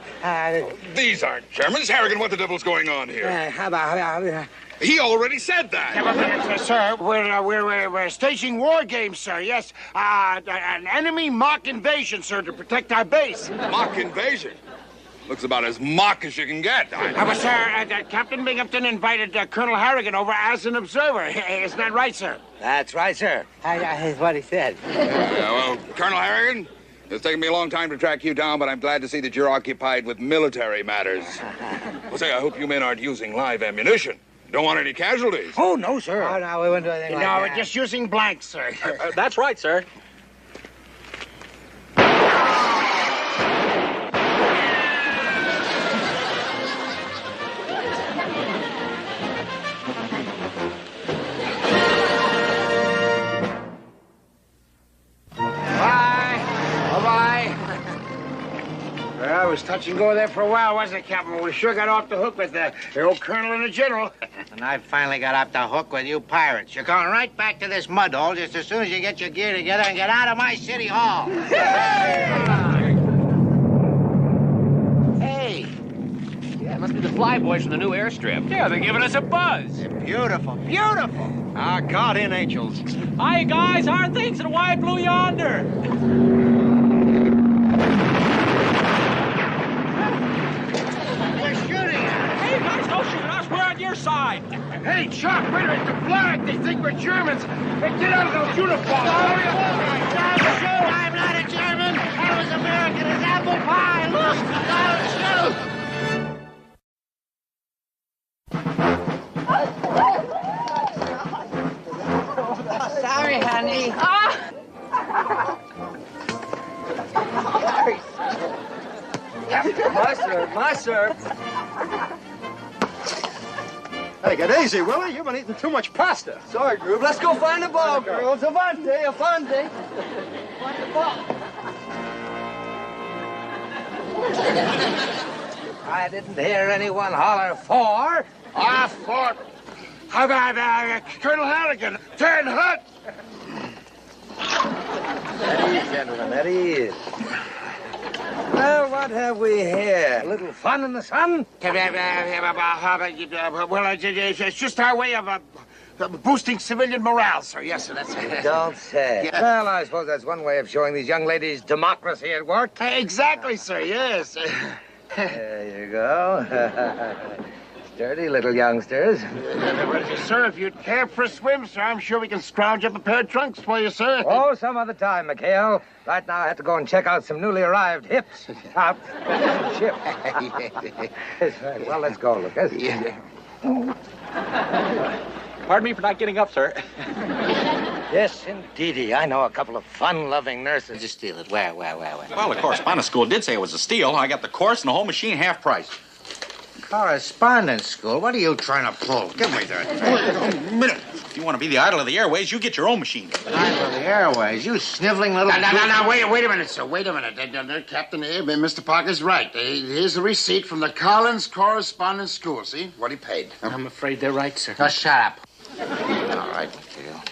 These aren't Germans. Harrigan, what the devil's going on here? how about He already said that. Yeah, but, sir, we're staging war games, sir. Yes, an enemy mock invasion, sir, to protect our base. Mock invasion? Looks about as mock as you can get. But, sir, Captain Binghamton invited Colonel Harrigan over as an observer. Isn't that right, sir? That's right, sir. That's what he said. Well, Colonel Harrigan, it's taken me a long time to track you down, but I'm glad to see that you're occupied with military matters. Well, say, I hope you men aren't using live ammunition. Don't want any casualties. Oh, no, sir. Oh, no, we wouldn't do anything like that. No, we're just using blanks, sir. That's right, sir. Well, it was touch and go there for a while, wasn't it, Captain? We sure got off the hook with the old colonel and the general. And I finally got off the hook with you pirates. You're going right back to this mud hole just as soon as you get your gear together and get out of my city hall. Hey! Yeah, it must be the flyboys from the new airstrip. Yeah, they're giving us a buzz. Beautiful, beautiful. Our guardian angels. Hi, guys. How are things in Wide Blue yonder? Hey, guys, don't shoot us. We're on your side. Hey, Chuck, wait a minute. The flag. They think we're Germans. Hey, get out of those uniforms. Don't shoot. I'm not a German. I was American as apple pie. Look, don't shoot. Sorry, honey. My serve. Hey, get easy, Willie. You've been eating too much pasta. Sorry, Groove. Let's go find the ball, girls. Avante. I didn't hear anyone holler for. For. How about Colonel Harrigan? Turn hut. At ease, gentlemen, at ease. Well, what have we here? A little fun in the sun? Well, it's just our way of boosting civilian morale, sir. Yes, sir, that's it. Don't say. Yeah. Well, I suppose that's one way of showing these young ladies democracy at work. Exactly, sir, yes. There you go. Sturdy little youngsters. Sir, if you'd care for a swim, sir, I'm sure we can scrounge up a pair of trunks for you, sir. Oh, some other time, McHale. Right now, I have to go and check out some newly arrived hips out the ship. Well, let's go, Lucas. Yeah. Pardon me for not getting up, sir. Yes, indeedy. I know a couple of fun-loving nurses. Just steal it. Where? Well, the correspondence school did say it was a steal. I got the course and the whole machine half price. Correspondence school? What are you trying to pull? Give me that. Wait a minute. If you want to be the idol of the airways, you get your own machine. Idol of the airways? You sniveling little... No, wait a minute, sir. Wait a minute. Captain Mr. Parker's right. Here's the receipt from the Collins Correspondence School. See what he paid. I'm afraid they're right, sir. Just shut up. All right, McHale.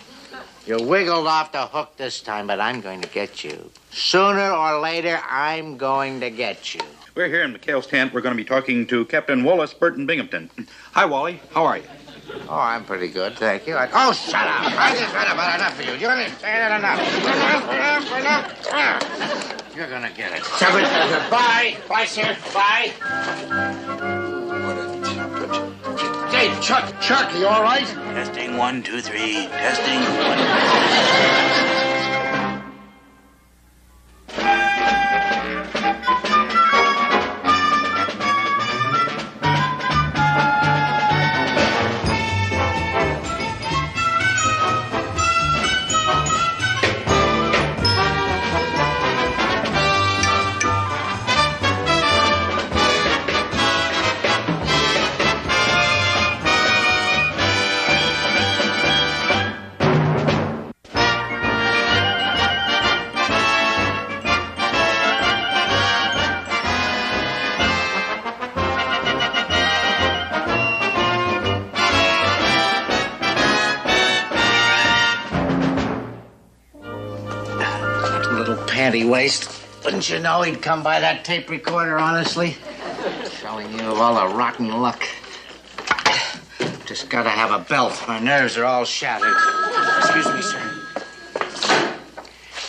You wiggled off the hook this time, but I'm going to get you. Sooner or later, I'm going to get you. We're here in McHale's tent. We're going to be talking to Captain Wallace Burton Binghamton. Hi, Wally. How are you? Oh, I'm pretty good, thank you. Oh, shut up. I just had about enough of you. You understand? Enough. You're going to get it. Bye. Bye, sir. Bye. What a temperate. Hey, Chuck, you all right? Testing 1, 2, 3. Testing 1. Panty waist. Wouldn't you know he'd come by that tape recorder, honestly? Telling you of all the rotten luck. Just gotta have a belt. My nerves are all shattered. Excuse me, sir.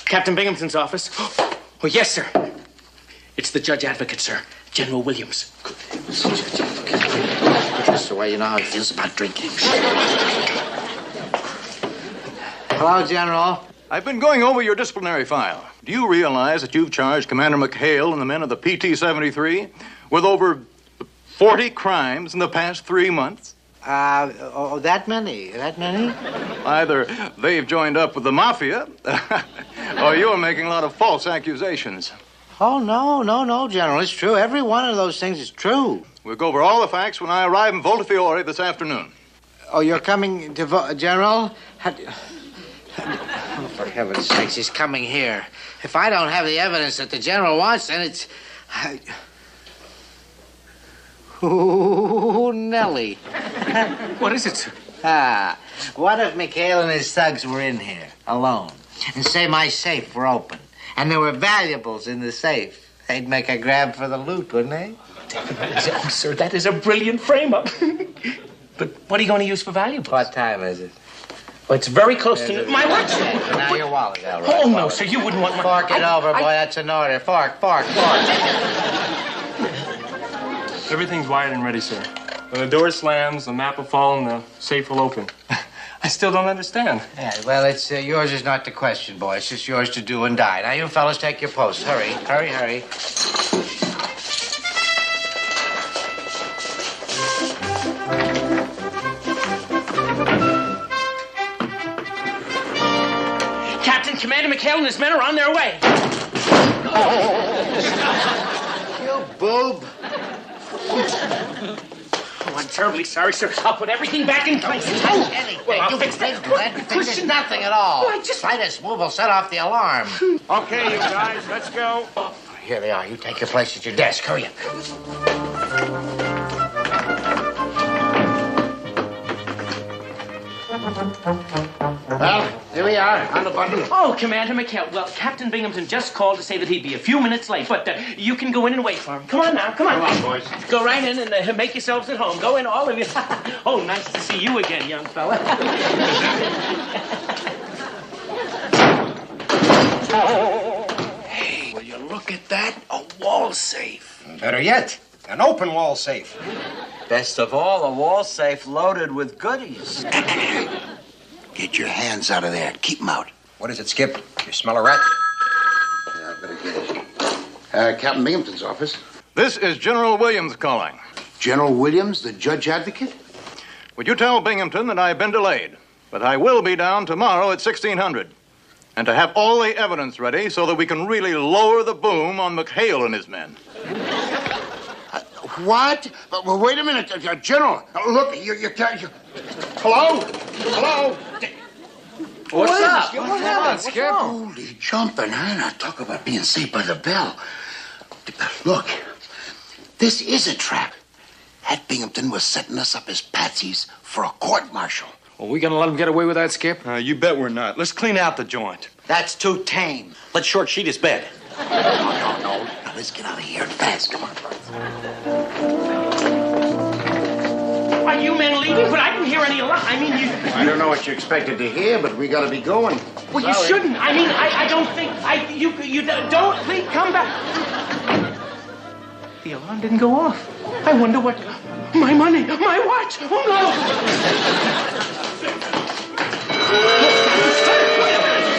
Captain Binghamton's office. Oh, yes, sir. It's the judge advocate, sir. General Williams. Just the way you know how he feels about drinking. Hello, General. I've been going over your disciplinary file. Do you realize that you've charged Commander McHale and the men of the PT-73 with over 40 crimes in the past 3 months? That many? That many? Either they've joined up with the mafia, or you're making a lot of false accusations. Oh, no, General. It's true. Every one of those things is true. We'll go over all the facts when I arrive in Voltafiore this afternoon. Oh, you're coming to General? Oh, for heaven's sakes, he's coming here. If I don't have the evidence that the General wants, then it's... Ooh, Nellie. What is it, sir? What if McHale and his thugs were in here, alone, and say my safe were open, and there were valuables in the safe? They'd make a grab for the loot, wouldn't they? Oh, sir, that is a brilliant frame-up. But what are you going to use for valuables? What time is it? Well, it's very close to... My watch. Now your wallet, all right. Oh, no, sir, you wouldn't want my... Fork it over, boy. That's an order. Fork. Everything's wired and ready, sir. When the door slams, the map will fall and the safe will open. I still don't understand. Yeah, well, it's yours is not the question, boy. It's just yours to do and die. Now, you fellas take your posts. Hurry. Captain, Commander McHale and his men are on their way. You boob. Oh, I'm terribly sorry, sir. I'll put everything back in place. Anything. Well, I'll You fix think that. that? There's nothing at all. Well, I just... Slightest move will set off the alarm. Okay, you guys, let's go. Here they are. You take your place at your desk. Hurry up. Well, here we are, on the button. Oh, Commander McHale. Well, Captain Binghamton just called to say that he'd be a few minutes late, but you can go in and wait for him. Come on now, come on. Come on, boys. Go right in and make yourselves at home. Go in, all of you. Oh, nice to see you again, young fella. Hey, will you look at that? A wall safe. Better yet, an open wall safe. Best of all, a wall safe loaded with goodies. Get your hands out of there. Keep them out. What is it, Skip? You smell a rat? Yeah, I better get it. Captain Binghamton's office. This is General Williams calling. General Williams, the judge advocate? Would you tell Binghamton that I've been delayed, but I will be down tomorrow at 1600, and to have all the evidence ready so that we can really lower the boom on McHale and his men. What? Well, wait a minute, General. Look, you can't... Hello? What's up? What happened, Skip? Holy jumping, huh? Now talk about being saved by the bell. Look, this is a trap. Ed Binghamton was setting us up as patsies for a court-martial. Well, we gonna let him get away with that, Skip? You bet we're not. Let's clean out the joint. That's too tame. Let's short sheet his bed. No. Now let's get out of here fast. Come on. Are you men leaving? But I didn't hear any alarm. I mean, you... I don't know what you expected to hear, but we gotta be going. Well, you shouldn't. I mean, I don't think... You don't... Please, come back. The alarm didn't go off. I wonder what... My money, my watch. Oh, no.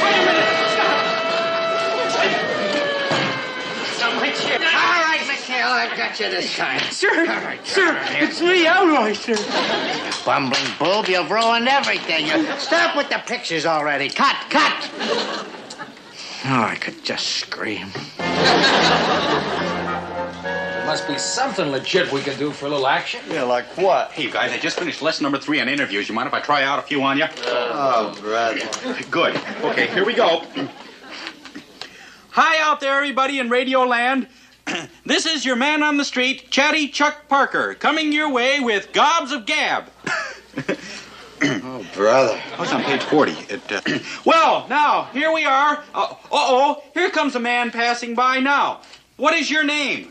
Wait a minute. Stop my chair. All right, McHale, I've got you this time. Sir, right, sir, it's me outright, sir. Bumbling boob, you've ruined everything. Stop with the pictures already. Cut, cut. Oh, I could just scream. Must be something legit we can do for a little action. Yeah, like what? Hey, you guys, I just finished lesson number 3 on interviews. You mind if I try out a few on you? Oh, brother. Good. Okay, here we go. Hi out there, everybody in Radio Land. This is your man on the street, Chatty Chuck Parker, coming your way with Gobs of Gab. Oh, brother. Oh, it's on page 40. Well, now, here we are. Here comes a man passing by now. What is your name?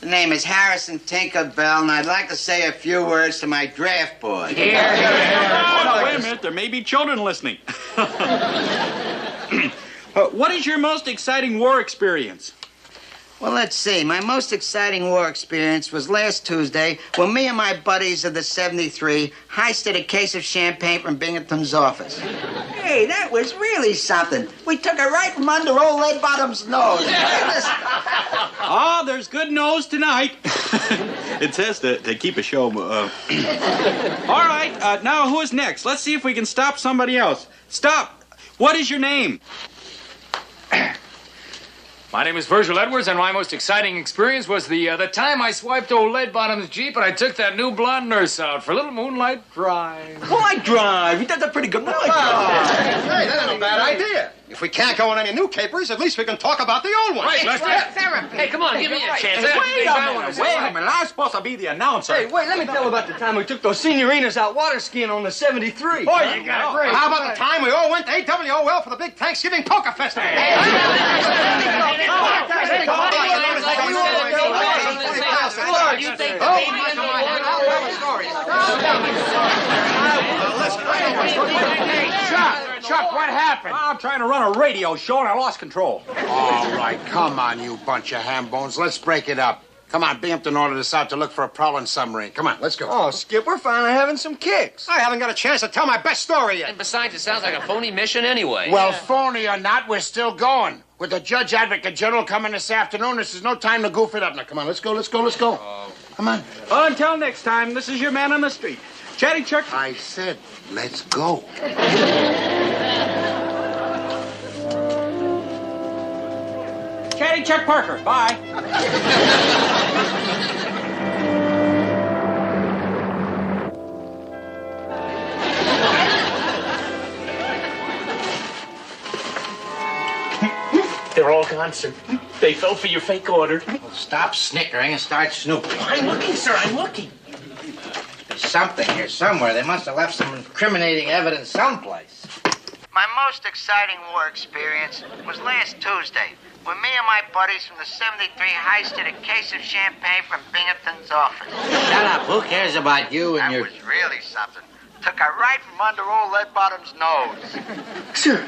The name is Harrison Tinkerbell, and I'd like to say a few words to my draft board. Oh, no, wait a minute. There may be children listening. What is your most exciting war experience? Well, let's see. My most exciting war experience was last Tuesday when me and my buddies of the 73 heisted a case of champagne from Binghamton's office. Hey, that was really something. We took it right from under old Leadbottom's nose. Oh, there's good nose tonight. It says to keep a show. All right, now who is next? Let's see if we can stop somebody else. Stop. What is your name? My name is Virgil Edwards, and my most exciting experience was the time I swiped old Leadbottom's Jeep and I took that new blonde nurse out for a little moonlight drive. Moonlight drive? He did that pretty good. Moonlight drive. Hey, that ain't a bad idea. If we can't go on any new capers, at least we can talk about the old ones. Right, let's Therapy. Hey, come on, give me a chance. Wait a minute. I'm supposed to be the announcer. Hey, wait, let me tell about the time we took those seniorinas out water skiing on the 73. Boy, you got it great. How about the time we all went to AWOL for the big Thanksgiving Poker Festival? Chuck, what happened? I'm trying to run a radio show and I lost control. All right, come on, you bunch of ham bones. Let's break it up. Come on, Binghamton ordered us out to look for a prowling submarine. Come on, let's go. Oh, Skip, we're finally having some kicks. I haven't got a chance to tell my best story yet. And besides, it sounds like a phony mission anyway. Well, phony or not, we're still going. With the Judge Advocate General coming this afternoon, this is no time to goof it up. Now, come on, let's go. Come on. Well, until next time, this is your man on the street. Chatty Chuck. I said, let's go. Chatty Chuck Parker. Bye. They're all gone, sir. They fell for your fake order. Well, stop snickering and start snooping. I'm looking, sir. I'm looking. There's something here somewhere. They must have left some incriminating evidence someplace. My most exciting war experience was last Tuesday when me and my buddies from the 73 heisted a case of champagne from Binghamton's office. Shut up. Who cares about you and your... That was really something. Took her right from under old Leadbottom's nose. Sir,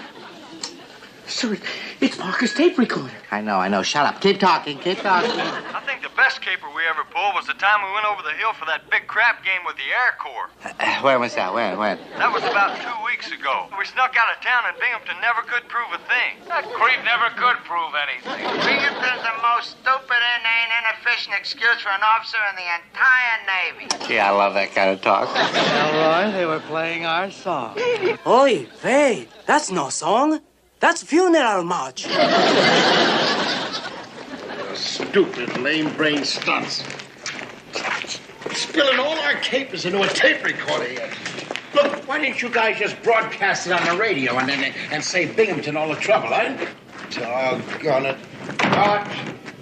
it's Parker's tape recorder. I know. Shut up. Keep talking. I think the best caper we ever pulled was the time we went over the hill for that big crap game with the Air Corps. When was that? When? That was about 2 weeks ago. We snuck out of town and Binghamton never could prove a thing. That creep never could prove anything. Binghamton's the most stupid, inane, inefficient excuse for an officer in the entire Navy. Gee, I love that kind of talk. Elroy, they were playing our song. Oi, wait, that's no song. That's funeral march. Stupid, lame-brained stunts. Spilling all our capers into a tape recorder here. Look, why didn't you guys just broadcast it on the radio and save Binghamton all the trouble, huh? Doggone it.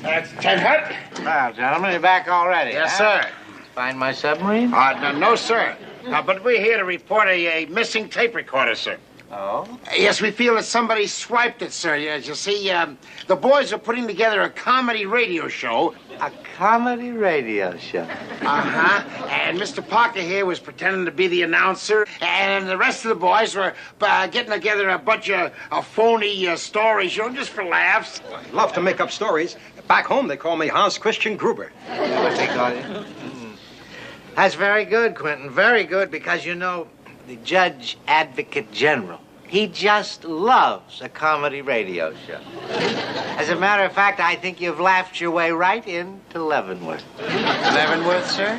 That's 10 hut. Well, gentlemen, you're back already. Yes, huh? sir. Find my submarine? No, sir. But we're here to report a missing tape recorder, sir. Oh? Yes, we feel that somebody swiped it, sir. Yes, you see, the boys are putting together a comedy radio show. A comedy radio show? Uh-huh. And Mr. Parker here was pretending to be the announcer, and the rest of the boys were getting together a bunch of phony stories, you know, just for laughs. I love to make up stories. Back home, they call me Hans Christian Gruber. What they call you? That's very good, Quentin. Very good, because, you know, the Judge Advocate General, he just loves a comedy radio show. As a matter of fact, I think you've laughed your way right into Leavenworth. Leavenworth, sir?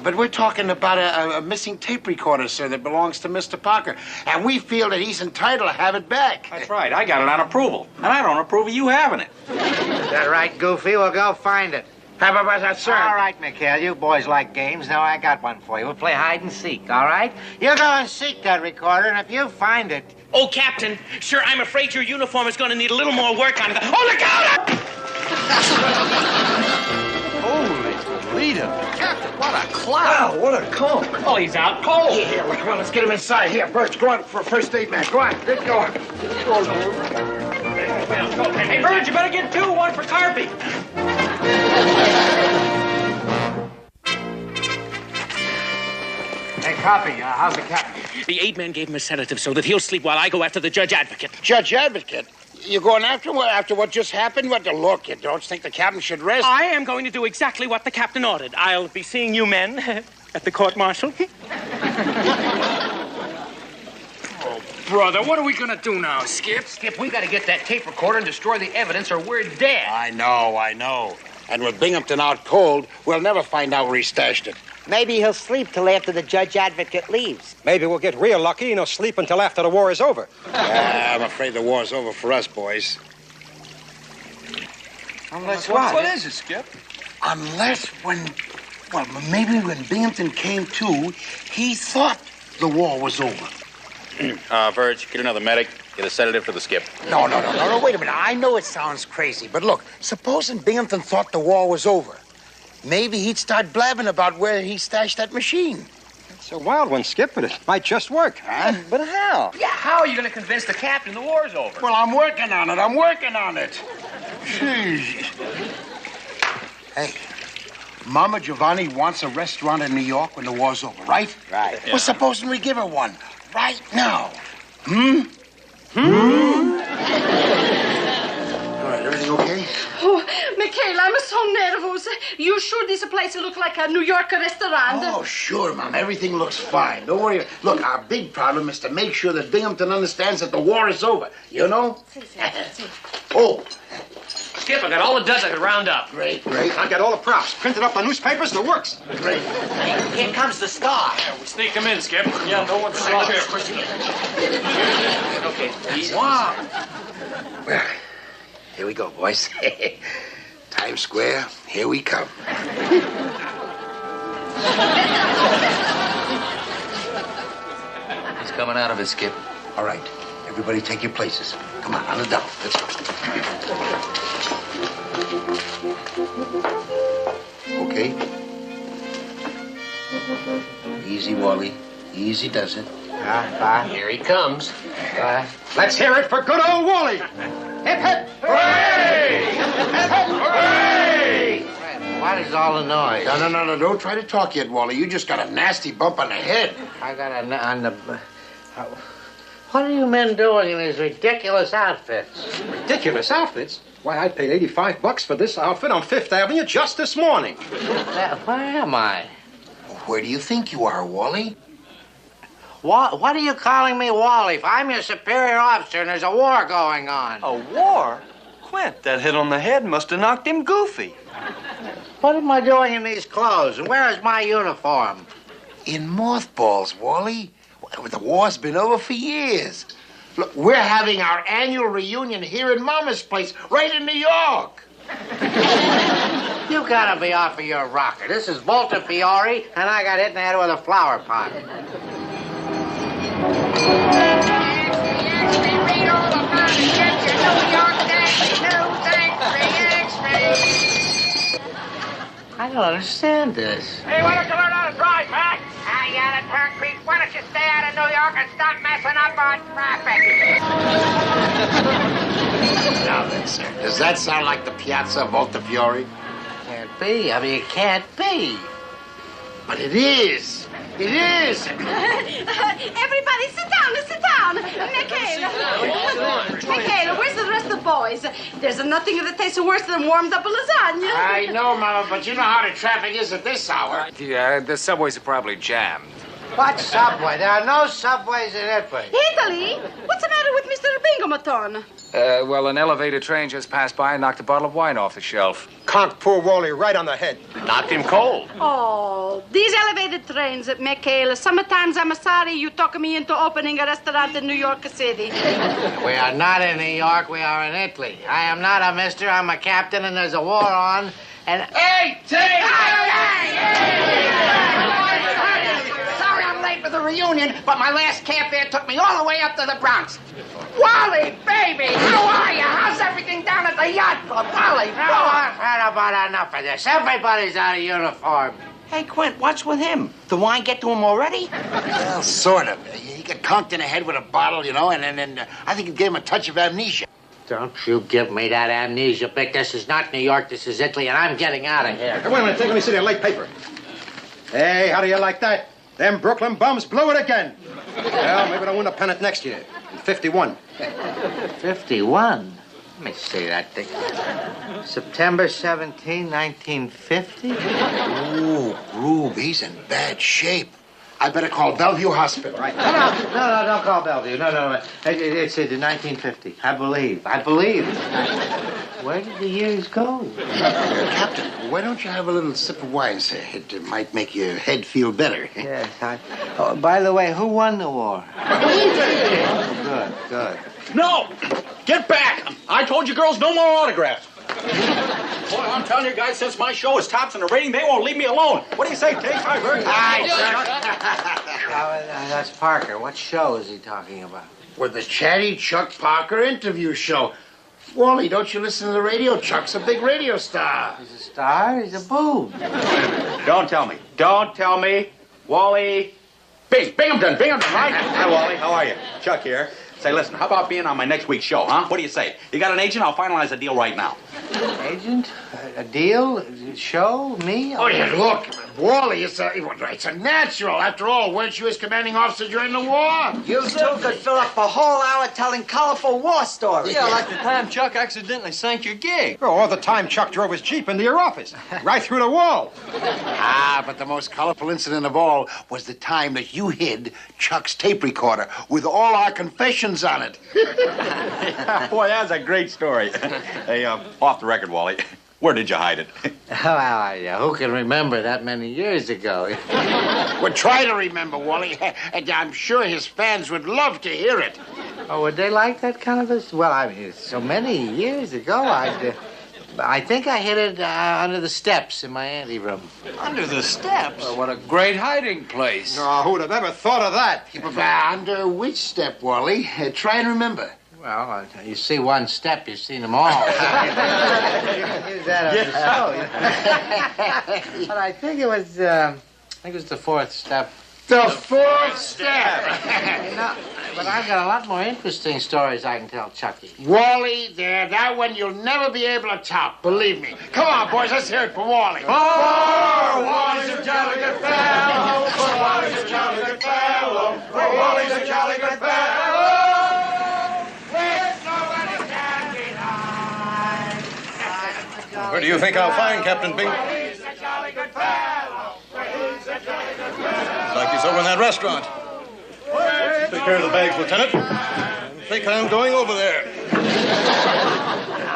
But we're talking about a missing tape recorder, sir, that belongs to Mr. Parker. And we feel that he's entitled to have it back. That's right. I got it on approval. And I don't approve of you having it. Is that right, Goofy? We'll go find it. How about that, sir? All right, McHale, you boys like games. Now I got one for you. We'll play hide and seek, all right? You go and seek that recorder, and if you find it... Oh, Captain, sir, I'm afraid your uniform is going to need a little more work on it. Oh, look out! Holy Toledo. Captain, what a cloud. Wow, what a comb. Oh, he's out cold. Here, come on, let's get him inside. Here, Birch, go on for first aid, man. Go on, let's go. Hey, Bird, you better get two. One for Carpy. Hey, Copy, how's the captain? The aid man gave him a sedative so that he'll sleep while I go after the Judge Advocate. Judge Advocate? You going after what just happened? What? Look, you don't think the captain should rest? I am going to do exactly what the captain ordered. I'll be seeing you men at the court-martial. Oh, brother, what are we gonna do now, Skip? Skip, we gotta get that tape recorder and destroy the evidence or we're dead. I know. And with Binghamton out cold, we'll never find out where he stashed it. Maybe he'll sleep till after the Judge Advocate leaves. Maybe we'll get real lucky and he'll sleep until after the war is over. I'm afraid the war's over for us, boys. Unless What is it, Skip? Unless maybe when Binghamton came to, he thought the war was over. Verge, get another medic. Get a sedative for the Skip. No, wait a minute. I know it sounds crazy, but look, supposing Binghamton thought the war was over, maybe he'd start blabbing about where he stashed that machine. It's a wild one, Skip, but it might just work. Huh? But how? Yeah, how are you gonna convince the captain the war's over? Well, I'm working on it. Jeez. Hey, Mama Giovanni wants a restaurant in New York when the war's over, right? Right. Well, supposing we give her one right now. All right, everything okay? Oh, McHale, I'm so nervous. You sure this place look like a New York restaurant? Oh, sure, Mom. Everything looks fine. Don't worry. Look, our big problem is to make sure that Binghamton understands that the war is over. You know? Oh. Skip, I got all the duds I could round up. Great. I got all the props. Printed up on newspapers, and it works. Great. Here comes the star. Yeah, we sneak him in, Skip. Yeah, no one saw it. Okay, Wow. Well, here we go, boys. Times Square, here we come. He's coming out of it, Skip. All right, everybody take your places. Come on the down. Let's go. Okay. Easy, Wally. Easy does it. Here he comes. Let's hear it for good old Wally. Hip, hip. Hooray! Hip, hip. Hooray! What is all the noise? No. Don't try to talk yet, Wally. You just got a nasty bump on the head. I got on the... What are you men doing in these ridiculous outfits? Ridiculous outfits? Why, I paid $85 for this outfit on Fifth Avenue just this morning. Where am I? Where do you think you are, Wally? What are you calling me, Wally? If I'm your superior officer and there's a war going on. A war? Quint, that hit on the head must have knocked him goofy. What am I doing in these clothes? And where is my uniform? In mothballs, Wally. The war's been over for years. Look, we're having our annual reunion here in Mama's place, right in New York. You gotta be off of your rocker. This is Volta Fiore, and I got hit in the head with a flower pot. Read all about it. Get your New York Daily News I don't understand this. Hey, why don't you learn how to drive, Mac? I got a turn creep. Why don't you you stay out of New York and stop messing up our traffic? Now then, sir, does that sound like the Piazza Voltafiore? Can't be. I mean, it can't be. But it is. It is. Everybody, sit down. McHale, where's the rest of the boys? There's nothing that tastes worse than warmed up lasagna. I know, Mama, but you know how the traffic is at this hour. Yeah, the subways are probably jammed. What subway? There are no subways in Italy. Italy? What's the matter with Mr. Binghamton? Well, an elevated train just passed by and knocked a bottle of wine off the shelf. Conked poor Wally right on the head. Knocked him cold. Oh, these elevated trains at McHale. Sometimes I'm sorry you talk me into opening a restaurant in New York City. We are not in New York. We are in Italy. I am not a mister. I'm a captain, and there's a war on. And Hey, Sorry I'm late for the reunion, but my last cab fare took me all the way up to the Bronx. Wally, baby, how are you? How's everything down at the yacht club? Wally, I've had about enough of this. Everybody's out of uniform. Hey, Quint, what's with him? The wine get to him already? Well, sort of. He got conked in the head with a bottle, you know, and then I think it gave him a touch of amnesia. Don't you give me that amnesia, Vic. This is not New York. This is Italy, and I'm getting out of here. Hey, wait a minute. Let me see that late paper. Hey, how do you like that? Them Brooklyn bums blew it again. Well, maybe they'll win a pennant next year. In 51. 51? Let me see that thing. September 17, 1950? Ooh, Rube, he's in bad shape. I better call Bellevue Hospital. Right. No, don't call Bellevue. No. It's in 1950. I believe. Where did the years go? Captain, why don't you have a little sip of wine, sir? It might make your head feel better. Yes. Oh, by the way, who won the war? Oh, good. No! Get back! I told you girls no more autographs. Boy, I'm telling you guys, since my show is tops in the rating, they won't leave me alone. What do you say, Case? I've heard. That's Parker. What show is he talking about? With the Chatty Chuck Parker interview show. Wally, don't you listen to the radio? Chuck's a big radio star. He's a star? He's a boob. Don't tell me. Wally. Binghamton, right? Hi, Wally. How are you? Chuck here. Say, listen, how about being on my next week's show, huh? What do you say? You got an agent? I'll finalize a deal right now. Agent? A deal? A show? Me? Oh, yeah, look, Wally, it's a natural. After all, weren't you his commanding officer during the war? You two could fill up a whole hour telling colorful war stories. Yeah, like the time Chuck accidentally sank your gig. Oh, all the time Chuck drove his Jeep into your office. Right through the wall. But the most colorful incident of all was the time that you hid Chuck's tape recorder with all our confessions on it. Boy, that's a great story. Hey, off the record, Wally. Where did you hide it? Who can remember that many years ago? Well, try to remember, Wally. And I'm sure his fans would love to hear it. Oh, would they like that kind of a... Well, I mean, so many years ago, I think I hid it under the steps in my anteroom. Under the steps? Well, what a great hiding place. Oh, who would have ever thought of that? Under which step, Wally? Try and remember. Well, you see one step, you've seen them all. Use that on the show. But I think it was the fourth step. The fourth step. But I've got a lot more interesting stories I can tell Chucky. Wally, that one you'll never be able to top, believe me. Come on, boys, let's hear it for Wally. Wally's a jolly good fellow. Wally's a jolly good fellow. Wally's a jolly good fellow. Where do you think I'll find Captain Bing? Wally's a jolly good fellow. Wally's a jolly good fellow. Like he's over in that restaurant. Take care of the bags, Lieutenant. I think I'm going over there.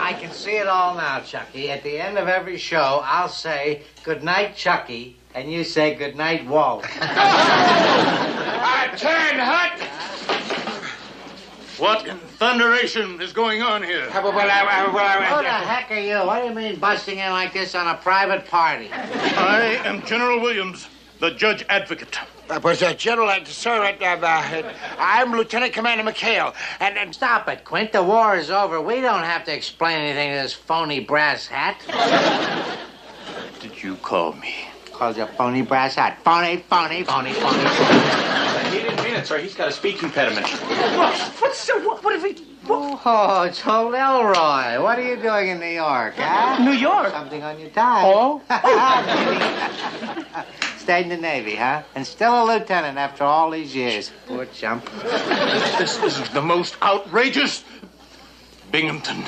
I can see it all now, Chucky. At the end of every show, I'll say, "Good night, Chucky," and you say, "Good night, Walt." Turn, Hut! What in thunderation is going on here? Who the heck are you? What do you mean busting in like this on a private party? I am General Williams, the judge advocate. General, sir, I'm Lieutenant Commander McHale, and... Stop it, Quint. The war is over. We don't have to explain anything to this phony brass hat. What did you call me? Called you a phony brass hat. Phony. He didn't that, sir. He's got a speech impediment. What have we... Oh, Joe Elroy. What are you doing in New York, huh? New York? Something on your tie. Oh? Stayed in the Navy, huh? And still a lieutenant after all these years. Poor chump. This is the most outrageous. Binghamton,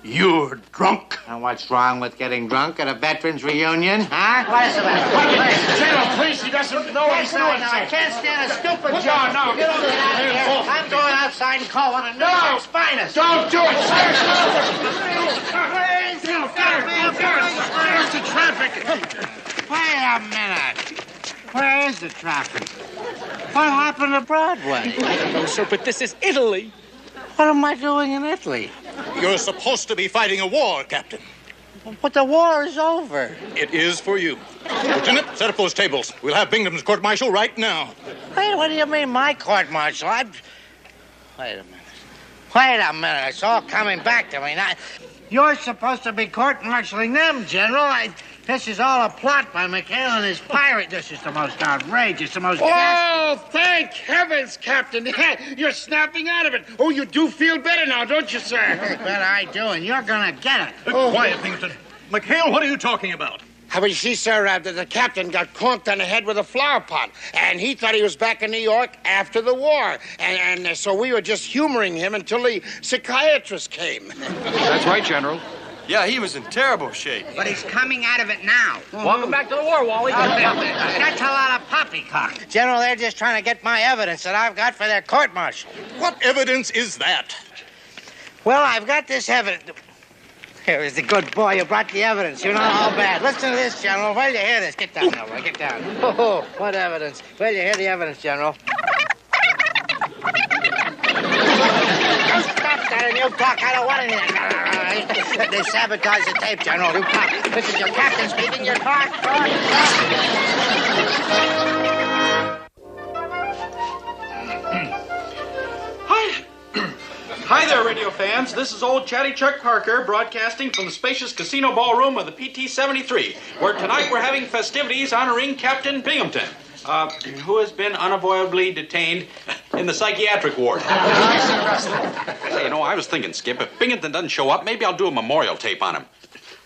you're drunk. And what's wrong with getting drunk at a veterans reunion, huh? What is the matter? General, please, he doesn't know what he's doing. I can't stand a stupid No, job. no. Get over here. I'm going outside and call one of New York's finest. Don't do it, sir. Where's the traffic? Wait a minute. Where is the traffic? What happened to Broadway? I don't know, sir, but this is Italy. What am I doing in Italy? You're supposed to be fighting a war, Captain. But the war is over. It is for you. Lieutenant, set up those tables. We'll have Binghamton's court-martial right now. Wait, what do you mean, my court-martial? Wait a minute. Wait a minute. It's all coming back to me now. You're supposed to be court-martialing them, General. This is all a plot by McHale and his pirate. This is the most outrageous, the most... Oh, thank heavens, Captain. You're snapping out of it. Oh, you do feel better now, don't you, sir? I bet I do, and you're gonna get it. Quiet, Binghamton. McHale, what are you talking about? How about you see, sir, the captain got conked on the head with a flower pot, and he thought he was back in New York after the war. And so we were just humoring him until the psychiatrist came. That's right, General. Yeah, he was in terrible shape. But he's coming out of it now. Welcome back to the war, Wally. That's a lot of poppycock. General, they're just trying to get my evidence that I've got for their court-martial. What evidence is that? Well, I've got this evidence. Here is the good boy who brought the evidence. You're not all bad. Listen to this, General. Where'd you hear this? Get down, Elroy. Get down. Oh, what evidence? Where'd you hear the evidence, General? Stop that and you talk. I don't want anything. They sabotaged the tape, General. You talk. This is your captain speaking. You talk. Hi there, radio fans. This is old Chatty Chuck Parker broadcasting from the spacious casino ballroom of the PT-73, where tonight we're having festivities honoring Captain Binghamton, who has been unavoidably detained in the psychiatric ward. Hey, you know, I was thinking, Skip, if Binghamton doesn't show up, maybe I'll do a memorial tape on him.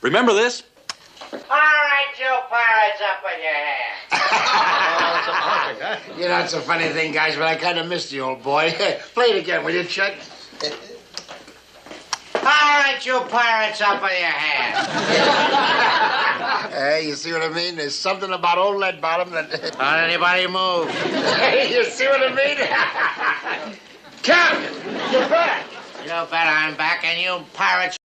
Remember this? All right, you pirates, up with your hands. You know, it's a funny thing, guys, but I kind of missed the old boy. Play it again, will you, Chuck? All right, you pirates, up with your hands. Hey, you see what I mean? There's something about old lead bottom that... Don't anybody move. Hey, you see what I mean? Captain, you're back. You bet I'm back, and you pirates